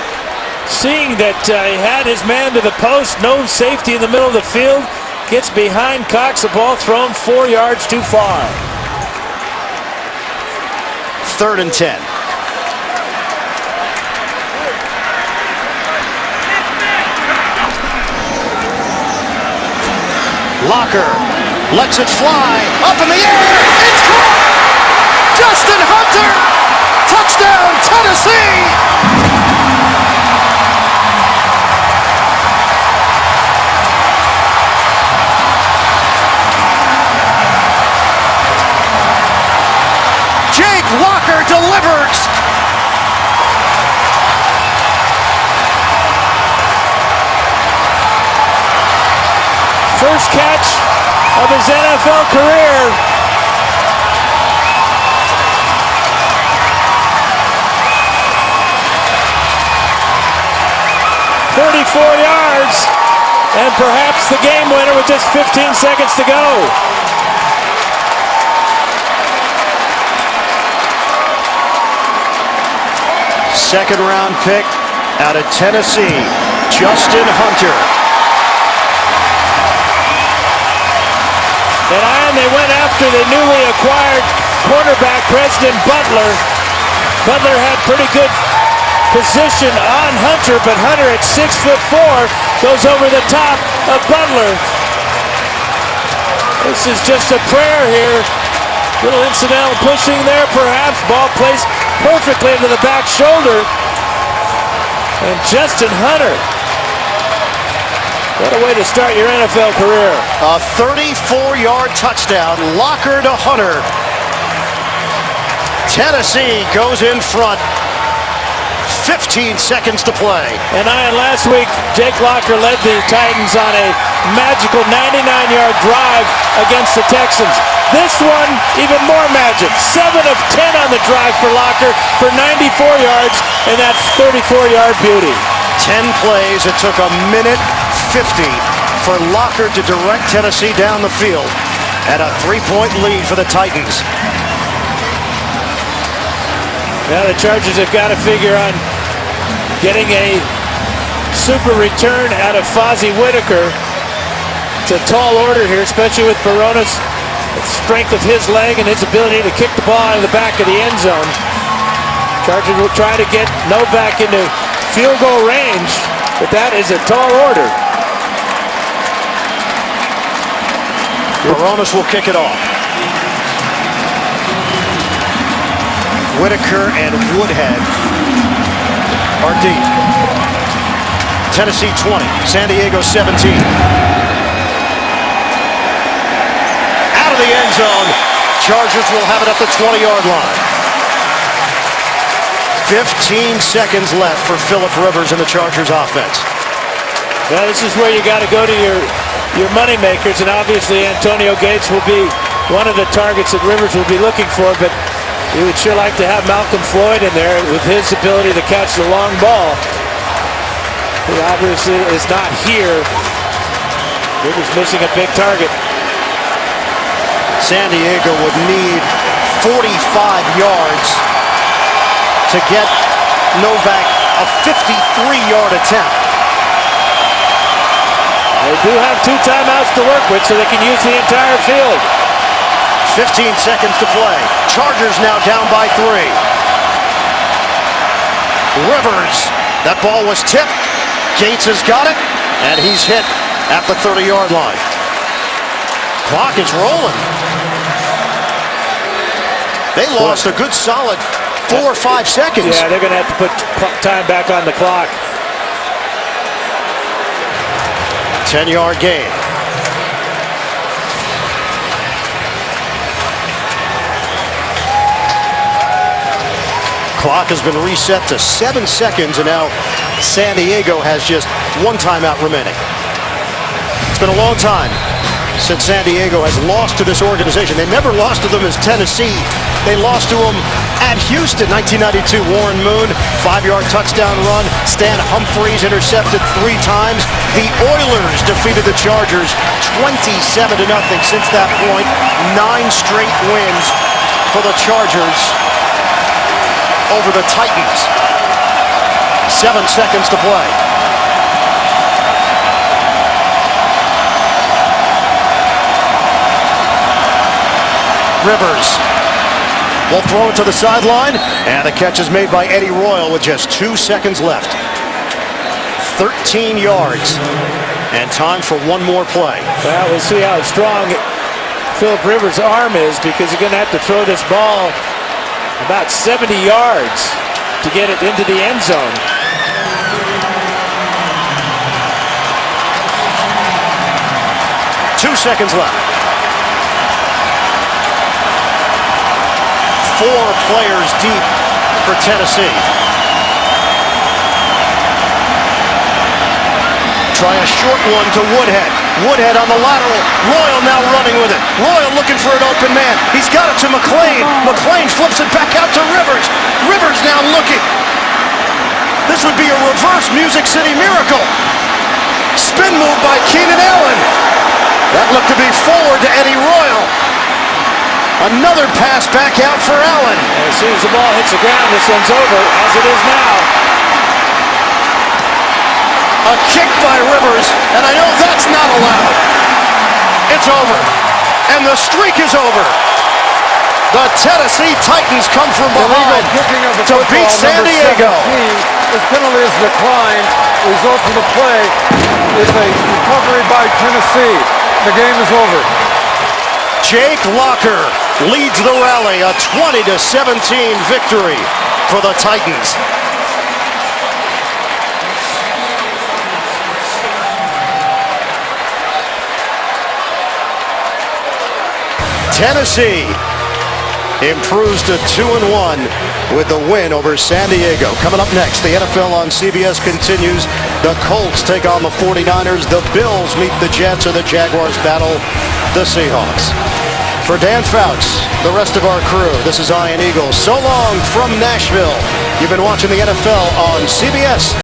seeing that he had his man to the post, no safety in the middle of the field, gets behind Cox, the ball thrown 4 yards too far. 3rd and 10. Locker lets it fly up in the air. It's caught. Justin Hunter. Touchdown, Tennessee. Jake Locker delivers. First catch of his NFL career. "34 yards, and perhaps the game winner with just 15 seconds to go. Second-round pick out of Tennessee, Justin Hunter. And they went after the newly acquired cornerback, Preston Butler. Butler had pretty good position on Hunter, but Hunter at 6'4" goes over the top of Butler. This is just a prayer here. Little incidental pushing there, perhaps. Ball placed perfectly into the back shoulder. And Justin Hunter What a way to start your NFL career. A 34-yard touchdown. Locker to Hunter. Tennessee goes in front. 15 seconds to play. And last week, Jake Locker led the Titans on a magical 99-yard drive against the Texans. This one, even more magic. 7 of 10 on the drive for Locker for 94 yards, and that's 34-yard beauty. 10 plays. It took a minute 50 for Locker to direct Tennessee down the field at a 3-point lead for the Titans. Now the Chargers have got to figure on getting a super return out of Fozzie Whitaker. It's a tall order here, especially with Barones, the strength of his leg and his ability to kick the ball out of the back of the end zone. Chargers will try to get Novak into field goal range, but that is a tall order. Barones will kick it off. Whitaker and Woodhead are deep. Tennessee 20, San Diego 17. Out of the end zone, Chargers will have it at the 20-yard line. 15 seconds left for Phillip Rivers and the Chargers offense. Well, this is where you got to go to your money makers, and obviously Antonio Gates will be one of the targets that Rivers will be looking for, but you would sure like to have Malcolm Floyd in there with his ability to catch the long ball. He obviously is not here. Rivers missing a big target. San Diego would need 45 yards to get Novak a 53-yard attempt. They do have 2 timeouts to work with, so they can use the entire field. 15 seconds to play. Chargers now down by 3. Rivers. That ball was tipped. Gates has got it, and he's hit at the 30-yard line. Clock is rolling. They lost a good solid 4 or 5 seconds. Yeah, they're going to have to put time back on the clock. 10-yard gain. Clock has been reset to 7 seconds, and now San Diego has just 1 timeout remaining. It's been a long time since San Diego has lost to this organization. They never lost to them as Tennessee. They lost to them at Houston, 1992. Warren Moon, 5-yard touchdown run. Stan Humphries intercepted 3 times. The Oilers defeated the Chargers 27-0. Since that point, 9 straight wins for the Chargers over the Titans. 7 seconds to play. Rivers will throw it to the sideline, and the catch is made by Eddie Royal with just 2 seconds left. 13 yards, and time for 1 more play. Well, we'll see how strong Phillip Rivers' arm is, because you're going to have to throw this ball about 70 yards to get it into the end zone. Two seconds left. 4 players deep for Tennessee. Try a short one to Woodhead. Woodhead on the lateral. Royal now running with it. Royal looking for an open man. He's got it to McLean. McLean flips it back out to Rivers. Rivers now looking. This would be a reverse Music City miracle. Spin move by Keenan Allen. That looked to be forward to Eddie Royal. Another pass back out for Allen. And as soon as the ball hits the ground, this one's over, as it is now. A kick by Rivers, and I know that's not allowed. It's over, and the streak is over. The Tennessee Titans come from behind to beat San Diego. This penalty is declined. The result of the play is a recovery by Tennessee. The game is over. Jake Locker leads the rally, a 20-17 victory for the Titans. Tennessee improves to 2-1 with the win over San Diego. Coming up next, the NFL on CBS continues. The Colts take on the 49ers. The Bills meet the Jets, and the Jaguars battle the Seahawks. For Dan Fouts, the rest of our crew, this is Ian Eagle. So long from Nashville. You've been watching the NFL on CBS.